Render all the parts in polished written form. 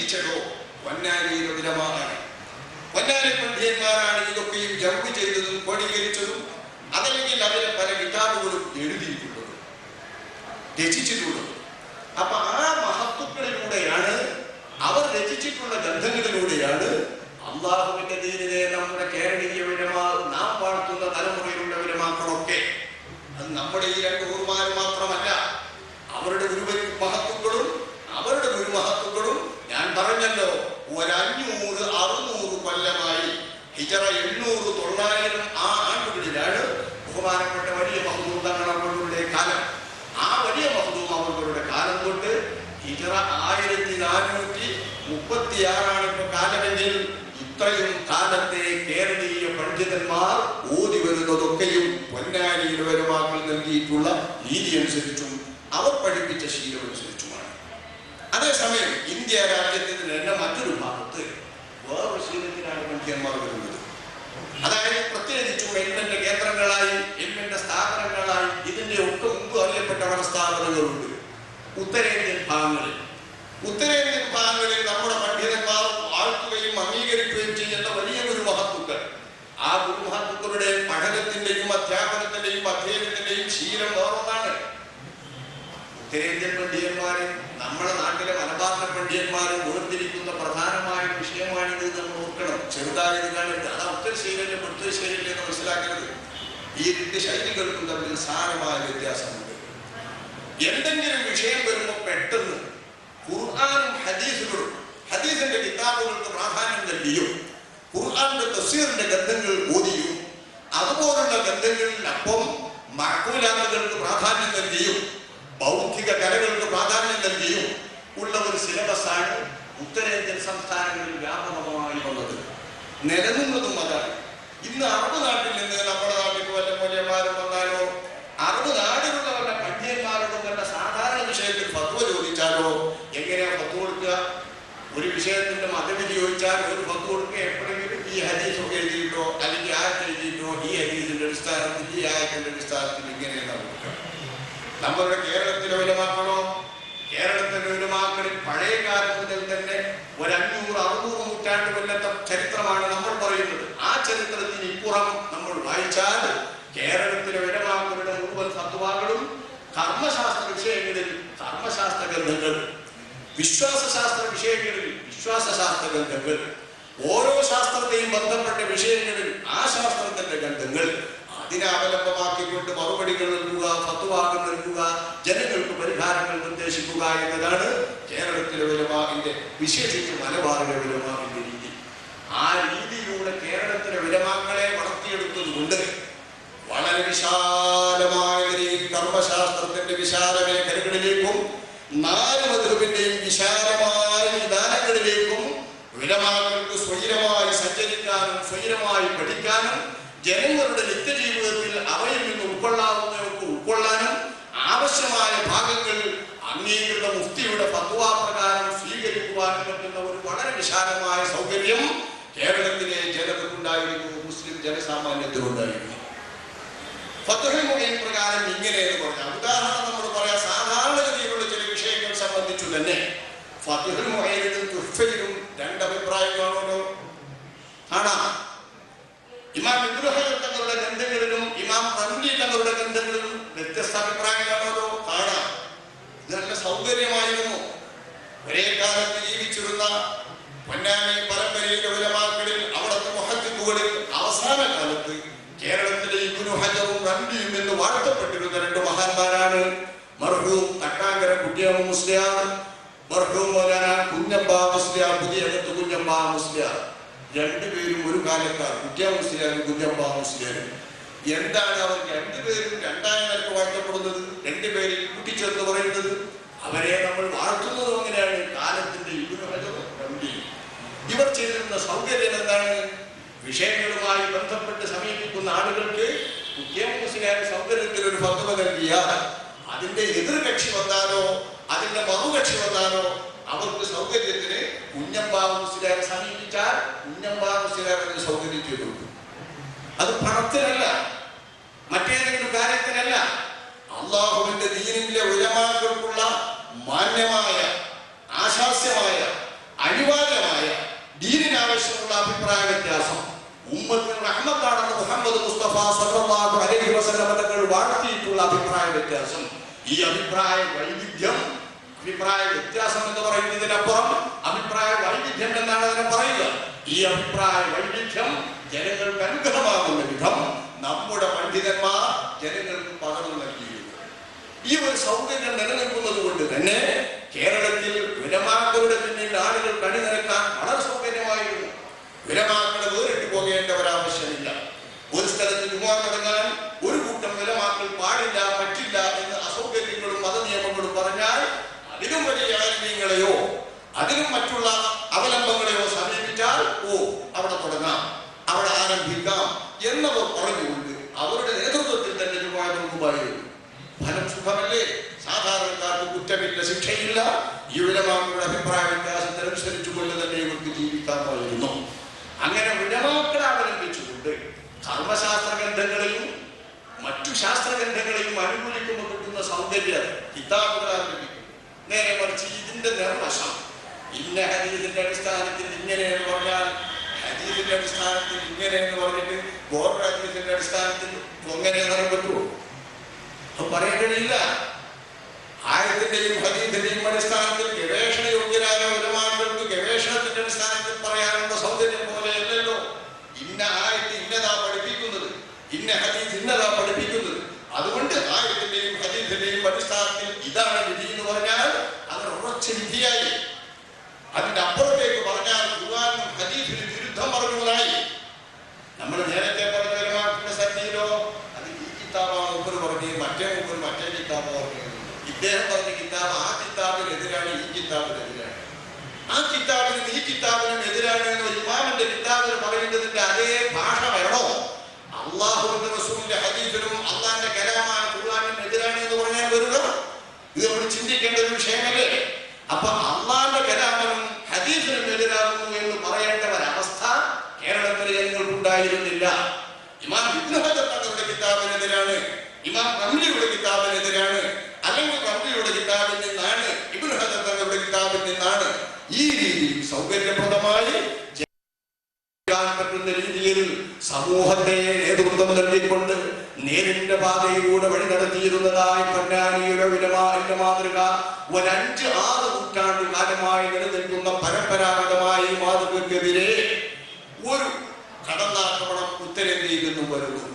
രചിച്ചതോ പൊന്നാനിയിലെ ഉലമാഅാണ്. പൊന്നാനി പണ്ഡിതന്മാരാണ് ഇതൊക്കെയും ജമ്പ് ചെയ്തതും ക്രോഡീകരിച്ചതും. അതല്ലെങ്കിൽ അതിലെ പല കിതാബുകളും എഴുതിയിട്ടുള്ളതും രചിച്ചിട്ടുള്ളതും. അപ്പൊ ആ മഹത്വങ്ങളിലൂടെയാണ്, അവർ രചിച്ചിട്ടുള്ള ഗ്രന്ഥങ്ങളിലൂടെയാണ് അള്ളാഹുവിന്റെ ദീനിനെ നമ്മുടെ കേരളീയ ഉലമാ, നാം വാഴ്ത്തുന്ന തലമുറയിലുള്ള ഉലമാക്കളൊക്കെ, അത് നമ്മുടെ ഈ രണ്ട് ഗുരുമാർ മാത്രമല്ല, അവരുടെ ഗുരുമഹത്വങ്ങളും അവരുടെ ഗുരുമഹത്വങ്ങളും ഞാൻ പറഞ്ഞല്ലോ, 500-600 കൊല്ലമായി, ഹിജറ 800-900 ആ ആണ്ടുകളിലാണ് ബഹുമാനപ്പെട്ട വലിയ മഹ്ദൂം തങ്ങളുടെ കാലം. ആ വലിയ മഹ്ദൂം അവരുടെ കാലം തൊട്ട് ഹിജറ 1436 ഇപ്പൊ കാലമെങ്കിൽ, ഇത്രയും കാലത്തെ കേരളീയ പണ്ഡിതന്മാർ ഓതി വരുന്നതൊക്കെയും പൊന്നാനിയിലെ ഉലമാക്കൾ നൽകിയിട്ടുള്ള രീതി അനുസരിച്ചും അവർ പഠിപ്പിച്ച ശീലമനുസരിച്ചുമാണ്. അതേസമയം ഇന്ത്യ രാജ്യത്തിന് തന്നെ മറ്റൊരു ഭാഗത്ത് വേറൊരു ശീലത്തിനാണ് പണ്ഡിതന്മാർ വരുന്നത്. അതായത് പ്രത്യേകിച്ചും എൽമിന്റെ കേന്ദ്രങ്ങളായി, എൽമിന്റെ സ്ഥാപനങ്ങളായി, ഇതിന്റെ ഒക്കെ മുമ്പ് അറിയപ്പെട്ട പല സ്ഥാപനങ്ങളുണ്ട് ഉത്തരേന്ത്യൻ ഭാഗങ്ങളിൽ. ഉത്തരേന്ത്യൻ ഭാഗങ്ങളിൽ നമ്മുടെ പണ്ഡിതന്മാർ വാഴ്ത്തുകയും അംഗീകരിക്കുകയും ചെയ്യുന്ന വലിയ ഗുരുമഹത്തുക്കൾ, ആ ഗുരുമഹത്തുക്കളുടെ പഠനത്തിന്റെയും അധ്യാപനത്തിന്റെയും അധ്യയനത്തിന്റെയും ശീലം വേറൊന്നാണ്. ഉത്തരേന്ത്യൻ പണ്ഡിതന്മാരെ നമ്മുടെ നാട്ടിലെ മലബാറിലെ പണ്ഡിതന്മാരെ വേർതിരിക്കുന്ന പ്രധാനമായ വിഷയമാണിത്. നമ്മൾ ഓർക്കണം. ചെറുതായത് കാണരുത്. അത് ഉത്തര ശൈലിയിലെ മറ്റൊ ശൈലിയിലെ മനസ്സിലാക്കരുത്. ഈ രണ്ട് ശൈലികൾക്കും തമ്മിൽ സാരമായ വ്യത്യാസമുണ്ട്. എന്തെങ്കിലും വിഷയം വരുമ്പോൾ പെട്ടെന്ന് ഖുർആനും ഹദീസുകളും, ഹദീസിന്റെ കിതാബുകൾക്ക് പ്രാധാന്യം നൽകിയും ഖുർആന്റെ തഫ്സീറിന്റെ ഗ്രന്ഥങ്ങൾ ഓതിയും അതുപോലുള്ള ഗ്രന്ഥങ്ങളിലൊപ്പം മഅ്ഖൂലാത്തുകൾക്ക് പ്രാധാന്യം നൽകിയും ബൗദ്ധിക കലകൾക്ക് പ്രാധാന്യം നൽകിയും ഉള്ള ഒരു സിലബസാണ് ഉത്തരേന്ത്യൻ സംസ്ഥാനങ്ങളിൽ വ്യാപകമായി വന്നത്. നിലനിന്നതും അതാണ്. ഇന്ന് അറബ് നാട്ടിൽ നിന്ന് നമ്മുടെ നാട്ടിൽ വല്ല മൂല്യന്മാരും വന്നാലോ, അറബ് നാടിലുള്ള വല്ല പണ്ഡിതന്മാരോടും വല്ല സാധാരണ വിഷയത്തിൽ ഫത്വ ചോദിച്ചാലോ എങ്ങനെയാ ഫത്വ കൊടുക്കുക? ഒരു വിഷയത്തിന്റെ മതവിധി ചോദിച്ചാൽ ഒരു ഫത്വ കൊടുക്കുക എപ്പോഴെങ്കിലും ഈ ഹദീസൊക്കെ എഴുതിയിട്ടോ അല്ലെങ്കിൽ ആയത്ത് എഴുതിയിട്ടോ ഈ ഹദീസിന്റെ അടിസ്ഥാനത്തിൽ ഈ ആയത്തിന്റെ അടിസ്ഥാനത്തിൽ ഇങ്ങനെയാണ് കൊടുക്കുക. നമ്മളുടെ കേരളത്തിലെ ഉലമാക്കളോ, കേരളത്തിലെ ഉലമാക്കളിൽ പഴയ കാലം മുതൽ തന്നെ 500-600 നൂറ്റാണ്ട് കൊല്ലത്തെ ചരിത്രമാണ് നമ്മൾ പറയുന്നത്. ആ ചരിത്രത്തിന് ഇപ്പുറം നമ്മൾ വായിച്ചാൽ കേരളത്തിലെ ഉലമാക്കളുടെ മുഴുവൻ ഫത്വാകളും കർമ്മശാസ്ത്ര വിഷയങ്ങളിൽ കർമ്മശാസ്ത്ര ഗ്രന്ഥങ്ങൾ, വിശ്വാസശാസ്ത്ര വിഷയങ്ങളിൽ വിശ്വാസശാസ്ത്ര ഗ്രന്ഥങ്ങൾ, ഓരോ ശാസ്ത്രത്തെയും ബന്ധപ്പെട്ട വിഷയങ്ങളിൽ ആ ശാസ്ത്രത്തിന്റെ ഗ്രന്ഥങ്ങൾ, അതിനെ അവലംബമാക്കിക്കൊണ്ട് മറുപടികൾ നൽകുക, ഫത്വാകൾ നൽകുക, ജനങ്ങൾക്ക് പരിഹാരങ്ങൾ നിർദ്ദേശിക്കുക എന്നതാണ് കേരളത്തിലെ ഉലമാഇന്റെ, വിശേഷിച്ച് മലബാറിലെ ഉലമാഇന്റെ രീതി. ആ രീതിയിലൂടെ കേരളത്തിലെ ഉലമാക്കളെ വളർത്തിയെടുത്തത് കൊണ്ട് വളരെ വിശാലമായ കർമ്മശാസ്ത്രത്തിന്റെ വിശാല മേഖലകളിലേക്കും 4 മദ്ഹബിന്റെയും വിശാലമായ വിധാനങ്ങളിലേക്കും ഉലമാക്കൾക്ക് സ്വൈരമായി സഞ്ചരിക്കാനും സ്വൈരമായി പഠിക്കാനും ജനങ്ങളുടെ നിത്യജീവിതത്തിൽ അവയിൽ നിന്ന് ഉൾക്കൊള്ളാവുന്നവർക്ക് ഉൾക്കൊള്ളാനും ആവശ്യമായ ഭാഗങ്ങൾ അംഗീകൃത മുഫ്തിയുടെ ഫത്വാ പ്രകാരം സ്വീകരിക്കുവാനും പറ്റുന്ന ഒരു വളരെ വിശാലമായ സൗകര്യം കേരളത്തിലെ ജനതക്കുണ്ടായിരുന്നു, മുസ്ലിം ജനസാമാന്യത്തിനുണ്ടായിരുന്നു. ഫത്വഹുൽ മുഈൻ പ്രകാരം ഇങ്ങനെയെന്ന് പറഞ്ഞാൽ, ഉദാഹരണം നമ്മൾ പറയാം, സാധാരണഗതിയിലുള്ള ചില വിഷയങ്ങൾ സംബന്ധിച്ചു തന്നെ ഫത്വഹുൽ മുഈനിലും തുഹ്ഫയിലും 2 അഭിപ്രായങ്ങളാണല്ലോ കാണാം. ഇമാം ഇബ്നു ഹജർ തങ്ങളുടെ ഗ്രന്ഥങ്ങളിലും ഇമാം റംലി തങ്ങളുടെ ഗ്രന്ഥങ്ങളിലും വ്യത്യസ്ത അഭിപ്രായങ്ങളാണല്ലോ കാണാം. ഇത് നല്ല സൗകര്യമായിരുന്നു. ഒരേ കാലത്ത് ജീവിച്ചിരുന്ന പൊന്നാനി പരമ്പരയിലെ ഉലമാക്കളിൽ, അവിടുത്തെ മുഹദ്ദിഖുകളിൽ അവസാന കാലത്ത് കേരളത്തിലെ ഇബ്നു ഹജറും റംലിയും എന്ന് വാഴ്ത്തപ്പെട്ടിരുന്ന 2 മഹാന്മാരാണ് മർഹൂം തക്കാങ്കര കുട്ടിയമ്മ മുസ്ലിയാർ, മർഹൂം മൗലാന കുഞ്ഞമ്പ മുസ്ലിയാർ, പുതിയകത്ത് കുഞ്ഞമ്പ മുസ്ലിയാർ. 2 പേരും ഒരു കാലക്കാർ, കുട്ടിയമ്മ മുസ്ലിയാരും കുഞ്ഞമ്പ മുസ്ലിയാരും. എന്താണ് അവർ 2 പേരും 2ആയ നിലക്ക് വാഴ്ത്തപ്പെടുന്നത്, 2 പേരിൽ കൂട്ടിച്ചേർത്ത് പറയുന്നത്? അവരെ നമ്മൾ വാഴ്ത്തുന്നതും അങ്ങനെയാണ്. കാലത്തിന്റെ ഇബ്നു ഹജറും റംലിയും ഇവർ ചെയ്തിരുന്ന സൗകര്യം എന്താണ്? വിഷയങ്ങളുമായി ബന്ധപ്പെട്ട് സമീപിക്കുന്ന ആളുകൾക്ക് കുട്ടിയമ്മ മുസ്ലിയാർ സൗകര്യത്തിൽ ഒരു ഫത്വ നൽകിയാൽ അതിന്റെ എതിർകക്ഷി വന്നാലോ അതിന്റെ മറുകക്ഷി വന്നാലോ അവർക്ക് സൗകര്യത്തിന് കുഞ്ഞമ്പാവ് മുസ്ലിയാരെ സമീപിച്ചാൽ കുഞ്ഞമ്പാവ് മുസ്ലിയാരെ സൗകര്യം ചെയ്തു കൊടുക്കും. അത് പണത്തിനല്ല, മറ്റേതെങ്കിലും കാര്യത്തിനല്ല. അള്ളാഹുവിന്റെ ദീനിലെ ഉലമാക്കൾക്കുള്ള മാന്യമായ ആശാസ്യമായ അനിവാര്യമായ ദീനിനാവശ്യമുള്ള അഭിപ്രായ വ്യത്യാസം ഉമ്മത്തിന് റഹ്മത്താണെന്ന് മുഹമ്മദ് മുസ്തഫ സല്ലല്ലാഹു അലൈഹി വസല്ലം തങ്ങൾ വാഴ്ത്തിയിട്ടുള്ള അഭിപ്രായ വ്യത്യാസം, ഈ അഭിപ്രായ വൈവിധ്യം, അഭിപ്രായ വ്യത്യാസം എന്ന് പറയുന്നതിനപ്പുറം അഭിപ്രായ വൈവിധ്യം എന്നാണ് അതിനെ പറയുക. ഈ അഭിപ്രായ വൈവിധ്യം ജനങ്ങൾക്ക് അനുഗ്രഹമാകുന്ന വിധം നമ്മുടെ പണ്ഡിതന്മാർ ജനങ്ങൾക്ക് പകർന്നു നൽകിയിരുന്നു. ഈ ഒരു സൗകര്യം നിലനിൽക്കുന്നത് കൊണ്ട് തന്നെ കേരളത്തിൽ ഉലമാക്കളുടെ പിന്നിൽ ആളുകൾ കണിനിരക്കാൻ വളരെ സൗകര്യമായിരുന്നു. ഉലമാക്കളെ വേറിട്ട് പോകേണ്ട ഒരാവശ്യമില്ല. ഒരു സ്ഥലത്ത് ജുമുഅ നടന്നാൽ ഒരു കൂട്ടം ഉലമാക്കൾ പാടില്ല, പറ്റില്ല എന്ന് അസൗകര്യങ്ങളും മതനിയമങ്ങളും പറഞ്ഞാൽ അതിലും വലിയ ആലിമീങ്ങളെയോ അതിലും മറ്റുള്ള അവലംബങ്ങളെയോ സമീപിച്ചാൽ അവിടെ തുടങ്ങാം, അവിടെ ആരംഭിക്കാം എന്നവർ പറഞ്ഞുകൊണ്ട് അവരുടെ നേതൃത്വത്തിൽ തന്നെ ജുമുഅ നടക്കുമായിരുന്നു. ഫലം സുഖമല്ലേ? സാധാരണക്കാർക്ക് കുറ്റമില്ല, ശിക്ഷയില്ല. ഈ ഉലമാക്കളുടെ അഭിപ്രായ വ്യത്യാസത്തിനനുസരിച്ചുകൊണ്ട് തന്നെ ഇവർക്ക് ജീവിക്കാമായിരുന്നു. അങ്ങനെ ഉലമാക്കളെ അവലംബിച്ചുകൊണ്ട് കർമ്മശാസ്ത്ര ഗ്രന്ഥങ്ങളെയും മറ്റു ശാസ്ത്രഗ്രന്ഥങ്ങളെയും അനുകൂലിക്കുമ്പോൾ കിട്ടുന്ന സൗന്ദര്യം കിതാബുകൾ ആരംഭിക്കും. നേരെ മറിച്ച് ഇതിന്റെ നിർവശം ഇന്ന ഹദീസിന്റെ അടിസ്ഥാനത്തിൽ ഇങ്ങനെയെന്ന് പറഞ്ഞാൽ ഹദീസിന്റെ അടിസ്ഥാനത്തിൽ ഇങ്ങനെയെന്ന് പറഞ്ഞിട്ട് വേറൊരു ഹദീസിന്റെ അടിസ്ഥാനത്തിൽ എങ്ങനെയെന്ന് പറയാൻ പറ്റുമോ? പറയാൻ കഴിയില്ല. ആയത്തിന്റെയും ഹദീസിന്റെയും അടിസ്ഥാനത്തിൽ ഗവേഷണ യോഗ്യരായ ഉലമാക്കൾക്ക് ഗവേഷണത്തിന്റെ അടിസ്ഥാനത്തിൽ പറയാനുള്ള സൗന്ദര്യം പോലെയല്ലല്ലോ ഇന്ന ആയത്ത് ഇന്നതാ പഠിപ്പിക്കുന്നത്, ഇന്ന ഹദീസ് ഇന്നതാ പഠിപ്പിക്കുന്നത്. അതുകൊണ്ട് ആയത്തിന്റെയും ഹദീസിന്റെയും അടിസ്ഥാനത്തിൽ ഇതാണ് വിധി എന്ന് പറഞ്ഞാൽ അവർ ഉറച്ച വിധിയായി. അതിന്റെ അപ്പുറത്തേക്ക് പറഞ്ഞാൽ ഖുർആനും ഹദീസിനും വിരുദ്ധം പറഞ്ഞതായി. നമ്മൾ നേരത്തെ പറഞ്ഞ ഉലമാക്കളുടെ സന്നിധിയിലോ അത് ഈ കിതാബാണ് മുമ്പ് പറഞ്ഞ് മറ്റേ കിതാബ് പറഞ്ഞു. ഇദ്ദേഹം പറഞ്ഞ കിതാബ് ആ കിതാബിനെതിരാണ്, ഈ കിതാബിനെതിരാണ്. ആ കിതാബിനും ഈ കിതാബിനും എതിരാണ് എന്ന് ഇമാമിന്റെ കിതാബിൽ പറയുന്നതിന്റെ അതേ ഭാഷ വേണോ? അള്ളാഹുവിന്റെ റസൂലിന്റെ ഹദീസിനും അള്ളാഹിന്റെ കലാമായ ഖുർആനിനും എതിരാണ് എന്ന് പറഞ്ഞാൽ വരുക? ഇത് നമ്മൾ ചിന്തിക്കേണ്ട ഒരു വിഷയമല്ലേ? അപ്പൊ അള്ളാഹിന്റെ കലാമിനും ഹദീസിനും എതിരാകുന്നു എന്ന് പറയേണ്ട ഒരവസ്ഥ കേരളത്തിലെ ജനങ്ങൾക്കുണ്ടായിരുന്നില്ല. ഇമാം ഇബ്നു ഹജർ തങ്ങളുടെ കിതാബിനെതിരാണ്, ഇമാം റംലിയുടെ കിതാബിനെതിരാണ്, അല്ലെങ്കിൽ റംലിയുടെ കിതാബിൽ നിന്നാണ്, ഇബ്നു ഹജർ തങ്ങളുടെ കിതാബിൽ നിന്നാണ്. ഈ രീതിയിൽ സൗകര്യപ്രദമായി പറ്റുന്ന രീതിയിൽ സമൂഹത്തെ നേതൃത്വം നൽകിക്കൊണ്ട് നേരിന്റെ പാതയിലൂടെ വഴി നടത്തിയിരുന്നതായി പൊന്നാനിയുടെ വിലമാന്റെ മാതൃക 5-6 നൂറ്റാണ്ട് കാലമായി നിലനിൽക്കുന്ന പരമ്പരാഗതമായ ഈ മാതൃകക്കെതിരെ ഒരു കടന്നാക്രമണം ഉത്തരേന്ത്യയിൽ നിന്നും വരുന്നു.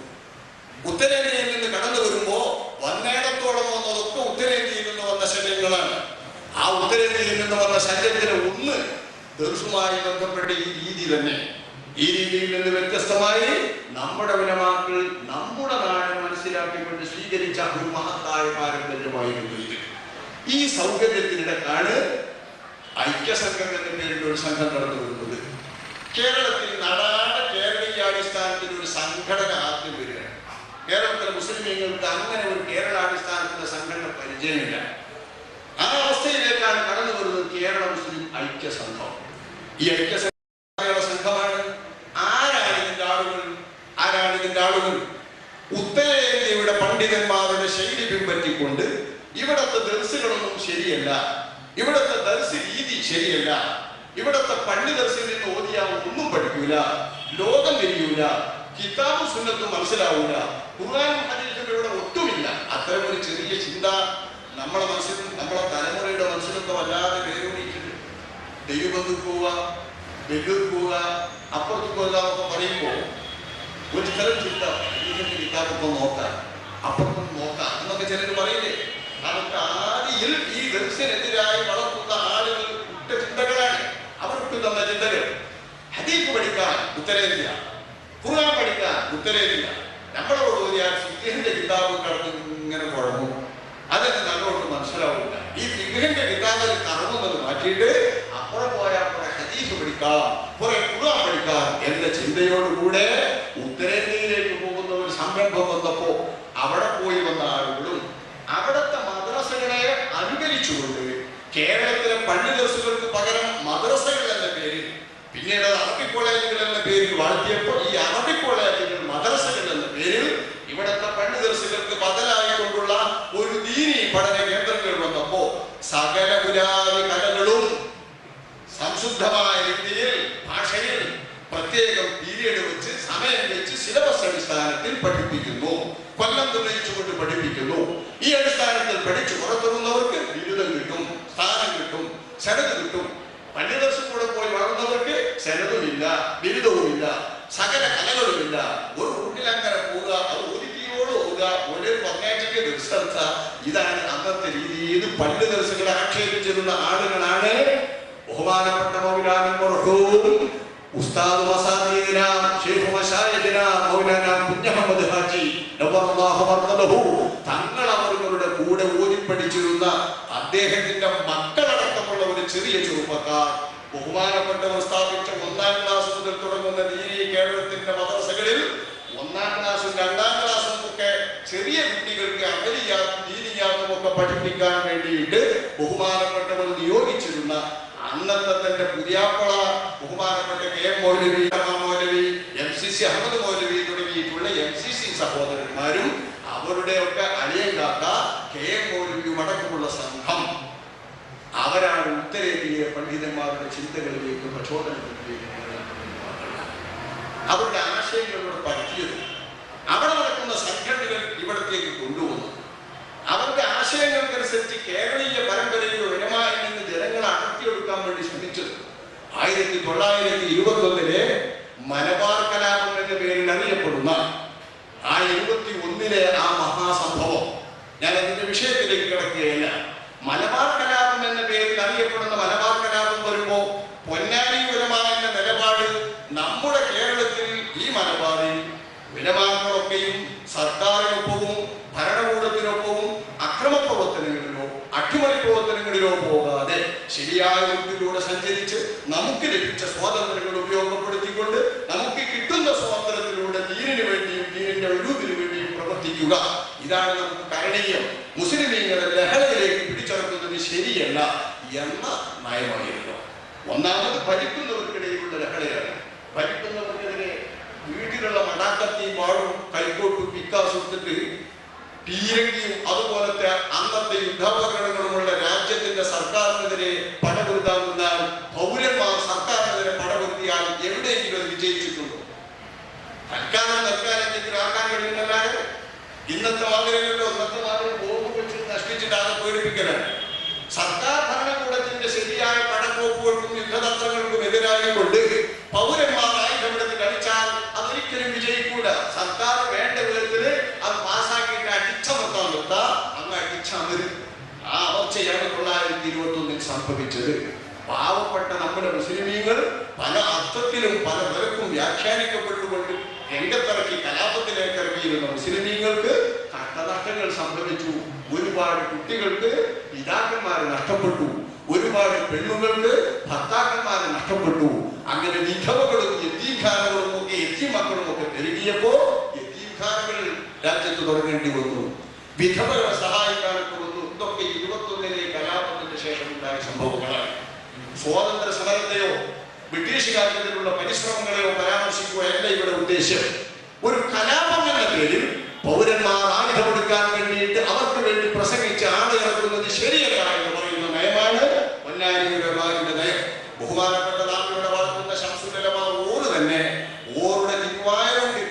ഉത്തരേന്ത്യയിൽ നിന്ന് കടന്നു വരുമ്പോ വന്നേടത്തോളം വന്നതൊക്കെ ഉത്തരേന്ത്യയിൽ നിന്ന് വന്ന ശല്യങ്ങളാണ്. ആ ഉത്തരേന്ത്യയിൽ നിന്ന് വന്ന ശല്യത്തിന് ഒന്ന് ദർശുമായി ബന്ധപ്പെട്ട ഈ രീതി തന്നെ. ഈ രീതിയിൽ നിന്ന് വ്യത്യസ്തമായി നമ്മുടെ ഉലമാക്കൾ നമ്മുടെ നാട് മനസ്സിലാക്കിക്കൊണ്ട് സ്വീകരിച്ച ഒരു മഹത്തായ പാരമ്പര്യമായിരുന്നു ഇത്. ഈ സൗകര്യത്തിനിടക്കാണ് ഐക്യസംഘം എന്ന പേരിൽ ഒരു സംഘം നടന്നു വരുന്നത്. കേരളത്തിൽ നടാട് കേരളീയാടിസ്ഥാനത്തിൽ ഒരു സംഘടന ആദ്യം വരികയാണ്. കേരളത്തിലെ മുസ്ലിമീങ്ങൾക്ക് അങ്ങനെ ഒരു കേരളാടിസ്ഥാനത്തിലെ സംഘടന പരിചയമില്ല. ആ അവസ്ഥയിലേക്കാണ് കടന്നു വരുന്നത് കേരള മുസ്ലിം ഐക്യസംഘം. ഈ ഐക്യസംഘമാണ്. ആരാണ് ഇതിന്റെ ആളുകൾ? ഉത്തരേന്ത്യയുടെ പണ്ഡിതന്മാരുടെ ശൈലി പിൻപറ്റിക്കൊണ്ട് ഇവിടത്തെ ദർസുകളൊന്നും ശരിയല്ല, ഇവിടത്തെ ദർസ് രീതി ശരിയല്ല, ഇവിടത്തെ പള്ളി ദർസിൽ നിന്ന് ഓതിയാൽ ഒന്നും പഠിക്കൂല, ലോകം തിരിയൂല, കിതാബും സുന്നത്തും മനസ്സിലാവൂല, ഖുർആനും ഹദീസും ഇവിടെ ഒട്ടുമില്ല. അത്തരം ഒരു ചെറിയ ചിന്ത നമ്മളെ മനസ്സിലും നമ്മളെ തലമുറയുടെ മനസ്സിലൊക്കെ വല്ലാതെ വേരൂണിയിട്ടുണ്ട്. ദൈവബന്ധു പോവുക, വെല്ലൂർ പോവുക, അപ്പുറത്ത് പോവുക എന്നൊക്കെ പറയുമ്പോ ഒരു സ്ഥലം ചിന്ത ഇതിന്റെ കിതാബൊക്കെ നോക്കാം, അപ്പുറത്തൊന്ന് നോക്കാം എന്നൊക്കെ ചിലർ പറയില്ലേ? അതൊക്കെ ആദിയിൽ ഈ ദർശനെതിരായി വളർത്തുന്ന ആളുകൾ ഇട്ട ചിന്തകളാണ്. അവർക്ക് തന്ന ചിന്തകൾ. ഹദീസ് പഠിക്കാൻ ഉത്തരേന്ത്യ, ഖുർആൻ പഠിക്കാൻ ഉത്തരേന്ത്യ. നമ്മളോട് ഓതിയാൽ ഫിഖ്ഹിന്റെ കിതാബ് കടന്ന് ഇങ്ങനെ കുഴങ്ങും, അതൊക്കെ നല്ലോട്ട് മനസ്സിലാവില്ല. ഈ ഫിഖ്ഹിന്റെ കിതാബിൽ കറങ്ങുന്നത് മാറ്റിയിട്ട് അപ്പുറം പോയാൽ കുറെ ഹദീസ് പഠിക്കാം, കുറെ ഖുർആൻ പഠിക്കാം എന്ന ചിന്തയോടുകൂടെ ഉത്തരേന്ത്യയിലേക്ക് പോകുന്ന ഒരു സംരംഭം വന്നപ്പോ അവിടെ പോയി വന്ന ആളുകളും അവിടുത്തെ മദ്രസകളെ അനുകരിച്ചുകൊണ്ട് കേരളത്തിലെ പള്ളി ദർസുകൾക്ക് പകരം മദ്രസകൾ എന്ന പേരിൽ, പിന്നീട് അറബി കോളേജുകൾ എന്ന പേരിൽ വാഴ്ത്തിയപ്പോൾ ഈ അറബി കോളേജുകൾ മദ്രസകൾ എന്ന പേരിൽ ഇവിടുത്തെ പള്ളി ദർസുകൾക്ക് ബദലായിക്കൊണ്ടുള്ള ഒരു ദീനി പഠന കേന്ദ്രങ്ങൾ വന്നപ്പോ സകല പുരാതി കലകളും സംശുദ്ധമായ രീതിയിൽ ഭാഷയിൽ പ്രത്യേകം പീരിയഡ് വെച്ച് സമയം വെച്ച് സിലബസ് അടിസ്ഥാനത്തിൽ പഠിപ്പിക്കുന്നു. കൊല്ലം തുണയിച്ചുകൊണ്ട് പഠിപ്പിക്കുന്നു. ഈ അടിസ്ഥാനത്തിൽ പഠിച്ചു പുറത്തുവന്നവർക്ക് ബിരുദം കിട്ടും, സ്ഥാനം കിട്ടും, സെനത് കിട്ടും. പണ്ഡിതർസ് കൂടെ പോയി വളർന്നവർക്ക് സെനതുമില്ല, ബിരുദവുമില്ല, സകല കലകളുമില്ല. ഒരു വീട്ടിലങ്ങനെ പോവുക, അത് ഒതുക്കിയോട് പോവുക, ഒരു പതിനാഴ്ചക്ക് റിസൾട്ട്. ഇതാണ് അന്നത്തെ രീതി. ഇത് പണ്ഡിതർസുകളെ ആക്ഷേപിച്ചിരുന്ന ആളുകളാണ് ബഹുമാനപ്പെട്ട മൗലാന മർഹൂം ഉസ്താദ് മസാദിന ശൈഖ് മശായിഖിന മൗലാന കുഞ്ഞഹമ്മദ് ഹാജി നവറല്ലാഹു മർദഹു തങ്ങൾ അവരുടെ കൂടെ ഓതിപ്പടിച്ചിരുന്ന അദ്ദേഹത്തിന്റെ മക്കളടക്കമുള്ള ഒരു ചെറിയ ചെറുപ്പക്കാർ ബഹുമാനപ്പെട്ടവർ സ്ഥാപിച്ച 1ാം ക്ലാസ് മുതൽ തുടങ്ങുന്ന ദീനീ കേരളത്തിന്റെ മദ്രസകളിൽ 1ാം ക്ലാസ്സും 2ാം ക്ലാസ്സും ഒക്കെ ചെറിയ കുട്ടികൾക്ക് അമലിയാത്തും ദീനിയാത്തും ഒക്കെ പഠിപ്പിക്കാൻ വേണ്ടിയിട്ട് ബഹുമാനപ്പെട്ടവർ നിയോഗിച്ചിരുന്ന അന്നത്തെ തന്റെ പുതിയാപ്പള ബഹുമാനപ്പെട്ട KM മൗലവി, മൗലവി, MCC അഹമ്മദ് മൗലവി തുടങ്ങിയിട്ടുള്ള MCC സഹോദരന്മാരും അവരുടെയൊക്കെ അളിയങ്കാക്ക KM മൗലവിയും അടക്കമുള്ള സംഘം അവരാണ് ഉത്തരേന്ത്യയിലെ പണ്ഡിതന്മാരുടെ ചിന്തകളിലേക്ക് പ്രചോദനത്തിലേക്ക് അവരുടെ ആശയങ്ങളോട് പറ്റിയത്. അവിടെ നടക്കുന്ന സംഘടനകൾ ഇവിടത്തേക്ക് കൊണ്ടുവന്നു. അവരുടെ ആശയങ്ങൾക്കനുസരിച്ച് കേരളീയ പരമ്പരയിൽ ഉലമായിൽ നിന്ന് ജനങ്ങളെ അടർത്തിയെടുക്കാൻ വേണ്ടി ശ്രമിച്ചത് 1921 മലബാർ കലാപം എന്ന പേരിൽ അറിയപ്പെടുന്ന ആ 21 ആ മഹാസംഭവം. ഞാൻ അതിന്റെ വിഷയത്തിലേക്ക് കിടക്കുകയല്ല. മലബാർ കലാപം എന്ന പേരിൽ അറിയപ്പെടുന്ന മലബാർ കലാപം വരുമ്പോ പൊന്നാനി ഉലമാ എന്ന നിലപാട് നമ്മുടെ കേരളത്തിൽ ഈ മലബാറിൽ ഉലമാക്കളൊക്കെയും സർക്കാരിനൊപ്പവും ഭരണകൂടത്തിനൊപ്പവും അക്രമ പ്രവർത്തനങ്ങളിലോ അട്ടിമറി പ്രവർത്തനങ്ങളിലോ പോകാതെ ശരിയായ വൃത്തിയിലൂടെ സഞ്ചരിച്ച് നമുക്ക് ലഭിച്ച സ്വാതന്ത്ര്യങ്ങൾ ഉപയോഗപ്പെടുത്തിക്കൊണ്ട് നമുക്ക് കിട്ടുന്ന സ്വാതന്ത്ര്യത്തിലൂടെ ദീനിനു വേണ്ടിയും ദീനിന്റെ ഉലൂബിനു വേണ്ടിയും പ്രവർത്തിക്കുക. ഇതാണ് നമുക്ക് കരണീയം. മുസ്ലിമീങ്ങളെ ലഹളയിലേക്ക് പിടിച്ചടക്കുന്നത് ശരിയല്ല എന്ന നയമായിരുന്നു. ഒന്നാമത് ഭരിക്കുന്നവർക്കിടയിലുള്ള ലഹളയാണ്. ഭരിക്കുന്നവർക്കെതിരെ വീട്ടിലുള്ള മടാക്കത്തിയും വാളും കൈക്കോട്ടും പിക്കാസുത്തിട്ട് പീരങ്കിയും അതുപോലത്തെ അന്നത്തെ യുദ്ധോപകരണങ്ങളുമുള്ള രാജ്യത്തിന്റെ സർക്കാരിനെതിരെ പടപൊരുത്താൻ നിന്നാൽ പൗരന്മാർ സർക്കാരിനെതിരെ പടപൊരുത്തിയാൽ എവിടെയെങ്കിലും അത് വിജയിച്ചിട്ടുണ്ടോ? തൽക്കാലം എന്തെങ്കിലും ആക്കാൻ കഴിയുന്നല്ലാതെ ഇന്നത്തെ മാതിരിയല്ലോ. ഇന്നത്തെ മാതിരി ബോംബ് വെച്ച് നശിപ്പിച്ചിട്ട് ആകെ പേടിപ്പിക്കലാണ്. സർക്കാർ ഭരണകൂടത്തിന്റെ ശരിയായ പടക്കോപ്പുകൾക്കും യുദ്ധതന്ത്രങ്ങൾക്കും എതിരായി കൊണ്ട് പൗരന്മാർ ആയുധമെടുത്ത് കളിച്ചാൽ അതൊരിക്കലും വിജയിക്കൂല. സർക്കാർ വേണ്ട വിധത്തില് അത് പാസ്സാക്കിയിട്ട് അടിച്ചമർത്താൻ നിർത്താം. അങ്ങ് അടിച്ചമരും. ആ അവർച്ചയാണ് 1921 സംഭവിച്ചത്. പാവപ്പെട്ട നമ്മുടെ മുസ്ലിമീങ്ങൾ പല അർത്ഥത്തിലും പല നിരക്കും വ്യാഖ്യാനിക്കപ്പെട്ടുകൊണ്ട് രംഗത്തിറക്കി കലാപത്തിലേക്ക് ഇറങ്ങിയിരുന്ന മുസ്ലിമീങ്ങൾക്ക് കഷ്ടനഷ്ടങ്ങൾ സംഭവിച്ചു. ഒരുപാട് കുട്ടികൾക്ക് പിതാക്കന്മാരെ നഷ്ടപ്പെട്ടു. ഒരുപാട് പെണ്ണുങ്ങൾക്ക് ഭർത്താക്കന്മാരെ നഷ്ടപ്പെട്ടു. അങ്ങനെ വിധവകളും യതീംഖാനകളും ഒക്കെ യതീമക്കളും ഒക്കെ പെരുകിയപ്പോ യതീംഖാനകൾ രാജ്യത്ത് തുടങ്ങേണ്ടി വന്നു. വിധവകളെ സഹായിക്കാനൊക്കെ വന്നു. ഇതൊക്കെ 21 കലാപത്തിന്റെ ശേഷം ഉണ്ടായ സംഭവങ്ങളാണ്. സ്വാതന്ത്ര്യ സമരത്തെയോ ബ്രിട്ടീഷുകാർക്കെതിരെയുള്ള പരിശ്രമങ്ങളെയോ പരാമർശിക്കുകയല്ല ഇവിടെ ഉദ്ദേശം. ഒരു കലാപം എന്ന പേരിൽ പൗരന്മാർ ആയുധമെടുക്കാൻ വേണ്ടിയിട്ട് അവർക്ക് വേണ്ടി പ്രസംഗിച്ച് ആടിയിറക്കുന്നത് ശരിയല്ല എന്ന് പറയുന്ന നയമാണ് പൊന്നാനി ഉലമായുടെ നയം. ബഹുമാനപ്പെട്ട നാട്ടിലൂടെ വളർത്തുന്ന ശംസുൽ ഉലമാ ഓട് തന്നെ ഓരുടെ തിരുവായോണ്ട്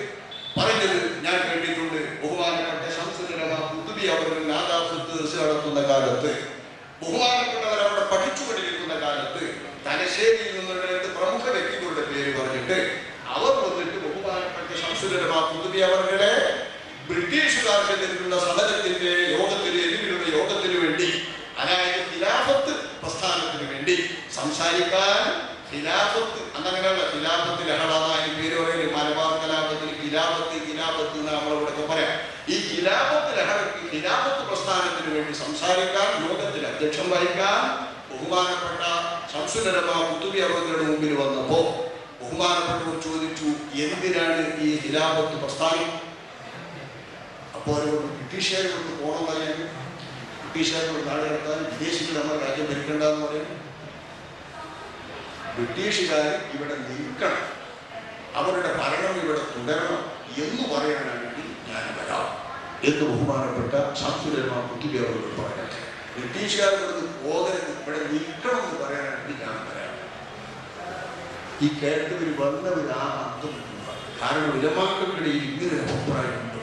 പറഞ്ഞത് ഞാൻ കേട്ടിട്ടുണ്ട്. ബഹുമാനപ്പെട്ട ശംസുൽ ഉലമാ ഖുത്ബി അവർ നാദാഫത്ത് നടത്തുന്ന കാലത്ത് ബഹുമാനപ്പെട്ടവർ അവിടെ പഠിച്ചുകൊണ്ടിരിക്കുന്ന കാലത്ത് തലശ്ശേരിയിൽ നിന്നുള്ള 2 പ്രമുഖ വ്യക്തികളുടെ പേര് പറഞ്ഞിട്ട് അവർ വന്നിട്ട് ബഹുമാനപ്പെട്ട ശംസുൽ ഉലമാ ഖുത്ബി അവരുടെ ബ്രിട്ടീഷുകാർക്കെതിരെയുള്ള സമരത്തിന്റെ എതിരെയുള്ള യോഗത്തിന് വേണ്ടി, അതായത് ഖിലാഫത്ത് പ്രസ്ഥാനത്തിന് വേണ്ടി സംസാരിക്കാൻ ഖിലാഫത്ത് അങ്ങനെയുള്ള ഖിലാഫത്ത് ലഹളായി പേര് പറയുന്നത് മലബാർ കലാപത്തിന് ഖിലാഫത്ത് നമ്മളവിടെ പറയാം. ഈ ഖിലാഫത്ത് ലഹളക്ക് ഖിലാഫത്ത് പ്രസ്ഥാനത്തിന് വേണ്ടി സംസാരിക്കാൻ യോഗത്തിൽ അധ്യക്ഷം വഹിക്കാൻ ബഹുമാനപ്പെട്ട ശംസുൽ ഉലമാ ഖുത്ബി അവരുടെ മുമ്പിൽ വന്നപ്പോ ബഹുമാനപ്പെട്ടവർ ചോദിച്ചു, എന്തിനാണ് ഈ ഖിലാഫത്ത് പ്രസ്ഥാനം? അപ്പോൾ ബ്രിട്ടീഷുകാരോട് പോകണം പറയാൻ, ബ്രിട്ടീഷുകാരോട് നാട് കടത്താൻ, വിദേശികൾ നമ്മുടെ രാജ്യം ഭരിക്കേണ്ടെന്ന് പറയുന്നു. ബ്രിട്ടീഷുകാർ ഇവിടെ നിൽക്കണം, അവരുടെ ഭരണം ഇവിടെ തുടരണം എന്ന് പറയാനാണെങ്കിൽ ഞാൻ വരാം എന്ന് ബഹുമാനപ്പെട്ട ശംസുൽ ഉലമാ ഖുത്ബി അവരോട് പറയാം. ബ്രിട്ടീഷുകാരോട് പോകരുത്, ഇവിടെ നിൽക്കണം എന്ന് പറയാനാണെങ്കിൽ ഞാൻ വരാം. ഈ കേട്ടവർ വന്നവർ ആ അർത്ഥം. കാരണം ഉലമാക്കൾക്കിടയിൽ ഇങ്ങനെ ഒരു അഭിപ്രായമുണ്ട്.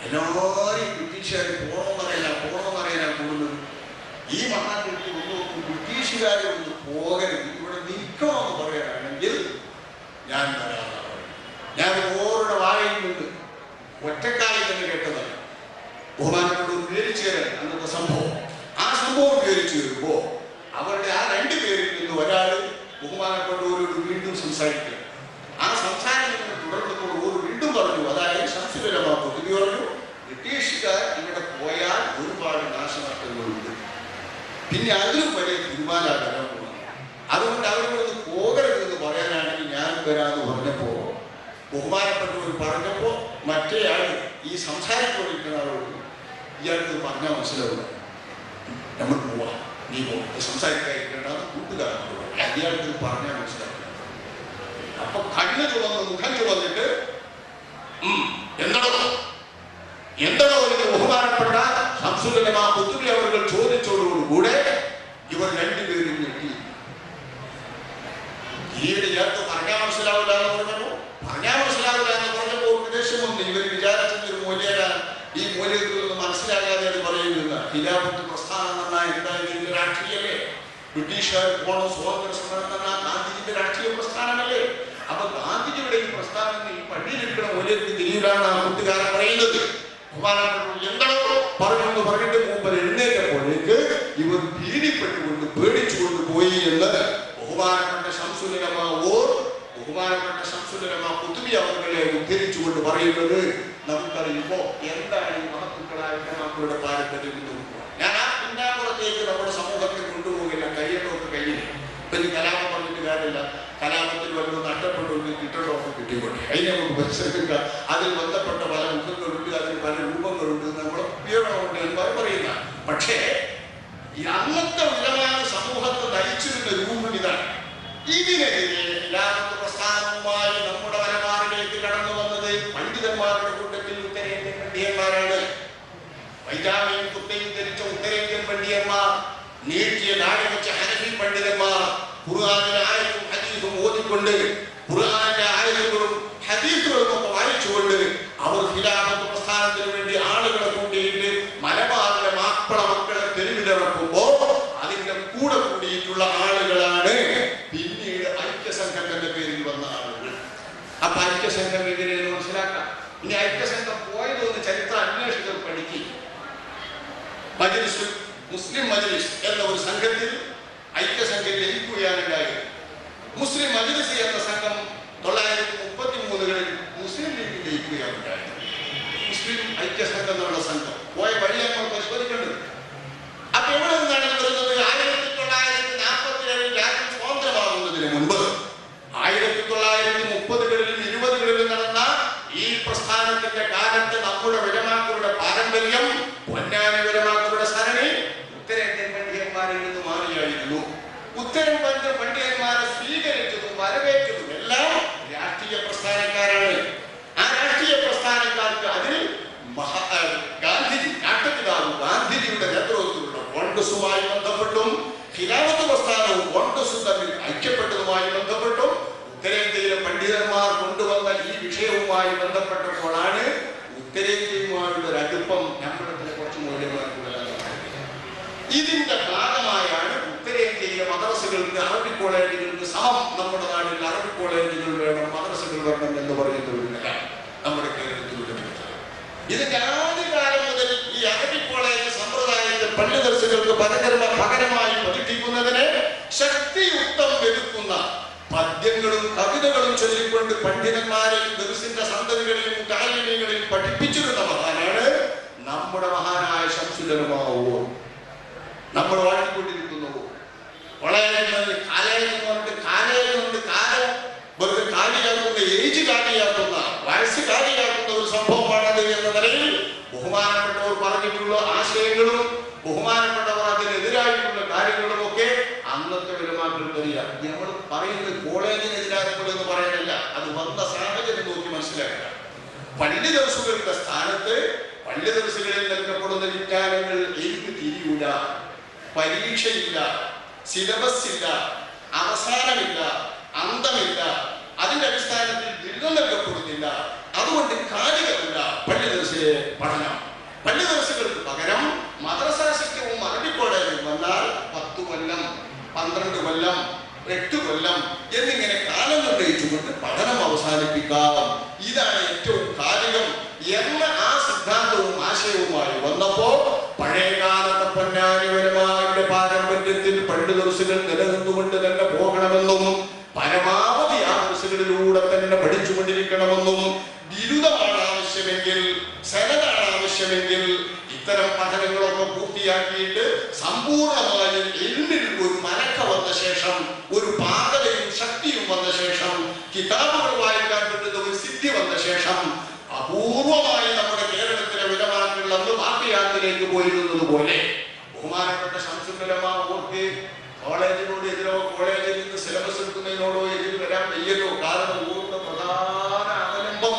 എല്ലാവരും ബ്രിട്ടീഷുകാർ പോകണമെന്നറിയാനാ കൂടുന്നത്. ഈ മഹാകൃതി ഒന്ന് നോക്കും, ബ്രിട്ടീഷുകാരെ ഒന്ന് പോകരുത്, ഇവിടെ നിൽക്കണമെന്ന് പറയാനാണെങ്കിൽ ഞാൻ വരാമെന്നാണ്. ഞാൻ ഓരുടെ വാഴയിൽ നിന്ന് ഒറ്റക്കാലം തന്നെ കേട്ടതാണ്. ബഹുമാനപ്പെട്ട ഒരു വിവരിച്ചേരാൻ അന്നത്തെ സംഭവം. ആ സംഭവം വിവരിച്ചു വരുമ്പോൾ അവരുടെ ആ രണ്ടു പേരിൽ നിന്ന് ഒരാൾ ബഹുമാനപ്പെട്ടവരോട് വീണ്ടും സംസാരിക്കുക. ആ സംസാരത്തിന് തുടർന്നപ്പോൾ ഒരു വീണ്ടും പറഞ്ഞു, അതായത് ശംസുലമാക്കും ഇത് പറഞ്ഞു, ബ്രിട്ടീഷുകാർ ഇവിടെ പോയാൽ ഒരുപാട് നാശനഷ്ടങ്ങളുണ്ട്, പിന്നെ അതിലും വലിയ തീരുമാനമാണ്. അതുകൊണ്ട് അവരോട് പോകരുതെന്ന് പറയാനാണെങ്കിൽ ഞാൻ വരാമെന്ന് പറഞ്ഞപ്പോ ബഹുമാനപ്പെട്ടവർ പറഞ്ഞപ്പോ മറ്റേയാൾ ഈ സംസാരിച്ചുകൊണ്ടിരിക്കുന്ന ആളോട് ഇയാൾക്ക് പറഞ്ഞാൽ മനസ്സിലാവില്ല, നമ്മൾ പോവാം, നീ സംസാരിക്കാതിരിക്കേണ്ട കൂട്ടുകാരനോട് അയാൾക്ക് പറഞ്ഞാൽ മനസ്സിലാവില്ല. അപ്പൊ കണ്ണ് ചുവന്ന് മുഖം ചുവന്നിട്ട് എന്താണോ എന്ന് ബഹുമാനപ്പെട്ട ശംസുലമാ ഖുത്ബി അവർ ചോദിച്ചതോടുകൂടെ ഇവർ രണ്ടുപേരും ഞെട്ടി. ഈയിടെ ഇയാൾക്ക് പറഞ്ഞാൽ മനസ്സിലാവില്ല എന്ന് പറഞ്ഞപ്പോ ഉപദേശമൊന്നും ഇവർ വിചാരിച്ചത് ഒരു മൂല്യരാണ്. ഈ മൂല്യത്തിൽ നിന്ന് മനസ്സിലാകാതെ അത് പറയുന്നില്ല. ഖിലാഫത്ത് പ്രസ്ഥാനം എന്നാൽ എന്തായാലും രാഷ്ട്രീയമല്ലേ? ബ്രിട്ടീഷുകാർ പോണം സ്വാതന്ത്ര്യ സമരം എന്നാൽ ഗാന്ധിജിന്റെ രാഷ്ട്രീയ പ്രസ്ഥാനമല്ലേ? അപ്പൊ ഗാന്ധിജിയുടെ ഈ പ്രസ്ഥാനം ഈ പള്ളിയിലിരിക്കുന്ന മൂല്യത്തിൽ തിരിയിലാണ് ആ കൂട്ടുകാരൻ പറയുന്നത്. എന്താണോ പറഞ്ഞെന്ന് പറഞ്ഞിട്ട് മുമ്പ് എഴുന്നേറ്റപ്പോഴേക്ക് ഇവർ ഭീതിപ്പെട്ടുകൊണ്ട് പേടിച്ചുകൊണ്ട് പോയി എന്ന് ബഹുമാനപ്പെട്ട ശംസുലമാ ഖുത്ബി അവരെ ഉദ്ധരിച്ചുകൊണ്ട് പറയുന്നത് നമുക്കറിയുമ്പോ എന്താണ് ഈ മഹത്തുക്കളായ മക്കളുടെ പാരമ്പര്യം. ഞാൻ ആ പിന്നാമ്പുറത്തേക്ക് നമ്മുടെ സമൂഹത്തെ കൊണ്ടുപോകില്ല, കയ്യേണ്ടൊക്കെ കയ്യിൽ. ഇപ്പൊ ഈ കലാപം പറഞ്ഞിട്ട് കാര്യമില്ല. കലാപത്തിൽ വല്ലതും നഷ്ടപ്പെട്ടുകൊണ്ട് കിട്ടേണ്ടൊക്കെ കിട്ടിക്കൊണ്ട് അതിനെ നമുക്ക് പരിശ്രമിക്കുക. അതിൽ ബന്ധപ്പെട്ട പല മുഖങ്ങളുണ്ട്, അതിൽ പല രൂപങ്ങളുണ്ട്, നമ്മളെ ഉപയോഗമുണ്ട് എന്ന് പറയുന്ന. പക്ഷേ ഈ അന്നത്തെ ഉലമാ സമൂഹത്തെ നയിച്ചിരുന്ന രൂപം ഇതാണ്. ഇതിനെതിരെ ഖിലാഫത്ത് പ്രസ്ഥാനവുമായി നമ്മുടെ മലബാറിലേക്ക് കടന്നു വന്നത് പണ്ഡിതന്മാരുടെ കൂട്ടത്തിൽ ഉത്തരേന്ത്യൻ പണ്ഡിതന്മാരാണ്. പൈജാമയും കുത്തയും ധരിച്ച ഉത്തരേന്ത്യൻ പണ്ഡിതന്മാർ, നീട്ടിയ നാട് വെച്ച ഹനഫി പണ്ഡിതന്മാർ, ഖുർആനിലെ ആയത്തും ഹദീസും ഓതിക്കൊണ്ട് ഖുർആനിലെ ആയത്തുകളും ഹദീസുകളും ഒക്കെ വായിച്ചുകൊണ്ട് അവർ ഖിലാഫത്ത് പ്രസ്ഥാനത്തിന് വേണ്ടി ആളുകളെ കൂട്ടിയിട്ട് മലബാറിലെ മാപ്പിള മക്കളെ തെരുവിലിറക്കുമ്പോ അതിന്റെ കൂടെ കൂടിയിട്ടുള്ള ആളുകളാണ് പിന്നീട് ഐക്യസംഘത്തിന്റെ പേരിൽ വന്ന ആളുകൾ. അപ്പൊ ഐക്യസംഘം എങ്ങനെയെന്ന് മനസ്സിലാക്കാം. ഇനി ഐക്യസംഘം പോയതൊന്ന് ചരിത്ര അന്വേഷകർ പഠിക്കും. മുസ്ലിം മജ്ലിസ് എന്ന ഒരു സംഘത്തിൽ ഐക്യസംഘം ലയിക്കുകയാണുണ്ടായത്. മുസ്ലിം മജ്ലിസ് എന്ന സംഘം 1933 മുസ്ലിം ലീഗിൽ ലയിക്കുകയാണുണ്ടായത്. മുസ്ലിം ഐക്യസംഘം എന്നുള്ള സംഘം പോയ വഴി നമ്മൾ പരിശോധിക്കേണ്ടത്. അപ്പൊ എവിടെ നിന്നാണ് വരുന്നത്? 1947 രാജ്യം സ്വതന്ത്രമാകുന്നതിന് മുൻപ് 1930കളിലും 20കളിലും നടന്ന ഈ പ്രസ്ഥാനത്തിന്റെ കാലത്ത് നമ്മുടെ ഉലമാക്കളുടെ പാരമ്പര്യം, പൊന്നാനി ഉലമാക്കളുടെ സരണി ഉത്തരേന്ത്യൻ പണ്ഡിതന്മാരിൽ നിന്ന് മാറിയായിരുന്നു. ഉത്തരേന്ത്യൻ പണ്ഡിതന്മാരെ സ്വീകരിച്ചതും വരവേറ്റതും എല്ലാം രാഷ്ട്രീയ പ്രസ്ഥാനക്കാരാണ്. ആ രാഷ്ട്രീയ പ്രസ്ഥാനക്കാർക്ക് അതിൽ ഗാന്ധിജി, നാട്ടുപിതാവ് ഗാന്ധിജിയുടെ നേതൃത്വത്തിലുള്ള കോൺഗ്രസുമായി ബന്ധപ്പെട്ടും ഖിലാഫത്ത് പ്രസ്ഥാനവും കോൺഗ്രസും തമ്മിൽ ഐക്യപ്പെട്ടതുമായി ബന്ധപ്പെട്ടും ഉത്തരേന്ത്യയിലെ പണ്ഡിതന്മാർ കൊണ്ടുവന്ന ഈ വിഷയവുമായി ബന്ധപ്പെട്ടപ്പോഴാണ് ഉത്തരേന്ത്യയുമായുള്ള ഒരു അടുപ്പം നമ്മുടെ കുറച്ച് മൂല്യമാർക്കുള്ളതാണ്. ഇതിന്റെ ഭാഗമായാണ് ഉത്തരേന്ത്യയിലെ മദ്രസകൾക്ക്, അറബി കോളേജുകൾക്ക് സമം നമ്മുടെ നാട്ടിൽ അറബി കോളേജുകൾ വേണം, മദ്രസകൾ വേണം എന്ന് പറയുന്നവരുന്നില്ല നമ്മുടെ കേരളത്തിലൂടെ. ഇതിന്റെ ആദ്യകാലം മുതൽ ഈ അറബി കോളേജ് സമ്പ്രദായത്തെ പണ്ഡിതർക്ക് പകരമായി പഠിപ്പിക്കുന്നതിന് ശക്തിയുക്തം എടുക്കുന്ന പദ്യങ്ങളും കവിതകളും ചൊല്ലിക്കൊണ്ട് പണ്ഡിതന്മാരെയും ദർസിന്റെ സന്തതികളെയും താലിമികളെയും പഠിപ്പിച്ചിരുന്ന മഹാനാണ് നമ്മുടെ മഹാനായ ശംസുലമാ. നമ്മൾ വാഴ്ത്തിക്കൊണ്ടിരിക്കുന്നു വെറുതെ കാലിയാക്കുന്ന, ഏജ് കാലിയാക്കുന്ന, വയസ്സ് കാലിയാക്കുന്ന ഒരു സംഭവമാണത് എന്ന നിലയിൽ ബഹുമാനപ്പെട്ടവർ പറഞ്ഞിട്ടുള്ള ആശയങ്ങളും ബഹുമാനപ്പെട്ടവർ അതിനെതിരായിട്ടുള്ള കാര്യങ്ങളും ഒക്കെ അന്നത്തെ ഉലമാക്കൾക്ക് അറിയാം. നമ്മൾ പറയുന്നത് കോളേജിനെതിരാകുമ്പോൾ പറയാനല്ല, അത് വന്ന സാഹചര്യം നോക്കി മനസ്സിലാക്കുക. പള്ളി ദർസുകളുടെ സ്ഥാനത്ത് പള്ളി ദർസുകളിൽ നൽകപ്പെടുന്ന വിജ്ഞാനങ്ങൾ എനിക്ക് തിരിയൂല, പരീക്ഷയില്ല, സിലബസ് ഇല്ല, അവസാനമില്ല, അന്തമില്ല, അതുകൊണ്ട് കാലികമല്ല പള്ളി ദർസിലെ പഠനം. പള്ളി ദർസുകൾക്ക് പകരം മദ്രസ സിസ്റ്റവും അറബി കോളേജും വന്നാൽ 10 കൊല്ലം 12 കൊല്ലം 8 കൊല്ലം എന്നിങ്ങനെ കാലം നിർണ്ണയിച്ചുകൊണ്ട് പഠനം അവസാനിപ്പിക്കാം. ഇതാണ് ഏറ്റവും കാലികം എന്ന ആ സിദ്ധാന്തവും ആശയവുമായി വന്നപ്പോ പഴയകാലത്തെ പൊന്നാനി ഉലമായുടെ പാരമ്പര്യത്തിൽ പള്ളി ദർസുകൾ നിലനിന്നുകൊണ്ട് തന്നെ പോകണമെന്നും പരമാവധി ആ ദർസുകളിലൂടെ തന്നെ പഠിച്ചുകൊണ്ടിരിക്കണമെന്നും ബിരുദമാണ് ആവശ്യമെങ്കിൽ സനതാണ് ആവശ്യമെങ്കിൽ ഇത്തരം പഠനങ്ങളൊക്കെ പൂർത്തിയാക്കിയിട്ട് സമ്പൂർണമായി എല്ലിൽ ഒരു മനക്ക വന്ന ശേഷം ഒരു പാകതയും ശക്തിയും വന്ന ശേഷം കിതാബുകൾ വായിക്കാൻ പറ്റുന്ന ഒരു സിദ്ധി വന്ന ശേഷം അപൂർവമായി നമ്മുടെ കേരളത്തിലെ ഉലമാക്കൾ അന്ന് ബാക്കിയാത്തിലേക്ക് പോയിരുന്നത് പോലെ ബഹുമാനപ്പെട്ട ശംസുൽ ഉലമ ഓർക്ക് കോളേജിനോട് എതിരോ കോളേജിൽ നിന്ന് സിലബസ് എടുക്കുന്നതിനോടോ എതിര് വരാൻ വയ്യല്ലോ. കാരണം ഓരുടെ പ്രധാന അവലംബം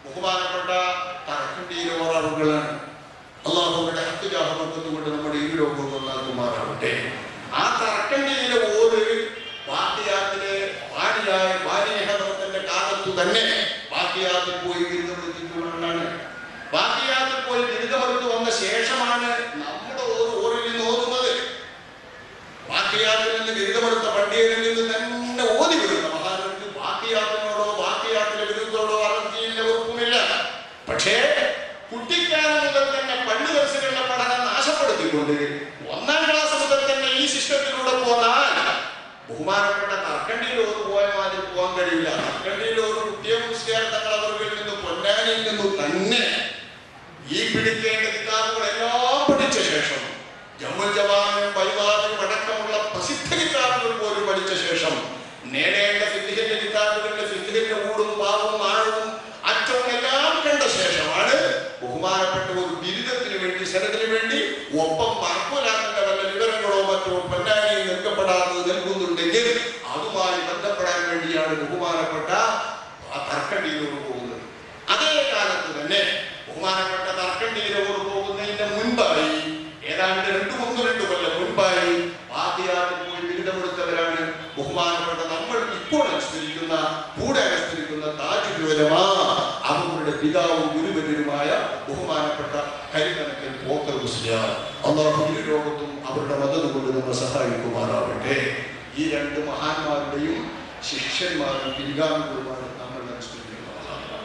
ബഹുമാനപ്പെട്ട തറക്കണ്ടിയിലെ ഓറാറുകളാണ്. അള്ളാഹുവിന്റെ ഹത്തുജാഹമത്തുകൊണ്ട് നമ്മുടെ ഈ ലോകം നന്നാക്കുമാറാവട്ടെ. ആ തറക്കണ്ടിയിലെ ഓര് ബാക്കിയാത്തിലെ വാനിയഹത്തിന്റെ കാലത്തു തന്നെ ബാക്കിയാത്തിൽ പോയി ബിരുദമെടുത്തിട്ടുള്ളതാണ്. ബാക്കിയാത്തിൽ പോയി ബിരുദമെടുത്ത് വന്ന ശേഷമാണ് നമ്മുടെ ഓറിൽ നിന്ന് ഓതുന്നത്. ബാക്കിയാത്തിൽ നിന്ന് ബിരുദമെടുത്ത പണ്ഡിതരിൽ നിന്ന് തന്നെ ഓതി വരുന്ന മഹാനർക്ക് ബാക്കിയാത്തിനോടോ ബാക്കിയാത്തിലെ ബിരുദത്തോടോ അർഹതയില്ല, ഉറപ്പുമില്ല. പക്ഷേ കുട്ടിക്കാലം മുതൽ തന്നെ പള്ളി ദർസുകളുടെ പഠനം നാശപ്പെടുത്തിക്കൊണ്ട് 1ാം ക്ലാസ് മുതൽ തന്നെ ഈ സിസ്റ്റത്തിലൂടെ പോന്നാൽ ബഹുമാനപ്പെട്ട തർക്കണ്ടിയിലോട് പോയ മാതിരി പോകാൻ കഴിയില്ല. തർക്കണ്ടിയിലോട് കുട്ടിയെ മുസ്ലിയാർ തങ്ങൾ അവരിൽ നിന്ന് പൊന്നാനിയിൽ നിന്നും തന്നെ ഈ പിടിക്കേണ്ട കിതാബുകളെല്ലാം പഠിച്ച ശേഷം ജമ്മുൽ ജവാനും ബൈവാനും അടക്കമുള്ള പ്രസിദ്ധ കിതാബുകൾ പോലും പഠിച്ച ശേഷം നേടേണ്ട ഫിഖിന്റെ കിതാബുകളുടെ ഫിഖിന്റെ കൂടും പാവും ആഴവും അറ്റവും എല്ലാം കണ്ട ശേഷമാണ് ബഹുമാനപ്പെട്ട ഒരു ബിരുദത്തിന് വേണ്ടി സനദിന് വേണ്ടി ഒപ്പം മറക്കൂലാക്കേണ്ട വല്ല വിവരങ്ങളോ മറ്റോ പൊന്നാനിയിൽ നിൽക്കപ്പെടാത്തത് നൽകുന്നുണ്ടെങ്കിൽ അതുമായി ബന്ധപ്പെടാൻ വേണ്ടിയാണ് ബഹുമാനപ്പെട്ട തർക്കണ്ടിയിലോട് പോകുന്നത്. അതേ കാലത്ത് തന്നെ ബഹുമാനപ്പെട്ട തർക്കണ്ടിയിലോട് പോകുന്നതിന്റെ മുൻപായി ഏതാണ്ട് 2 കൊല്ലം മുൻപായി ബാക്കിയാത്തിൽ പോയി ബിരുദമെടുത്തവരാണ് ബഹുമാനപ്പെട്ട നമ്മൾ ഇപ്പോൾ അനുസ്മരിക്കുന്ന കൂടെ അനുസ്മരിക്കുന്ന താജുൽ ഉലമ. അവരുടെ പിതാവും ഗുരുവര്യനുമായ ബഹുമാനപ്പെട്ട കരിമനക്കൽ പോക്കർ മുസ്ലിയാർ. അല്ലാഹു ഈ ലോകത്തും അവരുടെ മദദ് കൊണ്ട് നമ്മൾ സഹായിക്കുമാറാവട്ടെ. ഈ 2 മഹാന്മാരുടെയും ശിഷ്യന്മാരും പിൻഗാമികളുമാണ് നമ്മൾ അനുസ്മരിക്കുന്ന മഹാന്മാർ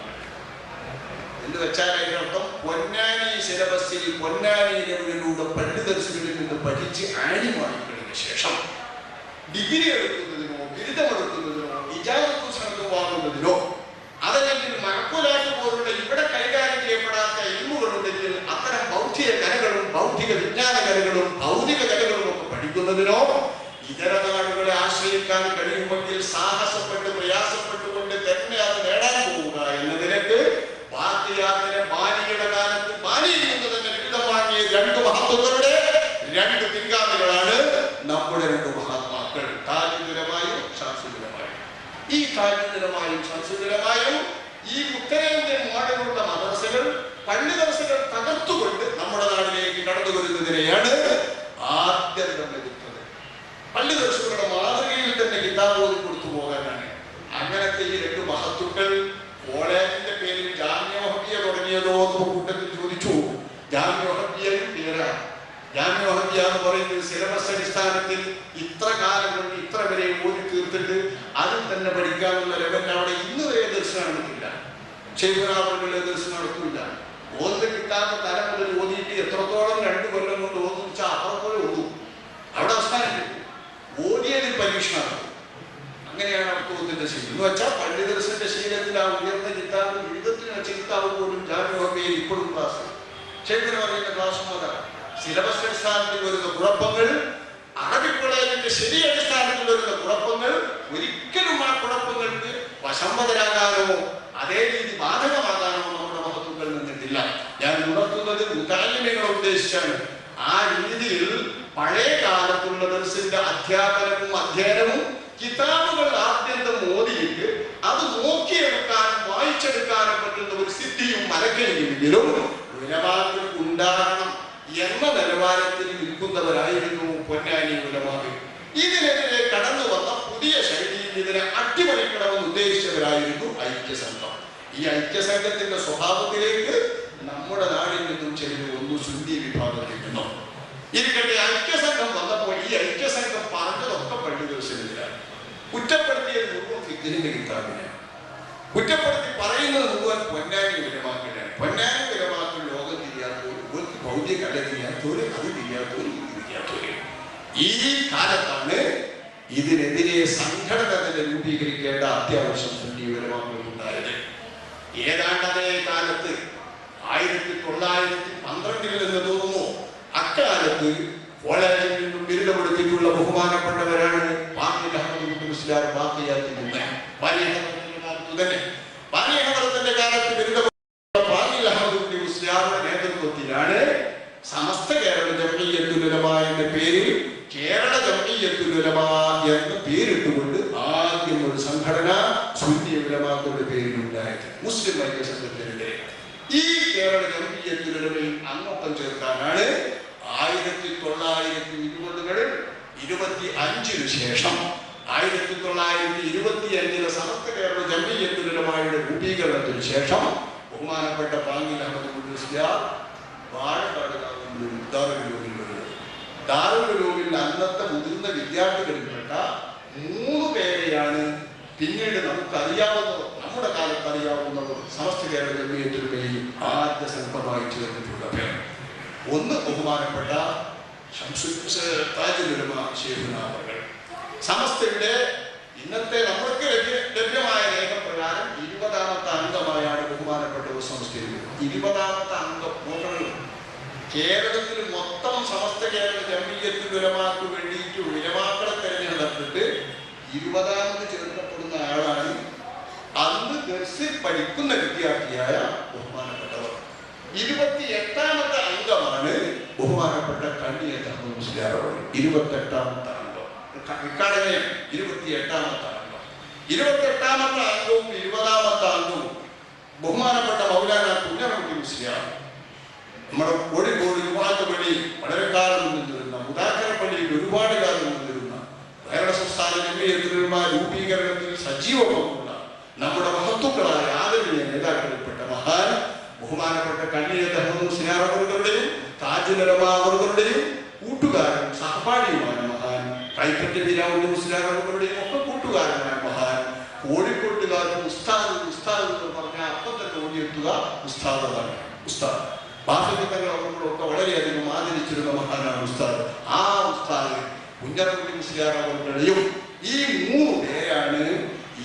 എന്ന് വെച്ചാൽ അതിനർത്ഥം പൊന്നാനി സിലബസിൽ പൊന്നാനി ലെവലിലൂടെ പള്ളി ദർസുകളിൽ നിന്ന് പഠിച്ച് ആര്യമായി കഴിഞ്ഞ ശേഷം ഡിഗ്രി എടുക്കുന്നതിനോ ബിരുദമെടുക്കുന്നതിനോ ഇജാസത്ത് സനദ് വാങ്ങുന്നതിനോ അതല്ലെങ്കിൽ മറക്കുലാറ്റ് പോലുള്ള ഇവിടെ കൈകാര്യം ചെയ്യപ്പെടാത്ത ഇൽമുകളുണ്ടെങ്കിൽ അത്തരം ബൗദ്ധിക കലകളും ബൗദ്ധിക വിജ്ഞാന കലകളും ഭൗതിക കലകളും ഒക്കെ പഠിക്കുന്നതിനോ ഇതര നാടുകളെ ആശ്രയിക്കാൻ കഴിയുമെങ്കിൽ സാഹസപ്പെട്ട് പ്രയാസപ്പെട്ടുകൊണ്ട് തന്നെ അത് നേടാൻ പോവുക എന്ന നിലക്ക് ബാക്കിയാത്തിലെ ബാലിയുടെ കാലത്ത് ബാലിയിൽ നിന്ന് തന്നെ ബിരുദം വാങ്ങിയ 2 മഹത്തുക്കളുടെ 2 പിൻഗാമികളാണ് നമ്മുടെ 2 മഹാത്മാക്കൾ താജുൽ ഉലമയും ശംസുൽ ഉലമയും. ഈ താജുൽ ഉലമയും ശംസുൽ ഉലമയും ഈ ഉത്തരേന്ത്യൻ മോഡലുള്ള മദ്രസകൾ പള്ളി ദർസുകൾ തകർത്തുകൊണ്ട് നമ്മുടെ നാട്ടിലേക്ക് കടന്നു വരുന്നതിനെയാണ് ആദ്യം നമ്മൾ എതിർത്തത്. പള്ളി ദർസുകളുടെ മാതൃകയിൽ തന്നെ കിതാബ് ഓതി കൊടുത്തു പോകാനാണ്. അങ്ങനത്തെ ഈ 2 മഹത്തുക്കൾ കോളേജിന്റെ പേരിൽ ജാമിഅ വഹബിയ തുടങ്ങിയതോ എന്ന് കൂട്ടത്തിൽ ചോദിച്ചു. ജാമിഅ വഹബിയയും പേരാണ്. ജാമിഅ വഹബിയ എന്ന് പറയുന്നത് സിലബസ് അടിസ്ഥാനത്തിൽ ഇത്ര കാലം കൊണ്ട് ഇത്ര വരെ ഓതി തീർത്തിട്ട് അതിൽ തന്നെ പഠിക്കാനുള്ള ലെവലിൽ അവിടെ ഇന്ന് വരെ ദർശനം നടത്തില്ല. ശൈവനാവുകളുടെ ദർശനം നടത്തില്ല. ഓതി കിട്ടാത്ത തലം മുതൽ ഓതിയിട്ട് എത്രത്തോളം 2 കൊല്ലം കൊണ്ട് ഓദിച്ചാൽ അപ്പുറത്തോടെ ഓതും. അവിടെ അവസാനിക്കും. ഓതിയതിൽ പരീക്ഷണം. അങ്ങനെയാണ് അർത്ഥത്തിന്റെ ശീലം എന്ന് വെച്ചാൽ പള്ളി ദർശന്റെ ശീലത്തിൽ ആ ഉയർന്ന കിതാബ് എഴുതത്തിന് വെച്ച കിതാബ് പോലും ജാമിഅ വഹബിയയിൽ ഇപ്പോഴും ക്ലാസ് ശേഖരം പറയുന്ന ക്ലാസ്സും അതാണ്. സിലബസ് അടിസ്ഥാനത്തിൽ വരുന്ന കുഴപ്പങ്ങൾ അറബി കോളേജിന്റെ ശരി അടിസ്ഥാനത്തിൽ വരുന്ന കുഴപ്പങ്ങൾ ഒരിക്കലും ആ കുഴപ്പങ്ങൾക്ക് വശംവദരാകാനോ അതേ രീതി ബാധകമാകാനോ നമ്മുടെ മഹത്തുക്കൾ നിന്നിട്ടില്ല. ഞാൻ ഉണർത്തുന്നത് മുതഅല്ലിമീങ്ങളെ ഉദ്ദേശിച്ചാണ്. ആ രീതിയിൽ പഴയ കാലത്തുള്ള ദർസിന്റെ അധ്യാപനവും അധ്യയനവും കിതാബുകൾ ആദ്യന്തം ഓതിയിട്ട് അത് നോക്കിയെടുക്കാനും വായിച്ചെടുക്കാനും പറ്റുന്ന ഒരു സിദ്ധിയും മലക്കലെങ്കിലും ഉലമാക്കൾക്ക് ഉണ്ടാകണം എന്ന നിലവാരത്തിൽ നിൽക്കുന്നവരായിരുന്നു പൊന്നാനി ഉലമാക്കൾ. ഇതിനെതിരെ കടന്നു വന്ന പുതിയ ശൈലിയിൽ ഇതിനെ അട്ടിമറിക്കണമെന്ന് ഉദ്ദേശിച്ചവരായിരുന്നു ഐക്യസംഘം. ഈ ഐക്യസംഘത്തിന്റെ സ്വഭാവത്തിലേക്ക് നമ്മുടെ നാടിൽ നിന്നും ചെല്ലുന്ന ഒന്ന് സുന്നി വിഭാഗത്തിൽ നിന്നും ഇരിക്കട്ടെ. ഐക്യസംഘം വന്നപ്പോൾ ഈ ഐക്യസംഘം പറഞ്ഞതൊക്കെ പള്ളി ദിവസത്തിലാണ്. കുറ്റപ്പെടുത്തിയത് മുഴുവൻ ഫിഖിന്റെ കിതാബിനെ, കുറ്റപ്പെടുത്തി പറയുന്നത് മുഴുവൻ പൊന്നാനി വിലമാക്കലാണ്. പൊന്നാനി വിലമാക്കൾ ലോകം തിരിയാത്തവർ, ഭൗതിക കല തിരിയാത്തവര്, അത് തിരിയാത്തവര്, ഇത് തിരിയാത്തവര്. ഈ കാലത്താണ് ഇതിനെതിരെ സംഘടന തന്നെ രൂപീകരിക്കേണ്ട അത്യാവശ്യം സുന്നി വിലമാക്കൾ ഉണ്ടായത്. ഏതാണ്ട് അതേ കാലത്ത് 1912 എന്ന് തോന്നുന്നു. അക്കാലത്ത് കോളേജിൽ നിന്നും ബിരുദമെടുത്തിട്ടുള്ള ബഹുമാനപ്പെട്ടവരാണ് ബാഖിൽ അഹമ്മദ് മുസ്ലിയാർ. ബാഖിയാത്തിൽ നിന്ന് ബാലിഹദത്തിന്റെ കാലത്ത് ബിരുദമെടുത്ത ബാഖിൽ അഹമ്മദ് മുസ്ലിയാറുടെ നേതൃത്വത്തിലാണ് സമസ്ത കേരള ജംഇയ്യത്തുൽ ഉലമാ എന്ന പേരിൽ കേരള ജംഇയ്യത്തുൽ ഉലമാ എന്ന് പേരിട്ടുകൊണ്ട് ആദ്യം ഒരു സംഘടന സുന്നി ഉലമാക്കളുടെ പേരിലുണ്ടായത്. മുസ്ലിം ഐക്യസംഘത്തിനെതിരെ ഈ കേരള ജംഇയ്യത്തുൽ ഉലമയിൽ അംഗത്വം ചേർക്കാനാണ് 1920കളിൽ 25 ശേഷം 1925 സമസ്ത കേരള ജംഇയ്യത്തുൽ ഉലമായുടെ രൂപീകരണത്തിന് ശേഷം ബഹുമാനപ്പെട്ട ബാഖിൽ അഹമ്മദ് മുസ്ലിയാർ വാഴക്കാട് ദാറുൽ ഉലൂമിൽ അന്നത്തെ മുതിർന്ന വിദ്യാർത്ഥികളിൽപ്പെട്ട 3 പേരെയാണ് പിന്നീട് നമുക്കറിയാവുന്നവർ, നമ്മുടെ കാലത്ത് അറിയാവുന്നവർ സമസ്ത കേരള ജംഇയ്യത്തുൽ ഉലമയിൽ ആദ്യ സംഘമായി ചേർന്നിട്ടുള്ള പേർ. ഒന്ന് ബഹുമാനപ്പെട്ട താജുൽ ഉലമ ശൈഖുന അവർ. സമസ്തയുടെ ഇന്നത്തെ നമ്മൾക്ക് ലഭ്യമായ രേഖപ്രകാരം 20ാമത്തെ അംഗമായാണ് ബഹുമാനപ്പെട്ടവർ സംസ്കരിക്കുന്നത്. 20ാമത്തെ അംഗം നോക്കണം. കേരളത്തിൽ മൊത്തം സമസ്ത കേരള ജംഇയ്യത്തുൽ ഉലമാക്ക് വേണ്ടിയിട്ട് ഉലമാക്കളെ തെരഞ്ഞെടുത്തിട്ട് 20ാമത് ചേർക്കപ്പെടുന്ന ആളാണ് അന്ന് ദർസിൽ പഠിക്കുന്ന വിദ്യാർത്ഥിയായ ബഹുമാനപ്പെട്ടവർ. 28ാമത്തെ അംഗമാണ് ബഹുമാനപ്പെട്ട കണ്ണിയത്ത് അഹമ്മദ് മുസ്ലിയാർ. 28ാമത്തെ അംഗം ഇക്കാലം 28ാമത്തെ അംഗം. 28ാമത്തെ അംഗവും 20ാമത്തെ അംഗവും ബഹുമാനപ്പെട്ട മൗലാന കുഞ്ഞറമുട്ടി മുസ്ലിയാർ. നമ്മുടെ കോഴിക്കോട് യുവാക്കപ്പള്ളി വളരെ കാലം നിന്നിരുന്ന, മുദാക്കരപ്പള്ളിയിൽ ഒരുപാട് കാലം നിന്നിരുന്ന, കേരള സംസ്ഥാന ജംഇയ്യത്തുൽ ഉലമാ രൂപീകരണത്തിൽ സജീവ പങ്കുള്ള നമ്മുടെ മഹത്വങ്ങളായ ആദരണീയ നേതാക്കളിൽപ്പെട്ട മഹാൻ ബഹുമാനപ്പെട്ട കണ്ണിയത്ത് അഹമ്മദ് മുസ്ലിയാർ അവരുടെയും താജുൽ ഉലമ അവരുടെയും കൂട്ടുകാരൻ സഹപാഠിയുമായ മഹാൻ കൈപ്പറ്റ ബിരാവുൽ മുസ്ലിയാർ അവരുടെയും ഒക്കെ കൂട്ടുകാരനായ മഹാൻ കോഴിക്കോട്ടുകാർക്ക് ഉസ്താദ് ഉസ്താദ് എന്ന് പറഞ്ഞാൽ അപ്പം തന്നെ ഓടിയെത്തുക ഉസ്താദാണ്. ഉസ്താദ് ബാഹ്യങ്ങൾ അവരോടൊക്കെ വളരെയധികം ആദരിച്ചിരുന്ന മഹാനാണ് ഉസ്താദ്. ആ ഉസ്താദ് കുഞ്ഞറമുട്ടി മുസ്ലിയാർ അവരുടെയും ഈ 3 പേരാണ്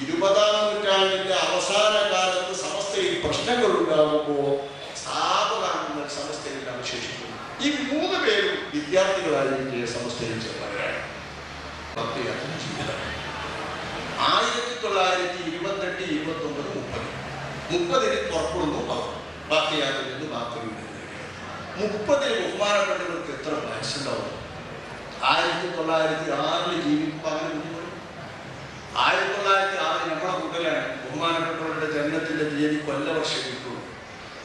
20ാം നൂറ്റാണ്ടിന്റെ അവസാന കാലത്ത് സമസ്തയിൽ പ്രശ്നങ്ങൾ ഉണ്ടാകുമ്പോൾ സ്ഥാപകങ്ങൾ സമസ്തയിൽ അവശേഷിക്കുന്നു. ഈ 3 പേരും വിദ്യാർത്ഥികളായിരിക്കെ സമസ്തയിൽ ചേർന്നവരാണ്. 1928, 29, 30 പുറപ്പെടുന്നു ബാക്കിയാത്തിൽ നിന്ന് ബാക്കി 30 ബഹുമാനപ്പെട്ടവർക്ക് എത്ര വയസ്സുണ്ടാവും? 1906 ജീവിക്കാൻ 1906 നമ്മളെ കൂട്ടലാണ് ബഹുമാനപ്പെട്ടവരുടെ ജന്മത്തിന്റെ തീയതി കൊല്ലവർഷം കിട്ടുള്ളൂ.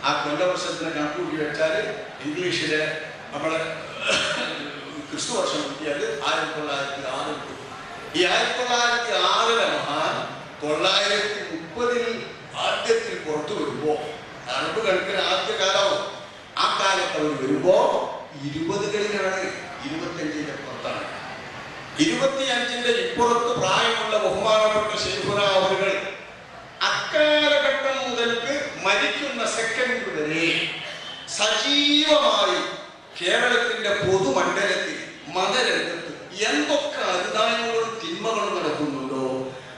ആ കൊല്ലവർഷത്തിന് കണക്കൂട്ടി വെച്ചാൽ ഇംഗ്ലീഷിലെ നമ്മളെ ക്രിസ്തുവർഷം കിട്ടിയാൽ 1906 കിട്ടും. ഈ 1906 മഹാൻ 930 ആദ്യത്തിൽ പുറത്തു വരുമ്പോ അറബ് കണക്കിന് ആദ്യ കാലവും ആ കാലത്ത് അവർ വരുമ്പോ 20കളിലാണ്, 25ന്റെ പുറത്താണ്. 25ന്റെ ഇപ്പുറത്ത് പ്രായമുള്ള ബഹുമാനപ്പെട്ട ശൈഖുന അവറുകൾ അക്കാലഘട്ടം മുതൽക്ക് മരിക്കുന്ന സെക്കൻഡ് വരെ സജീവമായി കേരളത്തിന്റെ പൊതുമണ്ഡലത്തിൽ മതരംഗത്ത് എന്തൊക്കെ അരുതായ്മകളും തിന്മകളും നടക്കുന്നുണ്ടോ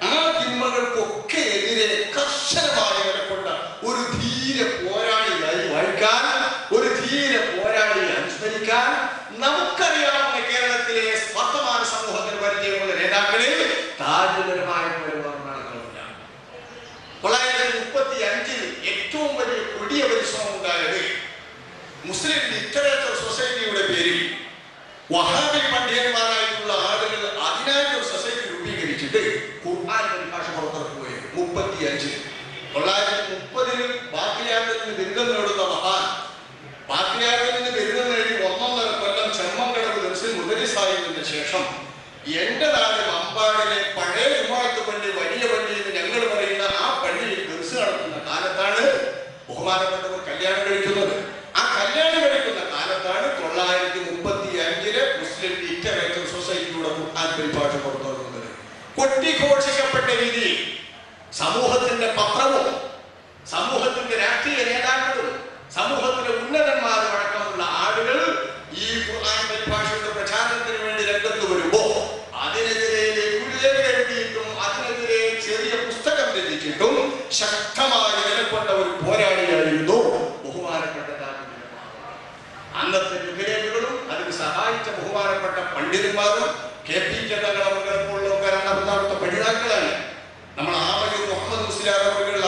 ആ തിന്മകൾക്കൊക്കെ എതിരെ കർശനമായ വിലക്കൊണ്ട ഒരു ധീര പോരാളിയായി വായിക്കാൻ, ഒരു ധീര പോരാളിയെ അനുസ്മരിക്കാൻ നമുക്കറിയാവുന്ന കേരളത്തിലെ വർത്തമാന സമൂഹത്തിന് പരിചയമുള്ള നേതാക്കളിൽ താജുൽ ഉലമാ പോലുള്ള ആളുകളില്ല. 1935 ഏറ്റവും വലിയ കൊടിയ പരിശ്രമം ഉണ്ടായത് മുസ്ലിം ലിറ്ററേച്ചർ സൊസൈറ്റിയുടെ പേരിൽ വഹാബി പണ്ഡിതന്മാരായിട്ടുള്ള ആളുകൾ അതിനായിട്ടൊരു സൊസൈറ്റി രൂപീകരിച്ചിട്ട് ഖുർആൻ പരിഭാഷ പുറത്തിറക്കുകയും 35 1930 ബാക്കിയാത്തിൽ നിന്ന് ബിരുദം നേടുന്ന മഹാൻ ബാക്കിയാത്തിൽ നിന്ന് ബിരുദം നേടി 1.5 കൊല്ലം ചെമ്മങ്കടവ് ദർസിൽ മുദരിസായതിനു ശേഷം എന്റെ നാട് അമ്പാടിലെ പഴയ വിമാനത്ത് പള്ളി, വലിയ പള്ളി എന്ന് ഞങ്ങൾ പറയുന്ന ആ പള്ളിയിൽ ദർസ് നടത്തുന്ന കാലത്താണ് പരിപോഷിക്കപ്പെട്ട രീതിയിൽ സമൂഹത്തിന്റെ പത്രവും സമൂഹത്തിന്റെ രാഷ്ട്രീയ നേതാക്കളും സമൂഹത്തിലെ ഉന്നതന്മാരും അടക്കമുള്ള ആളുകൾ ഈ ഖുർആൻ പരിഭാഷയുടെ പ്രചാരണത്തിന് വേണ്ടി രംഗത്ത് വരുമ്പോൾ അതിനെതിരെ എഴുതിയിട്ടും അതിനെതിരെ ചെറിയ പുസ്തകം രചിച്ചിട്ടും ശക്തമായി നിലകൊണ്ട ഒരു പോരാളിയായിരുന്നു ബഹുമാനപ്പെട്ട അന്നത്തെ വിവേകികളും അതിന് സഹായിച്ച ബഹുമാനപ്പെട്ട പണ്ഡിതന്മാരും KP തങ്ങളുടെ പഠിതാക്കളാണ്. നമ്മൾ ആമയൂർ മുഹമ്മദ് മുസ്ലിയാർ അവர்கள்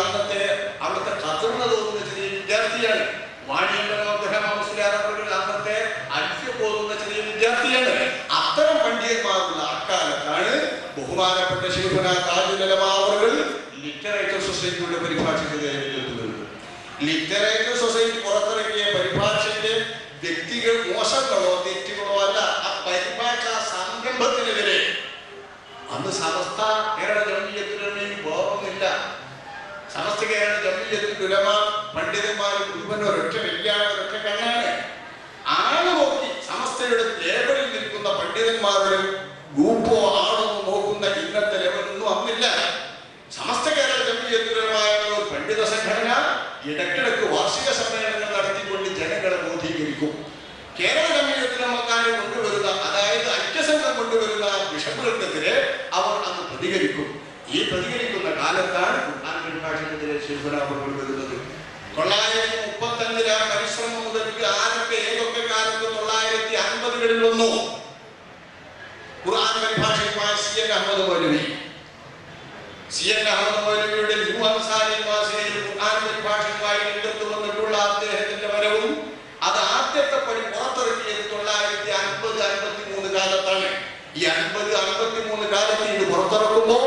അവിടുത്തെ കത്തുന്ന തോന്നുന്ന ചെറിയ വിദ്യാർത്ഥിയാണ്. വാണിയമ്പലം മുസ്ലിയാർ അവர்கள் അന്നത്തെ അൽഫ്യ പോകുന്ന ചെറിയ വിദ്യാർത്ഥിയാണ്. അത്തരം പണ്ഡിതന്മാരുള്ള അക്കാലത്താണ് ബഹുമാനപ്പെട്ട ശൈഖുന താജുൽ ഉലമ അവர்கள் ലിറ്ററേച്ചർ സൊസൈറ്റിയുടെ പരിഭാഷയ്ക്ക് ലിറ്ററേച്ചർ സൊസൈറ്റി പുറത്തിറക്കിയ പരിഭാഷയിലെ വ്യക്തികൾ മോശങ്ങളോ തെറ്റുകളോ അല്ല, ആ പരിഭാഷാ സംരംഭത്തിനെതിരെ അന്ന് സമസ്ത കേരള ജംഇയ്യത്തുൽ ഉലമയും ബോധമൊന്നുമില്ല. സമസ്ത കേരള ജംഇയ്യത്തുൽ ഉലമ പണ്ഡിതന്മാർ മുഴുവൻ ഒരൊറ്റ വെല്ലാണ്, ഒരൊറ്റ കണ്ണാണ്. ആള് നോക്കി സമസ്തയുടെ ലേബലിൽ നിൽക്കുന്ന പണ്ഡിതന്മാരുടെ ഗ്രൂപ്പോ ആളോ നോക്കുന്ന ഇന്നത്തെ ലെവലൊന്നും അന്നില്ല. സമസ്ത കേരള ജംഇയ്യത്തുൽ ഉലമ എന്ന ഒരു പണ്ഡിത സംഘടന ഇടയ്ക്കിടയ്ക്ക് വാർഷിക സമ്മേളനങ്ങൾ നടത്തിക്കൊണ്ട് ജനങ്ങളെ ബോധീകരിക്കും. കേരള ജംഇയ്യത്തുൽ ഉലമക്കാരെ കൊണ്ടുവരുന്ന, അതായത് ഐക്യസംഘം കൊണ്ടുവരുന്ന ബിഷപ്പുകൾക്കെതിരെ അവർ അന്ന് പ്രതികരിക്കും. ഈ പ്രതികരിക്കുന്ന കാലത്താണ് ഖുർആൻ പരിഭാഷയ്ക്കെതിരെ ശൈഖുന അവர்கள் വരുന്നത്. 935 പരിശ്രമം മുതൽക്ക് ആരൊക്കെ ഏതൊക്കെ കാലത്ത് 950-കളിൽ വന്നു. ഖുർആൻ പരിഭാഷയുമായി CN അഹമ്മദ് മൗലവി, CN അഹമ്മദ് മൗലവിയുടെ ന്യൂ അൻസാരി മാസികയിൽ ഖുർആൻ പരിഭാഷയുമായി രംഗത്ത് വന്നിട്ടുള്ള അദ്ദേഹത്തിന്റെ വരവും അത് ആദ്യത്തെ പടി പുറത്തിറക്കിയത് 950-53 കാലത്താണ്. ഈ 50-53 കാലത്ത് ഇത് പുറത്തിറക്കുമ്പോൾ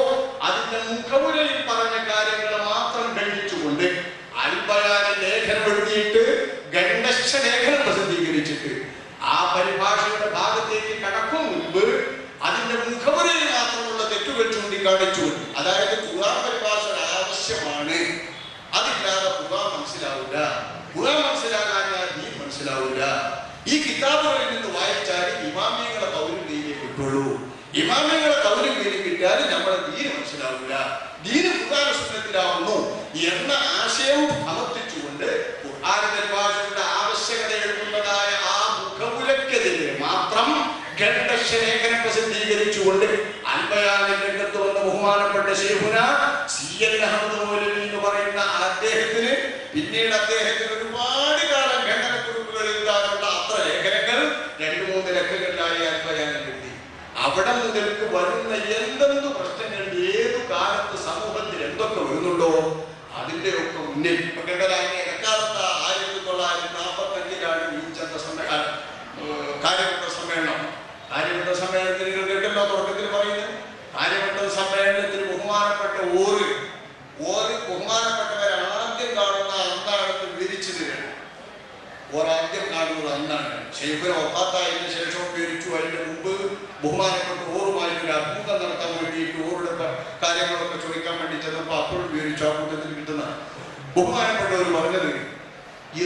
അതിന്റെ മുഖമുരയിൽ പറഞ്ഞ കാര്യങ്ങൾ മാത്രം ഖണ്ഡിച്ചുകൊണ്ട് അൽബയാന ലേഖനം എഴുതിയിട്ട് ഗണ്ഡശ ലേഖനം പ്രസിദ്ധീകരിച്ചിട്ട് ആ പരിഭാഷയുടെ ഭാഗത്തേക്ക് കടക്കും മുൻപ് അതിന്റെ മുഖമുരയിൽ മാത്രമുള്ള തെറ്റുകൾ ചൂണ്ടിക്കാണിച്ചു. അതായത് ഖുർആൻ പരിഭാഷ ആവശ്യമാണ്, അതില്ലാതെ ഖുർആൻ മനസ്സിലാവില്ല, ഖുർആൻ മനസ്സിലാകാൻ ദീൻ മനസ്സിലാവില്ല. ഈ കിതാബുകളിൽ നിന്ന് വായിച്ചാൽ ഇമാമിയങ്ങളെ കൗലും ദീനെ കിട്ടുള്ളൂ, ഇമാമിയങ്ങളെ കൗലും ദീനെ കിട്ടിയാൽ നമ്മളെ ദീന് മനസ്സിലാവില്ല, ദീന് ഖുർആൻ സുന്നത്തിലാവുന്നു എന്ന ആശയം സമർത്ഥിച്ചുകൊണ്ട് ഖുർആൻ പരിഭാഷയുടെ ആവശ്യകത എഴുതുന്നതായ ആ മുഖമുലക്കെതിരെ മാത്രം ഖണ്ഡശലേഖനം പ്രസിദ്ധീകരിച്ചുകൊണ്ട് അൽബയാനിൽ രംഗത്ത് വന്ന ബഹുമാനപ്പെട്ട ശൈഖുന CN അഹമ്മദ് മൗലവി എന്ന് പറയുന്ന അദ്ദേഹത്തിന് പിന്നീട് അദ്ദേഹത്തിന് ഒരുപാട് കാലം ഖണ്ഡനക്കുറിപ്പുകൾ എഴുതാനുള്ള അത്ര ലേഖനങ്ങൾ 2-3 ലക്കങ്ങളിലായി അൽബയാനിൽ എഴുതി. അവിടെ മുതൽക്ക് വരുന്ന എന്തെന്ത് പ്രശ്നങ്ങൾ ഏതു കാലത്ത് സമൂഹത്തിൽ എന്തൊക്കെ വരുന്നുണ്ടോ അതിന്റെ ഒക്കെ മുന്നിൽ എക്കാലത്ത് 1945-ലാണ് കാര്യവട്ട സമ്മേളനം. കാര്യവട്ട സമ്മേളനത്തിൽ കേട്ടല്ലോ തുടക്കത്തിൽ പറയുന്നത്. കാര്യവട്ട സമ്മേളനത്തിന് ബഹുമാനപ്പെട്ട ഓര് ബഹുമാനപ്പെട്ടവർ ആദ്യം കാണുന്ന അന്നാണെന്ന് വിവരിച്ചു തരണം. ഓരാദ്യം കാണുന്നത് അന്നാണ്. ശൈഖുന വഫാത്തായതിനു ശേഷവും വിവരിച്ചു. അതിന്റെ മുമ്പ് ബഹുമാനപ്പെട്ട ഓറുമായി ഒരു അഭിമുഖം നടത്താൻ വേണ്ടിയിട്ട് ഓരുടെ കാര്യങ്ങളൊക്കെ ചോദിക്കാൻ വേണ്ടി ചെന്നപ്പോൾ അപ്പോഴും വിവരിച്ചു. ആ കൂട്ടത്തിൽ കിട്ടുന്ന ബഹുമാനപ്പെട്ടവർ പറഞ്ഞത്,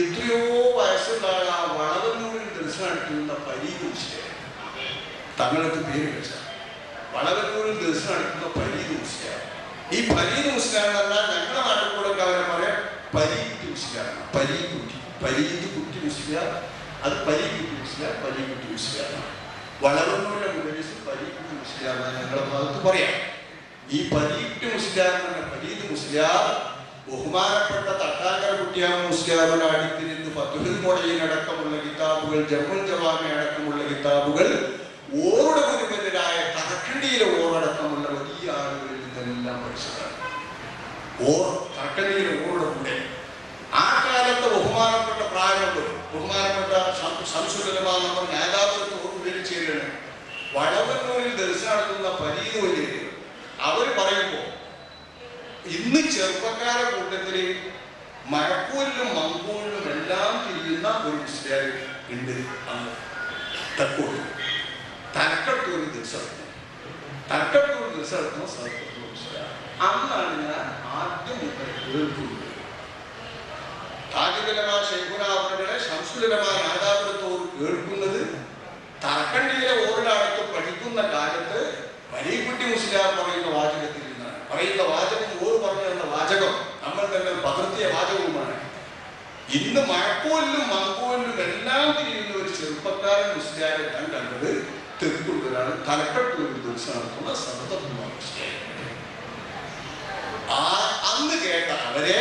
എത്രയോ വയസ്സുള്ള ആ വളവന്നൂരിൽ ദർശനത്തിലുള്ള പരീത് മുസ്ലിം, തങ്ങൾക്ക് പേര് വെച്ച വളവന്നൂരിൽ ദർശനത്തിലുള്ള പരീത് മുസ്ലിം. ഈ പരീത് മുസ്ലിം എന്ന് പറഞ്ഞാൽ ഞങ്ങളുടെ നാട്ടിൽ കൂടെ അവരെ പറയാം പരീത് മുസ്ലിമാണ്. പരീത് കുട്ടി മുസ്ലിം, അത് പരീകുട്ടി മുസ്ലിം, പരീകുട്ടി മുസ്ലിമാണ്. വളവന്നൂരിലെ മുഖരിസ് പരീകുട്ടി മുസ്ലിം ഞങ്ങളുടെ ഭാഗത്ത് പറയാം. ഈ പരീകുട്ടി മുസ്ലിം എന്ന് പറഞ്ഞ പരീത് മുസ്ലിം ബഹുമാനപ്പെട്ട തട്ടാങ്കര കുട്ടിയാമ മുസ്ലിയാരുടെ അടുത്തിരുന്ന് ഫത്ഹുൽ മുഈൻ അടക്കമുള്ള കിതാബുകൾ, ജമുൽ ജവാമി അടക്കമുള്ള കിതാബുകൾ ഓരുടെ ഗുരുവനായ തറക്കണ്ടിയിലെ ഓറടക്കമുള്ള വലിയ ആളുകളിൽ നിന്നെല്ലാം പഠിച്ചതാണ്. തറക്കണ്ടിയിലെ ഓറുടെ കൂടെ ആ കാലത്ത് ബഹുമാനപ്പെട്ട പ്രായമുണ്ട്. ബഹുമാനപ്പെട്ട ശംസുൽ ഉലമ നമ്മൾ നേതാക്കൾക്ക് വിവരിച്ചേരാണ്. വളവന്നൂരിൽ ദർശനം നടത്തുന്ന പരീത് വലിയ അവർ പറയുമ്പോൾ ഇന്ന് ചെറുപ്പക്കാരെ കൂട്ടത്തിൽ മഴക്കൂരിലും മങ്കൂരിലും എല്ലാം തിരിയുന്ന ഒരു മുസ്ലിം ഉണ്ട്. അന്ന് തലക്കട്ടൂർ ദിവസം അന്നാണ് ഞാൻ ആദ്യം കേൾക്കുന്നത്. താജുൽ ഉലമ ശൈഖുന അവരുടെ ശംസുൽ ഉലമ നാദാപുരത്തോട് കേൾക്കുന്നത് തറക്കണ്ടിയിലെ ഓറിനടുത്ത് പഠിക്കുന്ന കാലത്ത് പരീക്കുട്ടി മുസ്ലിയാർ പറയുന്ന വാചകത്തിൽ പറയുന്ന വാചകം ഓർ പറഞ്ഞു തന്ന വാചകം നമ്മൾ തന്നെ പകർത്തിയ വാചകവുമാണ്. ഇന്ന് മഴക്കോലിലും മങ്കോലിലും എല്ലാം തിരിയുന്ന ഒരു ചെറുപ്പക്കാരൻ മുസ്ലിയാരെ ഞാൻ കണ്ടത് തെക്കുള്ളൊരാണ് തലക്കെട്ടൂരിൽ ദിവസം നടത്തുന്ന സർവ്വധർമ്മ മുസ്ലിം. അന്ന് കേട്ട അവരെ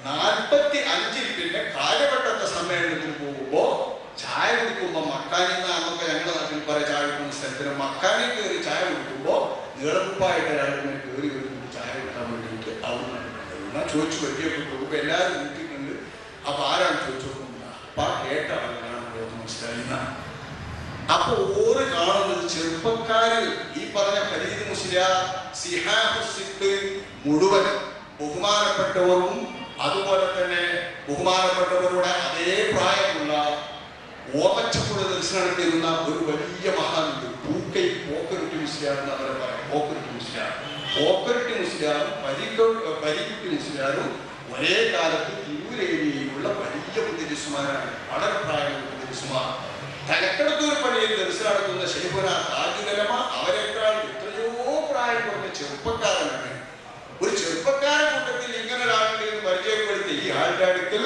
45-ൽ പിന്നെ കാലഘട്ടത്തെ സമ്മേളനത്തിന് പോകുമ്പോ ചായ കുടിക്കുമ്പോ മക്കാനി എന്നൊക്കെ ഞങ്ങളുടെ നാട്ടിൽ പറയാം, ചായ കുടിക്കുന്ന സ്ഥലത്തിന് മക്കാനി കയറി ചായ കുടിക്കുമ്പോ നീളക്കുപ്പായിട്ട് ഒരാളിങ്ങനെ കയറി വരുന്നുണ്ട് ചായ കിട്ടാൻ വേണ്ടിയിട്ട്. അവിടെ ചോദിച്ചു പരിചയപ്പെട്ടു. എല്ലാവരും നോക്കിയിട്ടുണ്ട്. അപ്പൊ ആരാണ് ചോദിച്ചു നോക്കുന്നത്? അപ്പൊ കേട്ട ആളുകളാണ് മനസ്സിലായിന്ന. അപ്പൊ ഓര് കാണുന്നത് ചെറുപ്പക്കാരിൽ ഈ പറഞ്ഞ ഫരീദ് മുസ്ലിയാർ മുഴുവൻ ബഹുമാനപ്പെട്ടവരും അതുപോലെ തന്നെ ബഹുമാനപ്പെട്ടവരുടെ അതേ പ്രായമുള്ള ഓമച്ചപ്പുഴ ദർശനം നടത്തിയിരുന്ന ഒരു വലിയ മഹാനുണ്ട്. പൂക്കൈ പോക്കരുട്ടി മുസ്ലിയാർ എന്ന് അവരെ പറയാം. പോക്കരുട്ടി മുസ്ലിയാർ, പോക്കരുട്ടി മുസ്ലിയാറും പരിക്കുട്ടി മുസ്ലിയാറും ഒരേ കാലത്ത് തിരൂരേരിയയിലുള്ള വലിയ മുദ്രിസുമാരാണ്. വളരെ പ്രായമുള്ള മുദ്രിസുമാർ. തലക്കെടുത്തൂർ പള്ളിയിൽ ദർശനം നടത്തുന്ന ശൈഖുന താജുലമ അവരെക്കാൾ എത്രയോ പ്രായം കുറഞ്ഞ ചെറുപ്പക്കാരനാണ്. ഒരു ചെറുപ്പക്കാരൻ കൂട്ടത്തിൽ ഇങ്ങനെ ഒരാളുടെ പരിചയപ്പെടുത്തി ഈ ആളുടെ അടുക്കൽ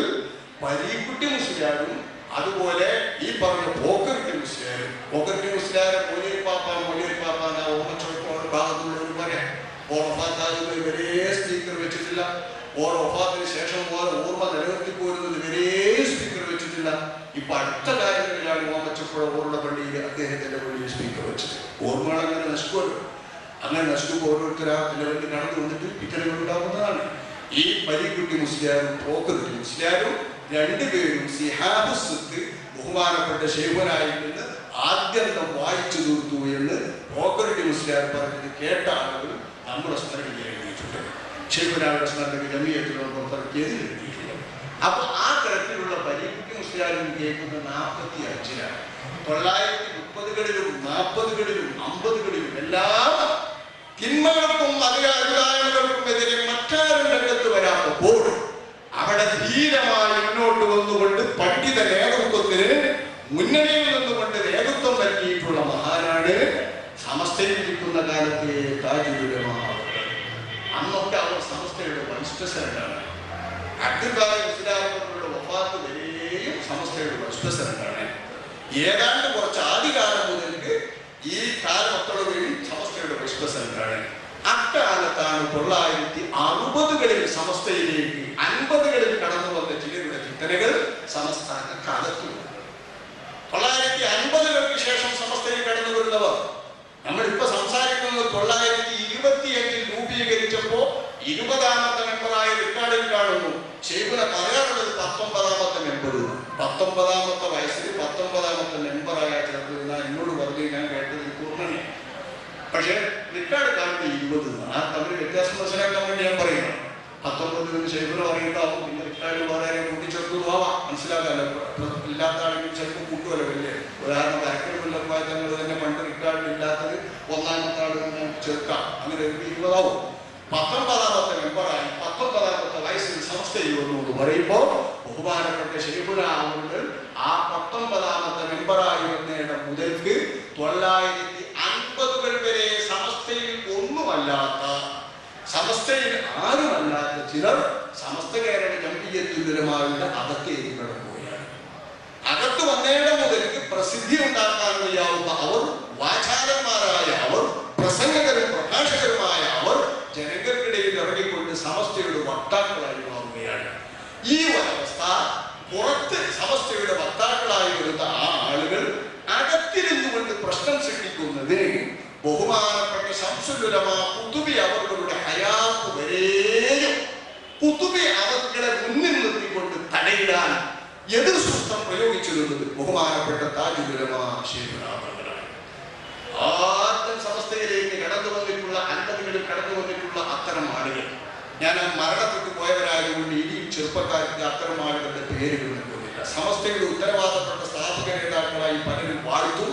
പരീക്കുട്ടി മുസ്ലിയാരും അതുപോലെ ഈ പറഞ്ഞ പോക്കരുട്ടി മുസ്ലിയാരും. പോക്കരുട്ടി മുസ്ലിയാരെ മൊഴിയൽ പാപ്പാൻ ഓമച്ചോട്ടോട് ഭാഗത്തുള്ളവർ പറയാം. ഓഫാത്താകുന്നത് വരെ സ്പീക്കർ വെച്ചിട്ടില്ല. ഓഫാത്തിന് ശേഷം ഓർമ്മ നിലനിർത്തി പോരുന്നത് വരെ സ്പീക്കർ വെച്ചിട്ടില്ല. ഇപ്പൊ അടുത്ത കാര്യങ്ങളിലാണ് ഓമച്ചപ്പുഴ ഓറുടെ പള്ളിയിൽ അദ്ദേഹത്തിന്റെ പള്ളിയിൽ സ്പീക്കർ വെച്ചത്. ഓർമ്മകൾ അങ്ങനെ നശിക്കുമല്ലോ. അങ്ങനെ നശിക്കുമ്പോൾ ഓരോരുത്തരാ നിലവിൽ നടന്നു വന്നിട്ട് പിറ്റലുകൾ ഉണ്ടാകുന്നതാണ്. ഈ പരീക്കുട്ടി മുസ്ലിയാരും പോക്കരുട്ടി മുസ്ലിയാരും രണ്ടുപേരും സിഹാബുസ്ക്ക് ബഹുമാനപ്പെട്ട ശൈഖുനായിൽ നിന്ന് ആദ്യന്തം വായിച്ചു തീർത്തു എന്ന് പോക്കരുട്ടി മുസ്ലിയാർ പറഞ്ഞത് കേട്ട ആളുകൾ നമ്മുടെ സ്മരണയിൽ എഴുതിയിട്ടുണ്ട്. ശൈഖുനായുടെ സ്മരണയ്ക്ക് ജമിയത്തിലോ പുറത്തിറക്കിയതിൽ എഴുതിയിട്ടുണ്ട്. അപ്പൊ ആ തരത്തിലുള്ള പരീക്കുട്ടി മുസ്ലിയാരും കേൾക്കുന്ന 45-ലാണ്. 930-കളിലും 40-കളിലും 50-കളിലും എല്ലാം തിന്മകൾക്കും അധികാരങ്ങൾക്കും എതിരെ മറ്റാരും രംഗത്ത് വരാത്തപ്പോൾ അവിടെ ധീരമായി മുന്നോട്ട് വന്നുകൊണ്ട് പണ്ഡിത നേതൃത്വത്തിന് മുന്നണിയിൽ നിന്നുകൊണ്ട് നേതൃത്വം നൽകിയിട്ടുള്ള മഹാനാണ് സമസ്തയിലിരിക്കുന്ന കാലത്തെ താജുലുലമ. അന്നൊക്കെ അവർ സമസ്തയുടെ വൈസ് പ്രസിഡന്റാണ്. അബ്ദുൽ ഖാദർ മുസ്ലിയാരുടെ വഫാത്ത് വരെയും സമസ്തയുടെ വൈസ് പ്രസിഡന്റാണ്. ഏതാണ്ട് കുറച്ച് ആദ്യകാലം മുതൽക്ക് ഈ കാലമൊത്തളവിൽ സമസ്തയുടെ വൈസ് പ്രസിഡന്റാണ്. അക്കാലത്താണ് 1960-കളിൽ സമസ്തയിലേക്ക് 50-കളിൽ കടന്നു വന്ന ചിലരുടെ ചിന്തനകൾ സമസ്തക്ക് കാലത്തു. 1950-കൾക്ക് ശേഷം സമസ്തയിൽ കടന്നു വരുന്നവർ നമ്മളിപ്പോ സംസാരിക്കുന്നത് 1925-ൽ രൂപീകരിച്ചപ്പോ 20ാമത്തെ മെമ്പറായ റിക്കാർഡിൽ കാണുന്നു. ശൈഖുന പറയാറുള്ളത് 19ാമത്തെ മെമ്പർ. 19ാമത്തെ വയസ്സിൽ 19ാമത്തെ മെമ്പറായ ചേർന്ന എന്നോട് പറഞ്ഞു ഞാൻ കേട്ടത് പൂർണ്ണനെ. പക്ഷെ റിക്കാർഡ് കാണുന്നത് 20. ആ തമ്മിൽ വ്യത്യാസം മനസ്സിലാക്കാൻ വേണ്ടി ഞാൻ പറയുന്നു. 19 ശൈഖുന പറയുന്നതാവും, പിന്നെ റിക്കാർഡ് വളരെ കൂട്ടിച്ചേർത്തതും ആവാം. മനസ്സിലാക്കാമല്ലോ. ഇല്ലാത്ത ആണെങ്കിൽ ചിലപ്പോൾ കൂട്ടുമല്ലോ. വലിയ ഉദാഹരണം കരക്കരമുള്ളപ്പായ തങ്ങൾ തന്നെ പണ്ട് റിക്കാർഡിൽ ഇല്ലാത്തത് 1ാമത്തെ ആൾ തന്നെ ചേർക്കാം. അങ്ങനെ 20 19ാമത്തെ മെമ്പറായി 19ാമത്തെ വയസ്സിൽ സമസ്തയിൽ വന്നു എന്ന് പറയുമ്പോൾ ബഹുമാനപ്പെട്ട ശൈഖുന അവர்கள் ആ 19ാമത്തെ മെമ്പറായി വന്നേടെ മുതൽക്ക് 950-കൾ വരെ സമസ്തയിൽ ഒന്നുമല്ലാത്ത, സമസ്തയിൽ ആരുമല്ലാത്ത ചിലർ സമസ്ത കേരള ജംഇയ്യത്തുലുലമായുടെ അകത്തേക്ക് കടക്കുകയാണ്. അകത്ത് വന്നേടെ മുതൽക്ക് പ്രസിദ്ധി ഉണ്ടാക്കാൻ വയ്യാവുന്ന അവർ, വാചാരന്മാരായ അവർ, പ്രസംഗകരും പ്രഭാഷകരുമായ അവർ ജനങ്ങൾക്കിടയിൽ ഇറങ്ങിക്കൊണ്ട് സമസ്തയുടെ വക്താക്കളായി മാറുകയാണ്. ഈ ഒരവസ്ഥ പുറത്ത് സമസ്തയുടെ വക്താക്കളായി വരുന്ന ആ ആളുകൾ അകത്തിരുന്നുകൊണ്ട് പ്രശ്നം സൃഷ്ടിക്കുന്നത് ബഹുമാനപ്പെട്ട ശംസുലുലമ ഖുതുബി അവരുടെ ഹയാത്ത് വരെയും ഖുതുബി അവരുടെ മുന്നിൽ നിർത്തിക്കൊണ്ട് തടയിടാൻ എതിർ സൂത്രം പ്രയോഗിച്ചിരുന്നത് ബഹുമാനപ്പെട്ട താജുലുലമ ശൈഖുനാണ്. ആദ്യം സമസ്തയിലേക്ക് കടന്നു വന്നിട്ടുള്ള 50-കളിൽ കടന്നു വന്നിട്ടുള്ള അത്തരം ആളുകൾ, ഞാൻ മരണപ്പെട്ടു പോയവരായതുകൊണ്ട് ഇനിയും ചെറുപ്പക്കാർക്ക് അത്തരം ആളുകളുടെ പേരുകൾ നൽകുന്നില്ല. സമസ്തയുടെ ഉത്തരവാദപ്പെട്ട സ്ഥാപക നേതാക്കളായി പലരും വാഴ്ത്തും.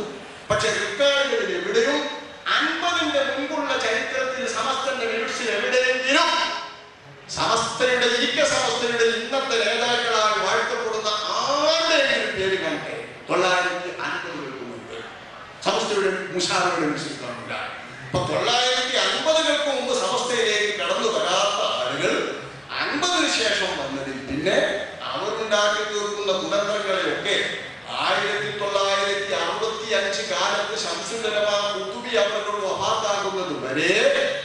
പക്ഷെ റിക്കാർഡുകളിൽ എവിടെയും 50-ന്റെ മുൻപുള്ള ചരിത്രത്തിൽ സമസ്തന്റെ മിനിറ്റ്സിൽ എവിടെയെങ്കിലും സമസ്തയുടെ സമസ്തയുടെ ഇന്നത്തെ നേതാക്കളായി വാഴ്ത്തപ്പെടുന്ന ആരുടെയെങ്കിലും പേര് കണ്ടേ 950-കൾക്ക് മുൻപ് സമസ്തയുടെ മുഷാവറയുടെ മിനിറ്റ്സിൽ കാണില്ല. അപ്പൊ 950-കൾക്ക് മുമ്പ് സമസ്തയിലേക്ക് വരെ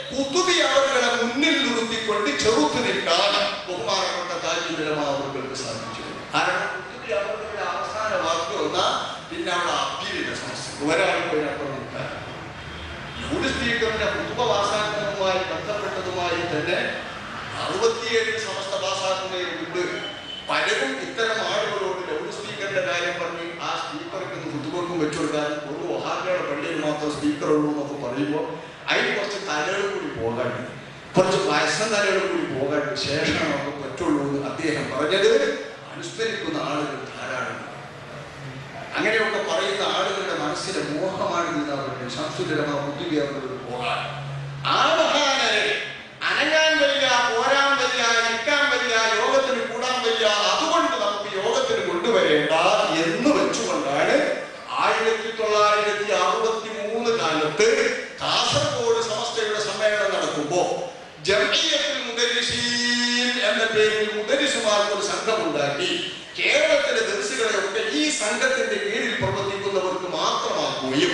കുത്തുബി അവരുടെ മുന്നിൽ നിർത്തിക്കൊണ്ട് ചെറുത്തു നിൽക്കാൻ ബഹുമാനപ്പെട്ട താജുൽ ഉലമ അവർക്ക് സാധിച്ചു. കാരണം കുത്തുബി അവരുടെ അവസാന വാക്ക് വന്നാൽ പിന്നെ അവിടെ അപ്പീലിന്റെ സമസ്യ ഒരാൾക്ക് അതിനപ്പുറം നിൽക്കാൻ. ലൗഡ് സ്പീക്കറിന്റെ കുത്തുബ പാസാക്കുന്നതുമായി ബന്ധപ്പെട്ടതുമായി തന്നെ 67 സമസ്ത പാസാക്കുന്നതിന് മുമ്പ് പലരും ഇത്തരം ആളുകളോട് ലൗഡ് സ്പീക്കറിന്റെ കാര്യം പറഞ്ഞ് ആ സ്പീക്കർക്ക് കുത്തുബർക്കും വെച്ചുകൊടുക്കാൻ ഒരു വഹാബിയുടെ പള്ളിയിൽ മാത്രം സ്പീക്കർ ഉള്ളൂ എന്നൊക്കെ പറയുമ്പോൾ അതിന് കുറച്ച് തലകൾ കൂടി പോകാണ്ട്, കുറച്ച് വയസ്സൻ തലകൾ കൂടി പോകാണ്ട് ശേഷം നമുക്ക് പറ്റുള്ളൂ എന്ന് അദ്ദേഹം പറഞ്ഞത് അനുസ്മരിക്കുന്ന ആളുകൾ ധാരാളം. അങ്ങനെയൊക്കെ പറയുന്ന ആളുകളുടെ മനസ്സിലെ മോഹമാണ് അവരുടെ ശംസുലമ കുത്തുബി അവരുടെ പോകാൻ. ആ മഹാനരെ അനങ്ങാൻ വയ്യ, പോരാൻ വയ്യ, ഇരിക്കാൻ വയ്യ, യോഗത്തിന് കൂടാൻ വയ്യ, അതുകൊണ്ട് നമുക്ക് യോഗത്തിന് കൊണ്ടുവരേണ്ട എന്ന് വെച്ചുകൊണ്ടാണ് 1963 കാലത്ത് കാസർഗോഡ് സമസ്തയുടെ സമ്മേളനം നടക്കുമ്പോ ജംഇയ്യത്തുൽ മുദരിസീൻ എന്ന പേരിൽ മുദരിസുമാർക്ക് ഒരു സംഘം ഉണ്ടാക്കി കേരളത്തിലെ ദർശികളെയൊക്കെ ഈ സംഘത്തിന്റെ കീഴിൽ പ്രവർത്തിക്കുന്നവർക്ക് മാത്രമാക്കുകയും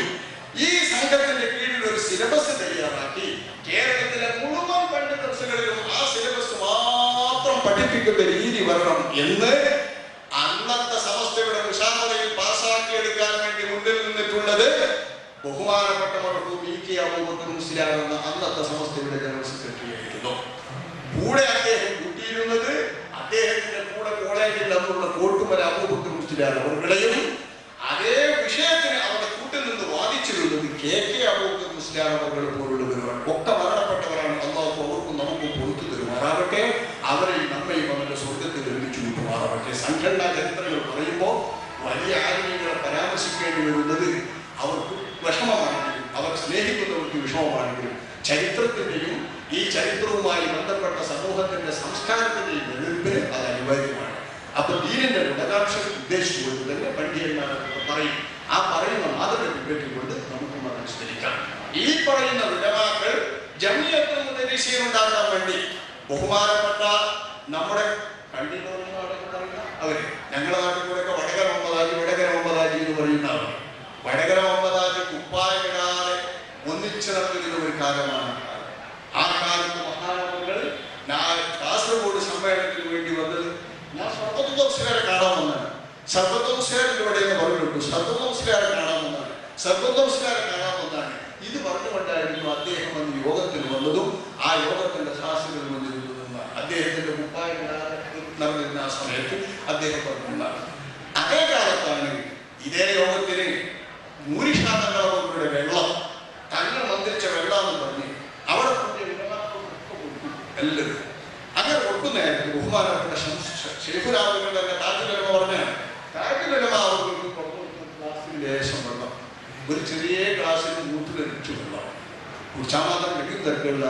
ഈ സംഘത്തിന്റെ കീഴിൽ ഒരു സിലബസ് തയ്യാറാക്കി കേരളത്തിലെ മുഴുവൻ പണ്ഡിതർസുകളിലും ആ സിലബസ് മാത്രം പഠിപ്പിക്കുന്ന രീതി വരണം എന്ന് അന്നത്തെ സമസ്തയുടെ മുശാവറയിൽ പാസാക്കിയെടുക്കാൻ വേണ്ടി മുന്നിൽ നിന്നിട്ടുള്ളത് ബഹുമാനപ്പെട്ട മർഹൂം ഇ.കെ. അബൂബക്കർ മുസ്ലിയാർ എന്ന അന്നത്തെ സമസ്തയുടെ ജനറൽ സെക്രട്ടറി ആയിരുന്നു. കൂടെ അദ്ദേഹം കൂട്ടിയിരുന്നത് അദ്ദേഹത്തിന്റെ കൂടെ കോളേജിൽ അന്നുള്ള കോട്ടുമല അബൂബക്കർ മുസ്ലിയാർ അവരുടെയും അതേ വിഷയത്തിന് അവരുടെ കൂട്ടിൽ നിന്ന് വാദിച്ചിരുന്നത് കെ.കെ. അബൂബക്കർ മുസ്ലിയാർ അവർ പോലുള്ളവരാണ്. ഒക്കെ മരണപ്പെട്ടവരാണ്. അള്ളാഹു അവർക്കും നമുക്കും പൊറുത്തു തരുമാറാവട്ടെ. അവരെയും നമ്മയും അവരുടെ സ്വർഗത്തിൽ ഒരുമിച്ച് കൂട്ടുമാറാവട്ടെ. സംഘടനാ ചരിത്രങ്ങൾ പറയുമ്പോൾ വലിയ ആരോഗ്യങ്ങളെ പരാമർശിക്കേണ്ടി വരുന്നത് അവർക്ക് വിഷമമാണെങ്കിലും അവർ സ്നേഹിക്കുന്നവർക്ക് വിഷമമാണെങ്കിലും ചരിത്രത്തിന്റെയും ഈ ചരിത്രവുമായി ബന്ധപ്പെട്ട സമൂഹത്തിന്റെ സംസ്കാരത്തിന്റെയും നിലനിൽപ്പിന് അത് അനിവാര്യമാണ്. അപ്പൊ ദീനിന്റെ ഗുണകാംക്ഷ ഉദ്ദേശിച്ചുകൊണ്ട് തന്നെ പണ്ഡിതന്മാരൊക്കെ പറയും. ആ പറയുന്ന മാതൃക പിൻപറ്റിക്കൊണ്ട് നമുക്ക് അനുസ്മരിക്കാം. ഈ പറയുന്ന ഉലമാക്കൾ ജംഇയ്യത്തുൽ മുദരിസീൻ ഉണ്ടാക്കാൻ വേണ്ടി ബഹുമാനപ്പെട്ട നമ്മുടെ അവര് ഞങ്ങളുടെ നാട്ടിൽ കൂടെയൊക്കെ വടകര ഒമ്പതാജി എന്ന് പറയുന്ന അവർ വടകര ഒമ്പതാജി കുപ്പായമിടാതെ ഒന്നിച്ചു നടത്തുന്ന ഒരു കാലമാണ്. ആ കാലത്ത് മഹാനവകൾ കാസർഗോഡ് സമ്മേളനത്തിന് വേണ്ടി വന്നത് ഞാൻ സർവതോസ്കാരെ കാണാൻ വന്നതാണ്. സർവതോസ്കാരിലൂടെ എന്ന് പറഞ്ഞിട്ടുണ്ട്. സർവതോസ്കാരെ കാണാൻ വന്നതാണ്. ഇത് പറഞ്ഞുകൊണ്ടായിരുന്നു അദ്ദേഹം വന്ന് യോഗത്തിന് വന്നതും ആ യോഗത്തിന്റെ ശാസ്ത്രങ്ങൾ വന്നിരുന്നതും അദ്ദേഹത്തിന്റെ കുപ്പായമിടാതെ നടന്നിരുന്ന ആ സമയത്ത് അദ്ദേഹം പറഞ്ഞിട്ടുണ്ടാണ്. അതേ കാലത്താണ് ഇതേ യോഗത്തിന് മൂരിഷാതങ്ങളുടെ വെള്ളം തങ്ങൾ മന്ത്രിച്ച വെള്ളം എന്ന് പറഞ്ഞ് അവിടെ എല്ലാവരും അങ്ങനെ കൊടുക്കുന്നതായിരുന്നു. ബഹുമാനപ്പെട്ട ശൈഖുനാഥുകൾ തന്നെ താജുൽ ഉലമ പറഞ്ഞാണ്. താജുൽ ഉലമ അവർക്ക് ഗ്ലാസ്സിൽ ലേശം വെള്ളം, ഒരു ചെറിയ ഗ്ലാസ്സിൽ മൂട്ടിലൊരിച്ചു വെള്ളം കുടിച്ചാൽ മാത്രം എന്തെങ്കിലും തിരക്കുള്ള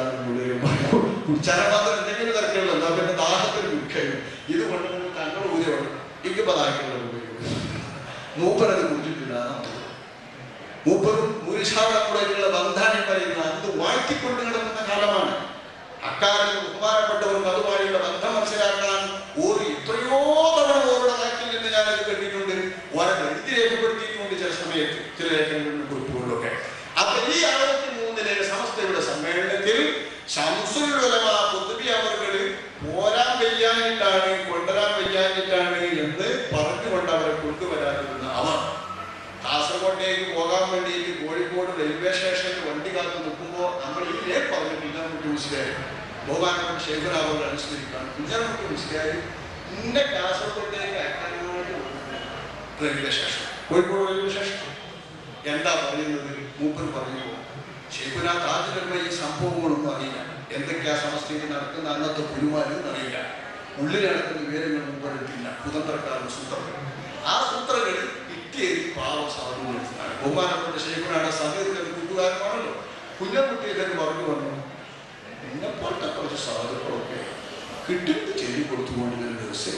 കുടിച്ചാൽ മാത്രം എന്തെങ്കിലും തിരക്കുള്ള എന്താ പിന്നെ ദാഹത്തിന് വിൽക്കുകയും ഇത് കൊണ്ട് തങ്ങൾ ഊരി വേണം എനിക്ക് പതാക്കുള്ള മൂപ്പരത് കുടിച്ചിട്ടില്ല. മൂപ്പറും മൂരിഷാവിടെ കൂടെയുള്ള ബന്ധാനം പറയുന്ന അത് വാഴ്ത്തിക്കൊണ്ട് കിടക്കുന്ന കാലമാണ്. അക്കാലത്ത് ബഹുമാനപ്പെട്ടവർക്ക് അതുമായുള്ള ബന്ധം മനസ്സിലാക്കാൻ എത്രയോ തവണ ഓരുടെ നാട്ടിൽ നിന്ന് ഞാനത് കണ്ടിട്ടുണ്ട്. ഓരോ എഴുതി രേഖപ്പെടുത്തിയിട്ടുണ്ട്. ചില സമയത്ത് ചില രേഖകളിലും കുറിപ്പുകളിലൊക്കെ. അപ്പൊ ഈ 63 സമസ്തയുടെ സമ്മേളനത്തിൽ ശംസുൽ ഉലമ ഖുത്ബി അവർകൾ പോരാൻ വയ്യാനിട്ടാണ് കൊണ്ടുവരാൻ വയ്യാനിട്ടാണ് എന്ന് പറഞ്ഞുകൊണ്ട് അവരെ കൊണ്ടുവരാതിരുന്ന അവർ കാസർഗോട്ടേക്ക് പോകാൻ വേണ്ടിയിട്ട് കോഴിക്കോട് റെയിൽവേ സ്റ്റേഷനിൽ വണ്ടി കാത്തു നിൽക്കുമ്പോൾ നമ്മൾ ഇതിലേ പറഞ്ഞു കുഞ്ഞാൻകുട്ടി മുസ്ലിയാർ ബഹുമാനപ്പെട്ട ശൈഖുനാഥുകൾ അനുസ്മരിക്കുകയാണ്. കുഞ്ഞാൻകുട്ടി മുസ്ലിയാർ ഇന്നെ കാസർഗോട്ടേക്ക് അയക്കാനായിട്ട് railway station, Kozhikode railway station എന്താ പറയുന്നത്? മൂപ്പർ പറഞ്ഞു ശൈഖുനാ താജുൽ ഉലമ ഈ സംഭവങ്ങളൊന്നും അറിയില്ല. എന്തൊക്കെയാ സമസ്തയിൽ നടക്കുന്ന അന്നത്തെ പുരുമാരും അറിയില്ല. ഉള്ളിൽ നടക്കുന്ന വിവരങ്ങൾ മുമ്പെടുത്തില്ല. കുതന്ത്രക്കാരും സൂത്രങ്ങൾ ആ സൂത്രങ്ങൾ കിട്ടിയത് പാവം സാധുവാണ്. ബഹുമാനപ്പെട്ട ശൈഖുനാണ് സമയത്ത് കൂട്ടുകാരനാണല്ലോ. കുഞ്ഞൻകുട്ടിയൊക്കെ പറഞ്ഞു എന്നെപ്പോലത്തെ കുറച്ച് സാധുക്കളൊക്കെ കിട്ടുന്നത് ചെയ്ത് കൊടുത്തുകൊണ്ട് ഇതിന് ദിവസം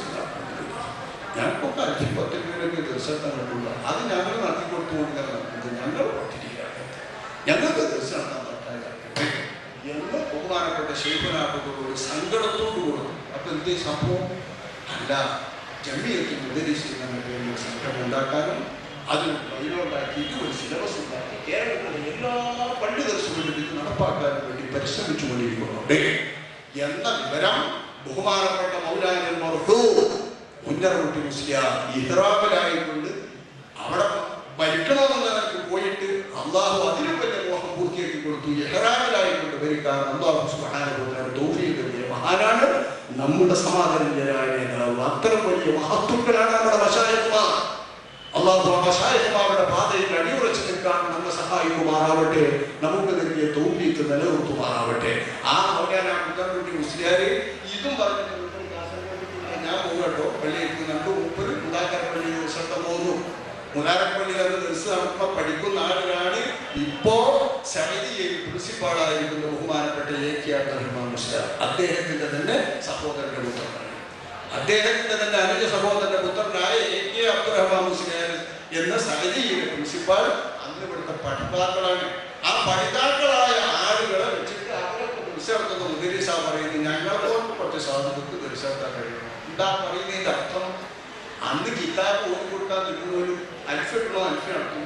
ഞങ്ങൾക്കൊക്കെ 5-10 പേരൊക്കെ ദിവസം കണ്ടിട്ടുള്ള അത് ഞങ്ങൾ നടത്തി കൊടുത്തുകൊണ്ട് നടക്കുന്നത് ഞങ്ങൾ പറ്റിരിക്കുകയാണ്. ഞങ്ങൾക്ക് ദിവസം നടത്താൻ പറ്റാതെ എന്ന് ബഹുമാനപ്പെട്ട ശൈഖുനാഥുകളോട് സങ്കടത്തോട് കൊടുക്കും. അപ്പൊ എന്തേ സംഭവം അല്ല ജംഇയ്യത്തുൽ മുദരിസീൻ എന്ന പേരിൽ സംഘം ഉണ്ടാക്കാനും അതിന് ബൈലോണ്ടാക്കിയിട്ട് ഒരു സിലബസ് ഉണ്ടാക്കി കേരളത്തിലെ എല്ലാ പള്ളി ദർശനങ്ങളിലും ഇത് നടപ്പാക്കാൻ വേണ്ടി പരിശ്രമിച്ചുകൊണ്ടിരിക്കുന്നുണ്ട് എന്ന വിവരം ബഹുമാനപ്പെട്ട മൗലാന കുഞ്ഞറമുട്ടി മുസ്ലിയാർ ഇഹ്റാമിലായിക്കൊണ്ട് അവിടെ ഭരിക്കണമെന്നവർക്ക് പോയിട്ട് അള്ളാഹു അതിലും വലിയ മോഹം പൂർത്തിയാക്കി കൊടുത്തു. ഇഹ്റാമിലായിക്കൊണ്ട് ഭരിക്കാൻ അള്ളാഹു സുബ്ഹാനഹു വ തആല തൗഫീഖ് നൽകിയ മഹാനാണ് നമ്മുടെ സമാധാനജനായ നേതാവ്. അത്തരം വലിയ മഹത്തുക്കളാണ് നമ്മുടെ മശായിഖുമാർ. അള്ളാഹു മശായിഖുമാരുടെ പാതയിൽ അടിയുറച്ചു നിൽക്കാൻ നമ്മെ സഹായിക്കുമാറാവട്ടെ. നമുക്ക് നൽകിയ തൗഫീഖ് നിലനിർത്തുമാറാവട്ടെ. ആ മൗലാന കുഞ്ഞറമുട്ടി മുസ്ലിയാർ ഇതും പറഞ്ഞിട്ട് ഞാൻ പോകുന്നുണ്ടോ പള്ളിയിൽ കണ്ടു. മുപ്പത് മുതാക്കര പള്ളി ദിവസം പോകുന്നു. മുതാരപ്പള്ളി എന്ന ദിവസം നടത്തുന്ന പഠിക്കുന്ന ആളുകളാണ് ഇപ്പോ സമിതിയിൽ പ്രിൻസിപ്പാളായിരിക്കുന്ന ബഹുമാനപ്പെട്ട എ.കെ. അബ്ദുറഹ്മാൻ മുസ്ലിയാർ. അദ്ദേഹത്തിന്റെ തന്നെ സഹോദരന്റെ പുത്രനാണ്. അദ്ദേഹത്തിന്റെ തന്നെ അനുജ സഹോദരന്റെ പുത്രനായ എ.കെ. അബ്ദുറഹ്മാൻ മുസ്ലിയാർ എന്ന സമിതിയുടെ പ്രിൻസിപ്പാൾ അന്ന് ഇവിടുത്തെ പഠിതാക്കളാണ്. ആ പഠിതാക്കളായ ആളുകളെ വെച്ചിട്ട് അവരൊക്കെ ദർശനത്തുന്ന മുദരീസ പറയുന്നത് ഞങ്ങളെ കൊണ്ട് കുറച്ച് സാധനങ്ങൾക്ക് ദർശനത്താൻ കഴിയണം. എന്താ പറയുന്നതിന്റെ അർത്ഥം? അന്ന് കിതാബ് ഓടി കൊടുക്കാൻ കിട്ടുന്നവരും അൽഫിട്ടണോ അൽഫി നടത്തും,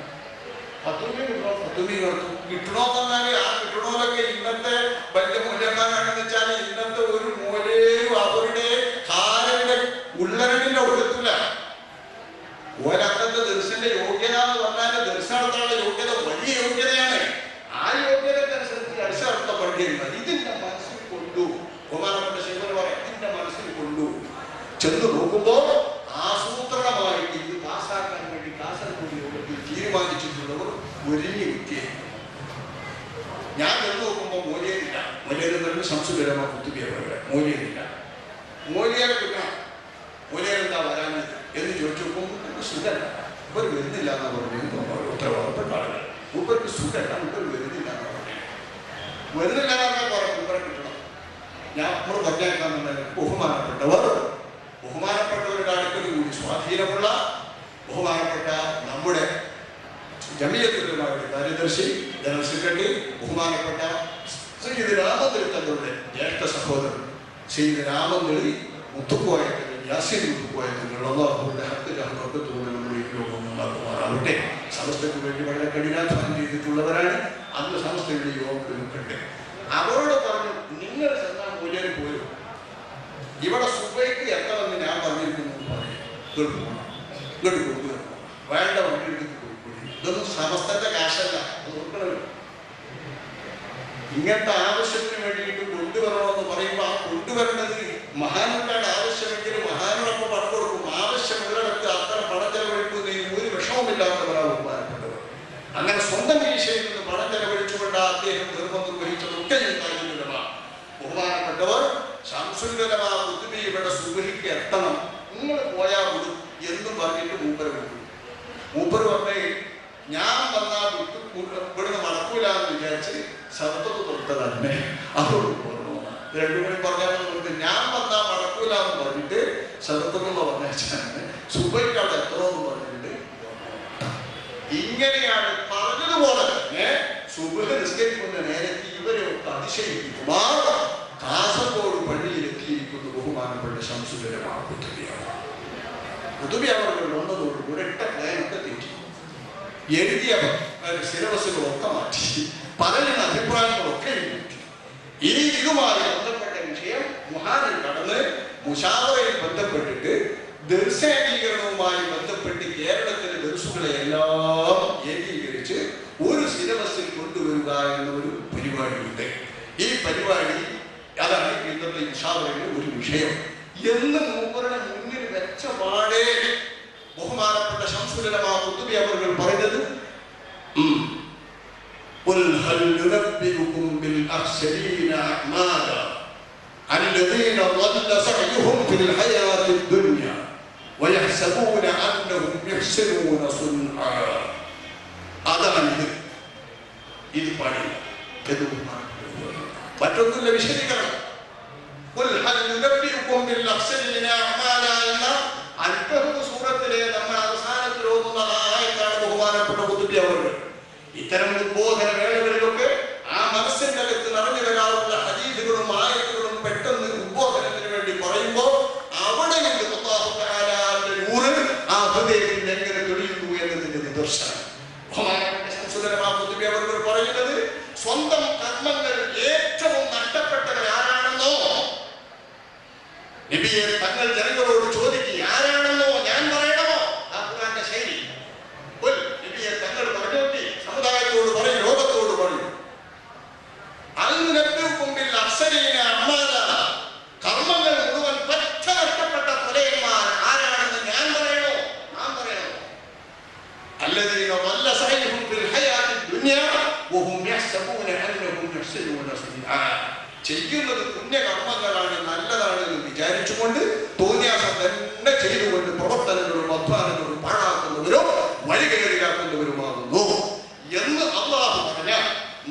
ഫത്തുമി കിട്ടണോ ഫത്തുമി നടത്തും. കിട്ടണോ തന്നാല് ആ കിട്ടണോലൊക്കെ ഇന്നത്തെ വലിയ മൂല്യന്മാരാണെന്ന് വെച്ചാൽ ഇന്നത്തെ ഒരു മൂലയും അവരുടെ കാലിന്റെ ഉള്ളരണിന്റെ ഒഴുത്തില്ല. ഒരക്കത്തെ ദർശന്റെ യോഗ്യത എന്ന് പറഞ്ഞാൽ ദർശനം നടത്താനുള്ള യോഗ്യത വലിയ യോഗ്യതയാണ്. ആ യോഗ്യതക്കനുസരിച്ച് അടിച്ചടുത്ത പള്ളിയില്ല. ഇതിന്റെ മനസ്സിൽ കൊണ്ടു ബഹുമാനപ്പെട്ട ശിവൻ പറയാം, ഇതിന്റെ മനസ്സിൽ കൊണ്ടു ചെന്ന് നോക്കുമ്പോ ആസൂത്രണമായിട്ട് ഇത് പാസ്സാക്കാൻ വേണ്ടി കാസർഗോഡ് യോഗത്തിൽ തീരുമാനിച്ചിട്ടുള്ളവർ ഒരുങ്ങി വ്യക്തിയായി. ഞാൻ ചെന്ന് നോക്കുമ്പോൾ മൂല്യമില്ല. മൂല്യം തന്നെ സംസ്കൃതമ കുത്തുകയാണ്. മൂല്യമില്ല. മൂല്യം കിട്ടണം. മൂല്യം എന്താ വരാഞ്ഞത് എന്ന് ചോദിച്ചപ്പോൾ നമുക്ക് സുഖമല്ല, ഇവർ വരുന്നില്ല എന്നാ പറഞ്ഞു. ഉത്തരവാദപ്പെട്ട ആളുകൾ ഇവർക്ക് സുഖമല്ല, ഇവർ വരുന്നില്ല എന്നാ പറഞ്ഞു. വരുന്നില്ല എന്നാ പറഞ്ഞു ഇവരെ കിട്ടണം. ഞാൻ നമ്മൾ പറഞ്ഞേക്കാന്നുണ്ടെങ്കിൽ ബഹുമാനപ്പെട്ടവരുടെ അടുക്കൽ കൂടി സ്വാധീനമുള്ള ബഹുമാനപ്പെട്ട നമ്മുടെ ജമിയത്തുലമായുടെ കാര്യദർശി ജനറൽ സെക്രട്ടറി ബഹുമാനപ്പെട്ട ശ്രീ രാമന്തളി തങ്ങളുടെ ജ്യേഷ്ഠ സഹോദരൻ ശ്രീ രാമന്തളി മുത്തുക്കോയത്തിൽ യാസീൻ മുത്തുക്കോയത്തിൽ അള്ളാഹുവിന്റെ ഹക്ക് ജഹ്മത്തുകൊണ്ട് നമ്മുടെ ഈ ലോകം ഉണ്ടാക്കുമാറാവട്ടെ. സമസ്തയ്ക്ക് വേണ്ടി വളരെ കഠിനാധ്വാനം ചെയ്തിട്ടുള്ളവരാണ്. അന്ന് സമസ്തയുടെ യോഗത്തിലൊക്കെ അവരോട് പറഞ്ഞു, നിങ്ങൾ ചെന്നാൽ മൂല്യം പോലും ഇവിടെ സുബൈക്ക് എത്തണമെന്ന് ഞാൻ പറഞ്ഞിരിക്കുന്നു. ഇങ്ങോട്ട് പോകണം, ഇങ്ങോട്ട് കൊടുക്കുക, വേണ്ട വണ്ടി എടുത്ത് കൊടുക്കുക. ഇതൊന്നും സമസ്തന്റെ കാശല്ല, നോക്കണമല്ലോ. ഇങ്ങനത്തെ ആവശ്യത്തിന് വേണ്ടിയിട്ട് കൊണ്ടുവരണമെന്ന് പറയുമ്പോൾ ആ കൊണ്ടുവരേണ്ടത് മഹാന്മാരുടെ ആവശ്യമെങ്കിലും മഹാനോടൊപ്പം പണം കൊടുക്കും. ആവശ്യമുള്ളിടത്ത് അത്ര പണം ചെലവഴിക്കുന്നതിന് ഒരു വിഷമമില്ലാത്തവരാണ് ബഹുമാനപ്പെട്ടവർ. അങ്ങനെ സ്വന്തം വീഴ്ചയിൽ നിന്ന് പണം ചെലവഴിച്ചുകൊണ്ട് അദ്ദേഹം നിർബന്ധം വഹിച്ചതൊക്കെ ബഹുമാനപ്പെട്ടവർ ശംസുല്ലമ കുത്തുബിയുടെ സുബഹിക്ക് എത്തണം, നിങ്ങൾ പോയാൽ വിടും എന്നും പറഞ്ഞിട്ട് മൂപ്പര് വിട്ടു. മൂപ്പര് പറഞ്ഞേ ഞാൻ വന്നാൽ ഇവിടുന്ന് മടക്കൂല എന്ന് വിചാരിച്ച് ശബ്ദത്ത് തൊട്ട് തന്നെ അവരോട് പോകണോ രണ്ടു മണി പറഞ്ഞാൽ ഞാൻ വന്നാൽ മടക്കൂല എന്ന് പറഞ്ഞിട്ട് ശബ്ദത്തെന്ന് പറഞ്ഞാൽ സുബഹിക്ക് അവിടെ എത്തണമെന്ന് പറഞ്ഞിട്ട് ഇങ്ങനെയാണ് പറഞ്ഞതുപോലെ തന്നെ സുബഹ് നിസ്കരിക്കുന്ന നേരത്തെ ഇവരെയൊക്കെ അതിശയിപ്പിക്കുമാർ കാസർഗോഡ് പള്ളിയിലെത്തിയിരിക്കുന്ന ബഹുമാനപ്പെട്ട ശംസുലമ കുത്തുബിയാണ്. കുത്തുബി അവർ വന്നതോട് ഒരൊറ്റ പ്ലാനൊക്കെ തെറ്റി, എഴുതിയ സിലബസുകളൊക്കെ മാറ്റി, പലരും അഭിപ്രായങ്ങളൊക്കെ എഴുതി. ഇനി ഇതുമായി ബന്ധപ്പെട്ട വിഷയം മുഹാനിൽ കടന്ന് മുശാവറയിൽ ബന്ധപ്പെട്ടിട്ട് ദർശനീകരണവുമായി ബന്ധപ്പെട്ട് കേരളത്തിലെ ദർശുകളെ എല്ലാം ഏകീകരിച്ച് ഒരു സിലബസിൽ കൊണ്ടുവരിക എന്ന ഒരു പരിപാടിയുണ്ട്. ഈ പരിപാടി അതാണ് ഇന്നത്തെ മുശാവറയുടെ ഒരു വിഷയം എന്ന് മൂപ്പരുടെ മുന്നിൽ വെച്ച പാടേ ബഹുമാനപ്പെട്ട ശംസുലമ കുത്തുബി അവർ പറഞ്ഞത് قل هل ننبئكم بالأخسرين أعمالا الذين ضل سعيهم في الحياة الدنيا ويحسبون أنهم يحسنون صنعا. അതാണ് ഇത് പാടില്ല. മറ്റൊന്നുമില്ല വിശദീകരണം. സൂറത്തിലെ നമ്മൾ അവസാനത്തിൽ ഓതുന്ന ആയത്താണ് ബഹുമാനപ്പെട്ട കുത്തുബി അവർ. ഇത്തരം ഉദ്ബോധന വേളകളിലൊക്കെ ആ മനസ്സിന്റെ അകത്ത് നിറഞ്ഞു വരാറുള്ള ഹദീസുകളും ആയത്തുകളും പെട്ടെന്ന് ഉദ്ബോധനത്തിന് വേണ്ടി പറയുമ്പോൾ അവിടെ ആ ഹൃദയത്തിൽ എങ്ങനെ തെളിയുന്നു എന്നതിന്റെ നബിയെ തങ്ങൾ ജനങ്ങളോട് ചോദിക്കുക, ആരാണെന്നോ ഞാൻ പറയണമോ? ഖുർആന്റെ ശൈലി. നബിയെ തങ്ങൾ പറഞ്ഞു നോക്കി, സമുദായത്തോട് പറയും, ലോകത്തോട് പറയും. കർമ്മങ്ങൾ മുഴുവൻ പച്ച നഷ്ടപ്പെട്ട കൊലയന്മാർ ആരാണെന്ന് ഞാൻ പറയണോ? നാം പറയണോ? الذين ضل سعيهم في الحياة الدنيا وهم يحسبون أنهم يحسنون صنعا. ചെയ്യുന്നത് പുണ്യകർമ്മങ്ങളാണ്, നല്ലതാണ് എന്ന് വിചാരിച്ചുകൊണ്ട് തോന്നിയാസം തന്നെ ചെയ്തുകൊണ്ട് പ്രവർത്തനങ്ങളും അധ്വാനങ്ങളും പാഴാക്കുന്നവരോ വഴികേറിയാക്കുന്നവരുമാകുന്നു എന്ന് അല്ലാഹു പറഞ്ഞാൽ,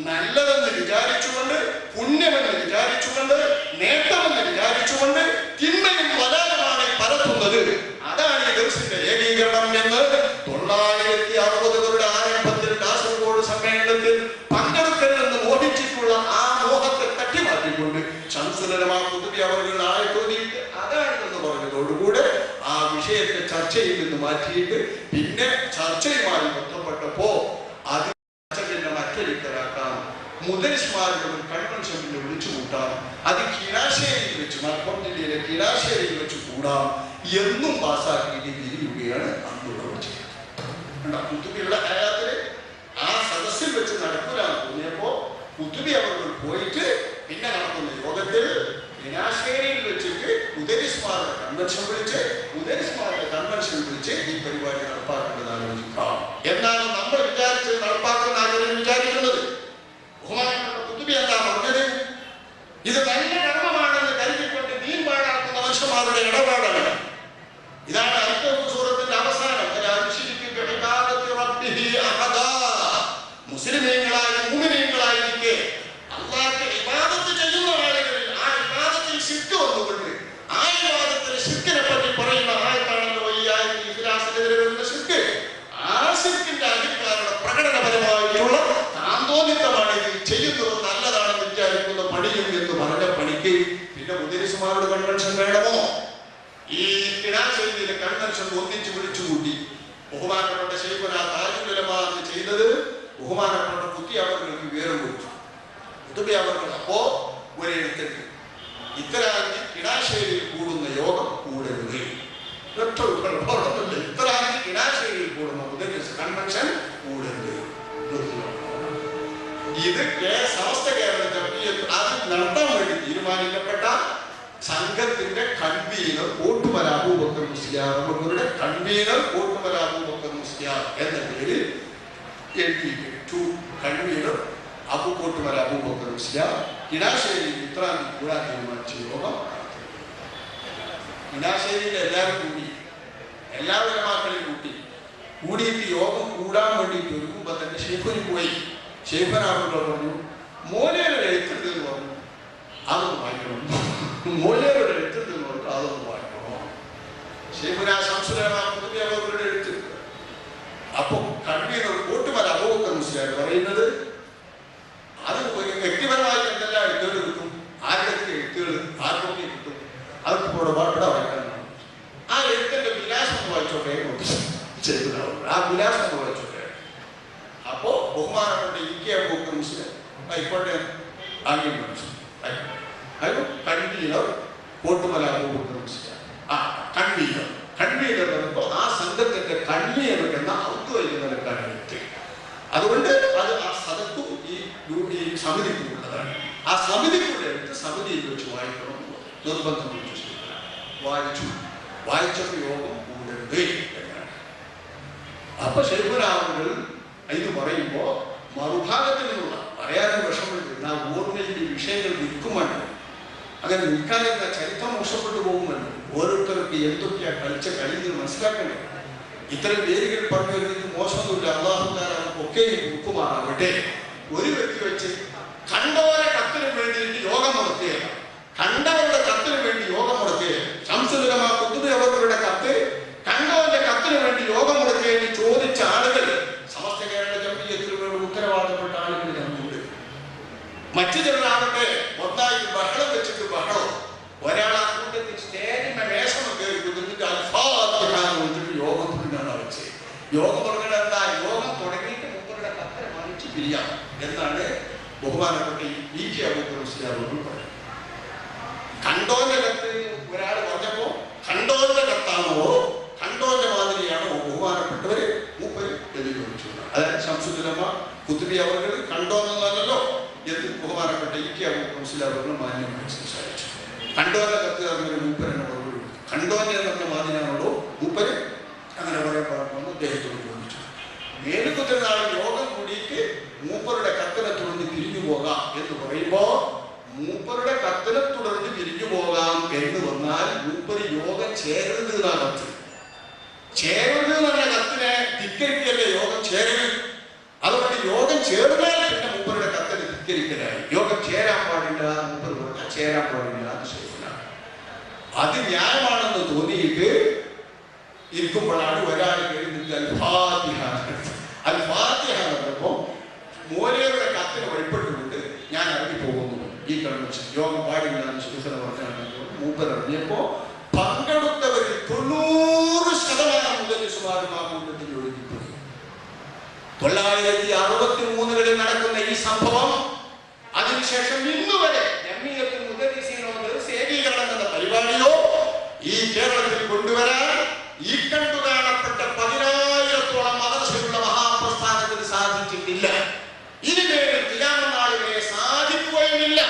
നല്ലതെന്ന് വിചാരിച്ചുകൊണ്ട്, പുണ്യമെന്ന് വിചാരിച്ചുകൊണ്ട്, നേട്ടമെന്ന് വിചാരിച്ചുകൊണ്ട് തിന്മയും വലാലമാണ് പരത്തുന്നത്. അതാണ് ഈ ദിവസത്തിന്റെ ഏകീകരണം എന്ന് 960കളുടെ ആരംഭത്തിൽ കാസർഗോഡ് സമ്മേളനത്തിൽ പങ്കെടുക്കരുതെന്ന് മോഹിച്ചിട്ടുള്ള ആ മോഹത്തെ തട്ടിമാറ്റിക്കൊണ്ട് ശംസുലമാ ഖുതുബി അവர்கள் ആയത്തോതിയിട്ട് അതാണെന്ന് പറഞ്ഞതോടുകൂടെ ആ വിഷയത്തെ ചർച്ചയിൽ നിന്ന് മാറ്റിയിട്ട് പിന്നെ ചർച്ചയുമായി ബന്ധപ്പെട്ടപ്പോ അത് മറ്റൊരിക്കലാക്കാം, മുദരിസ്മാരുടെ കൺവെൻഷനിൽ വിളിച്ചു കൂട്ടാം, അത് കീഴാശ്ശേരിയിൽ വെച്ച്, മലപ്പുറം ജില്ലയിലെ കീഴാശ്ശേരിയിൽ വെച്ച് കൂടാം എന്നും പാസാക്കിയിട്ട് തിരിയുകയാണ് അന്നുള്ളവർ ചെയ്യുന്നത്. കുത്തുബിയുടെ കാര്യത്തില് ആ സദസ്സിൽ വെച്ച് നടക്കൂലെന്ന് തോന്നിയപ്പോ കുത്തുബി അവർ പോയിട്ട് പിന്നെ നടക്കുന്ന യോഗത്തിൽ കീഴാശ്ശേരിയിൽ വെച്ചിട്ട് മുദരിസ്മാരുടെ കൺവെൻഷൻ വിളിച്ച് ഈ പരിപാടി നടപ്പാക്കേണ്ടത് ആലോചിക്കാം. എന്നാലും നമ്മൾ വിചാരിച്ചത് നടപ്പാക്കുന്ന ആഗ്രഹം വിചാരിക്കുന്നത്. ബഹുമാനപ്പെട്ട ഖുതുബി എന്താ പറഞ്ഞത്? ഇത് നല്ല കർമ്മമാണെന്ന് കരുതിക്കൊണ്ട് ദീൻ പാഴാക്കുന്ന മനുഷ്യന്മാരുടെ ഇടപാടാണ്. ഇതാണ് സൂറത്തിന്റെ അവസാനം. മുസ്ലിമീങ്ങളായ മുഅ്മിനീങ്ങളായിരിക്കെ അല്ലാഹുവിന്റെ ഇബാദത്ത് ചെയ്യുന്ന ആളുകളിൽ ആ ഇബാദത്തിൽ ശിർക്ക് വന്നുകൊണ്ട് ആ ഇബാദത്തിൽ ശിർക്കിനെ പറ്റി പറയുന്ന ആയത്താണല്ലോ ഈ ആയത്തിൽ ഇഖ്ലാസിനെതിരെ വരുന്ന ശിർക്ക്. ആ ശിർക്കിന്റെ അധികാരിയുടെ പ്രകടനപരമായിട്ടുള്ള താന്തോന്നിത്തമാണ് ഇത് ചെയ്യുന്നത് നല്ലതാണെന്ന് വിചാരിക്കുന്ന പണിയും എന്ന് പറഞ്ഞ പണിക്ക് പിന്നെ മുദരിസ്മാരുടെ കൺവെൻഷൻ വേണമോ? ഈ കിണാശ്ശേരിയിലെ കൺവെൻഷൻ ഒന്നിച്ച് വിളിച്ചുകൂട്ടി. ബഹുമാനപ്പെട്ട ശൈഖുന താജുൽ ഉലമാ ചെയ്തത് ബഹുമാനപ്പെട്ട കുത്തി അവർക്ക് വിവരം കൊടുത്തു. കുത്തുബി അവർക്ക് അപ്പോ ഒരു എഴുത്തുണ്ട്, ഇത്തരാന്തി കിണാശ്ശേരിയിൽ കൂടുന്ന യോഗം കൂടരുത്. ഇത്തരാന്തി കിണാശ്ശേരിയിൽ കൂടുന്ന മുദരിസ് കൺവെൻഷൻ കൂടരുത്. ഇത് സമസ്ത കേരള ജംഇയ്യത്ത് അത് നടത്താൻ വേണ്ടി തീരുമാനിക്കപ്പെട്ട സംഘത്തിന്റെ കൺവീനർ കോട്ടുമല അബൂബക്കർ മുസ്ലിയാർ, അവരുടെ കൺവീനർ കോട്ടുമല അബൂബക്കർ മുസ്ലിയാർ എന്ന പേരിൽ എഴുതിയിട്ടു. കൺവീനർ കോട്ടുമല അബൂബക്കർ മുസ്ലിയാർ കിണാശ്ശേരിയിൽ ഇത്രാന്തി കൂടാൻ തീരുമാനിച്ച യോഗം. കിണാശ്ശേരിയിൽ എല്ലാവരും കൂടി, എല്ലാ ഉലമാക്കളെയും കൂടിയിട്ട് യോഗം കൂടാൻ വേണ്ടിയിട്ട് ഒരുക്കുമ്പോ തന്നെ ഷെയ്ഖുന് പോയി. ഷെയ്ഖുനാവുകൾ പറഞ്ഞു, മോലയുടെ എഴുത്തുണ്ടെന്ന് പറഞ്ഞു, അതൊന്ന് വായിക്കണം. മോലയുടെ എഴുത്തുണ്ടെന്ന് പറഞ്ഞു, അതൊന്ന് വായിക്കണോ? ഷെയ്ഖുന ശംസുലമാ ഖുതുബി അവരുടെ എഴുത്ത്. അപ്പൊ കൺവീനർ കോട്ടുമല അബൂബക്കർ മുസ്ലിയാർ പറയുന്നത്, അത് വ്യക്തിപരമായി എന്തെല്ലാം എഴുത്തുകൾ കിട്ടും, ആരുടെ എഴുത്തുകൾ ആർക്കൊക്കെ കിട്ടും, അതൊക്കെ ഇവിടെ വായിക്കാനാണ്. ആ എഴുത്തിന്റെ വിലാസം വായിച്ചോട്ടെ ചെയ്തതാവും. ആ വിലാസം വായിച്ചോട്ടെ. അപ്പോ ബഹുമാനപ്പെട്ട ഇ.കെ. അബൂബക്കർ മുസ്ലിയാർ ആയിക്കോട്ടെ ആംഗ്യം കാണിച്ചു. കൺവീനർ കോട്ടുമല അബൂബക്കർ മുസ്ലിയാർ. കൺവീനർ എന്നപ്പോ ആ സംഘത്തിന്റെ കൺവീനർ എന്ന ഔദ്യോഗിക നിലക്കാണ് എഴുത്ത്. അതുകൊണ്ട് അത് ആ സദത്തും ഈ സമിതിക്കും ഉള്ളതാണ്. ആ സമിതിക്കുള്ള എഴുത്ത് സമിതിയിൽ വെച്ച് വായിക്കണം നിർബന്ധം വായിച്ചപ്പോൾ യോഗം കൂടരുത് എന്നാണ്. അപ്പൊ ശൈഖുനാവുകൾ ഇത് പറയുമ്പോ മറുഭാഗത്തിൽ നിന്നുള്ള പറയാനും വിഷമമുണ്ട്. ആ ഓർമ്മയിൽ വിഷയങ്ങൾ നിൽക്കുമല്ലോ, അങ്ങനെ നിൽക്കാതെന്ന ചരിത്രം മോശപ്പെട്ടു പോകുമല്ലോ. ഓരോരുത്തർക്ക് എന്തൊക്കെയാ കളിച്ച കളിയിൽ മനസ്സിലാക്കണ്ടേ. ഇത്തരം പേരുകൾ പറഞ്ഞു വരുന്നത് മോശമൊന്നുമില്ല. അള്ളാഹുദാൻ ഒക്കെ ഹുക്കുമാറാവട്ടെ. ഒരു വ്യക്തി വെച്ച് കണ്ടവരെ കത്തിന് വേണ്ടിയിട്ട് യോഗം നടത്തിയത്, കണ്ടവരുടെ കത്തിന് വേണ്ടി യോഗം മുടക്കിയത്, ശംസുൽ ഉലമാ ഖുതുബി അവരുടെ കത്ത് കണ്ടവന്റെ കത്തിന് വേണ്ടി യോഗം മുടക്കിയെന്ന് ചോദിച്ച ആളുകൾ സമസ്ത കേരള ജംഇയ്യത്തിന് വേണ്ടി ഉത്തരവാദപ്പെട്ട ആളുകൾ ഞങ്ങളുണ്ട്. മറ്റു ചിലരാകട്ടെ ഒന്നായി ബഹളം വെച്ചിട്ട് ബഹളം, ഒരാൾ ആ കൂട്ടത്തിൽ സ്റ്റേജിന്റെ മേശം കയറി കുതിർന്നിട്ട് അൽഫാത്തിഹാന്ന് യോഗം തുടങ്ങാണ് വെച്ചത്. യോഗം തുടങ്ങേണ്ട എന്താ? യോഗം തുടങ്ങിയിട്ട് മുമ്പരുടെ കത്തിനെ മാനിച്ച് പിരിയാം എന്നാണ് ബഹുമാനപ്പെട്ട ഇ.കെ. അബൂബക്കർ മുസ്ലിയാർ പറയുന്നത്. കണ്ടോന്റെ കത്ത് ഒരാൾ മുസ്ലിം മാന്യമായി സംസാരിച്ചു. കണ്ടോന്റെ കത്ത് പറഞ്ഞൊരു മൂപ്പരനെ മറുപടി കണ്ടോന്റെ പറഞ്ഞ മാതിനാണല്ലോ മൂപ്പര് അങ്ങനെ പറയാൻ പാടുമെന്ന് അദ്ദേഹത്തോട് ചോദിച്ചു. മേലുകുത്തുന്ന നാൾ യോഗം കൂടിയിട്ട് മൂപ്പരുടെ കത്തിനെ തുടർന്ന് പിരിഞ്ഞു പോകാം എന്ന് പറയുമ്പോ മൂപ്പരുടെ കത്തിനെ തുടർന്ന് പിരിഞ്ഞു പോകാം എന്ന് വന്നാൽ മൂപ്പര് യോഗം ചേരരുത് എന്നാണ് കത്ത്. ചേരരുത് എന്നുള്ള കത്തിനെ ധിക്കരിക്കല്ലേ യോഗം ചേരരുത്. അതുകൊണ്ട് യോഗം ചേർന്നാൽ പിന്നെ മൂപ്പരുടെ കത്തിനെ ധിക്കരിക്കലായി. യോഗം ചേരാൻ പാടില്ല, മൂപ്പർ പറഞ്ഞാൽ ചേരാൻ പാടില്ല എന്ന് ശരിയാണ്. അത് ന്യായമാണെന്ന് തോന്നിയിട്ട് ഇരിക്കുമ്പോഴാണ് ഒരാൾ എഴുതുന്നത് അൽ-ഫാത്തിഹ എന്നപ്പോ മോലിയരുടെ കത്തിന് വഴിപ്പെട്ടുകൊണ്ട് ഞാൻ ഇറങ്ങിപ്പോകുന്നു. ഈ കൺവെൻഷൻ യോഗം പാടില്ല എന്ന് സുഹൃത്തിന് പറഞ്ഞാൽ മൂപ്പർ ഇറങ്ങിയപ്പോ പങ്കെടുത്തവരിൽ 90% മുതലിസുമാരുമാകൂട്ടത്തിൽ ഒഴുകിപ്പോയി. 963 നടക്കുന്ന ഈ സംഭവം അതിനുശേഷം ഇന്നുവരെ ജംഇയ്യത്തുൽ മുദർരിസീനോ സേവീകരണം എന്ന പരിപാടിയോ ഈ കേരളത്തിൽ കൊണ്ടുവരാൻ ഈ കണ്ടു കാണപ്പെട്ട 10,000-ഓളം മദ്രസയുള്ള മഹാപ്രസ്ഥാനത്തിന് സാധിച്ചിട്ടില്ല. ഇതിനുവേണ്ടി ഖിയാമത്ത് നാൾ വരെ സാധിക്കുകയുമില്ല.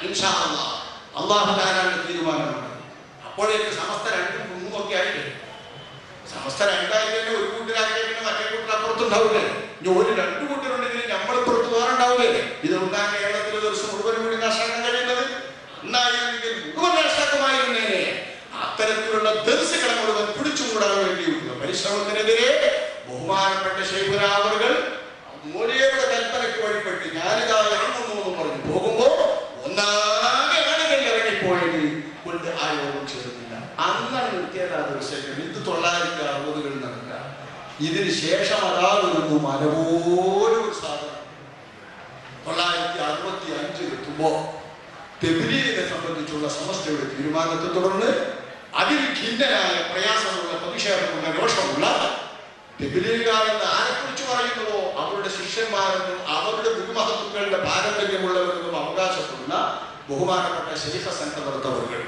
ഇൻഷാ അല്ലാഹ് അല്ലാഹു തആലയുടെ തീരുമാനമാണ്. അപ്പോഴേക്ക് സമസ്ത 2-3 ഒക്കെ ആയിട്ട് സമസ്ത 2 തന്നെ ഒരു കൂട്ടരാക്കിയ പിന്നെ മറ്റേ കൂട്ടർ അപ്പുറത്തുണ്ടാവില്ലേ. ഇനി ഒരു 2 കൂട്ടരുണ്ടെങ്കിൽ നമ്മളിപ്പുറത്ത് വേറുണ്ടാവില്ലേ. ഇതുണ്ടാ കേരളത്തിൽ ദിവസം മുഴുവനും കൂടി നഷ്ടാക്കാൻ കഴിയുന്നത് എന്നായിരുന്നെങ്കിൽ മുഴുവൻ നഷ്ടാക്കുമായിരുന്നേനെ. അത്തരത്തിലുള്ള ദർശകളെ മുഴുവൻ പിടിച്ചുകൂടാൻ വേണ്ടിയുള്ള പരിശ്രമത്തിനെതിരെ ബഹുമാനപ്പെട്ട ശൈഖുന അവറുകൾ മോലിയരുടെ കൽപ്പനയ്ക്ക് വഴിപ്പെട്ട് ഞാനിതാ ഇറങ്ങുന്നു എന്ന് പറഞ്ഞു പോകുമ്പോ ഒന്നാകെ ആളുകൾ ഇറങ്ങിപ്പോയത് കൊണ്ട് ആ യോഗം ചേർന്നില്ല. അന്നാണ് നിർത്തിയതാ വിഷയം. ഇത് 960 നടക്കുക. ഇതിന് ശേഷം അതാകുന്നു മലപോലും സാധനം 965 എത്തുമ്പോ തെബ്ലീഗിനെ സംബന്ധിച്ചുള്ള സമസ്തയുടെ തീരുമാനത്തെ തുടർന്ന് അതിൽ ഖിന്നനായ പ്രയാസമുള്ള പ്രതിഷേധമുള്ള രോഷമുള്ള തെബ്ലീഗുകാരെന്ന് ആരെക്കുറിച്ച് പറയുന്നുവോ അവരുടെ ശിഷ്യന്മാരെന്നും അവരുടെ ഗുരുമഹത്തുക്കളുടെ പാരമ്പര്യമുള്ളവരെന്നും അവകാശപ്പെടുന്ന ബഹുമാനപ്പെട്ട ശൈഖ സംഘവർത്തവர்கள்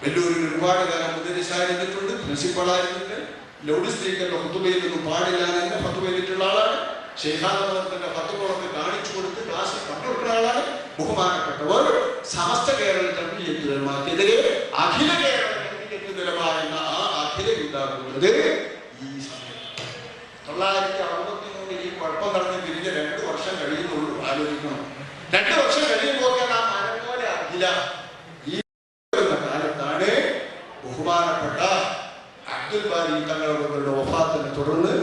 വെല്ലൂരിൽ ഒരുപാട് കാലം മുദരിസായിരുന്നിട്ടുണ്ട്, പ്രിൻസിപ്പളായിരുന്നിട്ട് ലൗഡ് സ്പീക്കറിന്റെ ഫത്വയിലൊന്നും പാടില്ല എന്ന് ഫത്വയിലിട്ടുള്ള ആളാണ്. ശൈഖാനന്ദത്തിന്റെ ഫത്വകളൊക്കെ കാണിച്ചു കൊടുത്ത് ക്ലാസ്സിൽ കണ്ടുകൊടുക്കുന്ന ആളാണ്. ബഹുമാനപ്പെട്ടവർ സമസ്ത കേരള ജംഇയ്യത്തുൽ ഉലമാക്കെതിരെ അഖില കേരള ജംഇയ്യത്തുൽ ഉലമ എന്ന ആ അഖില ഉണ്ടാകുന്നത് ഈ സമയത്ത് 963 ഈ കുഴപ്പം നടന്ന് തിരിഞ്ഞ് 2 വർഷം കഴിയുന്നുള്ളൂ. ആലോചിക്കണം, 2 വർഷം കഴിയുമ്പോൾ ആ മരം പോലെ അഖില ഈ കാലത്താണ് ബഹുമാനപ്പെട്ട അബ്ദുൽ ബാരി തങ്ങളുടെ വഫാത്തിനെ തുടർന്ന്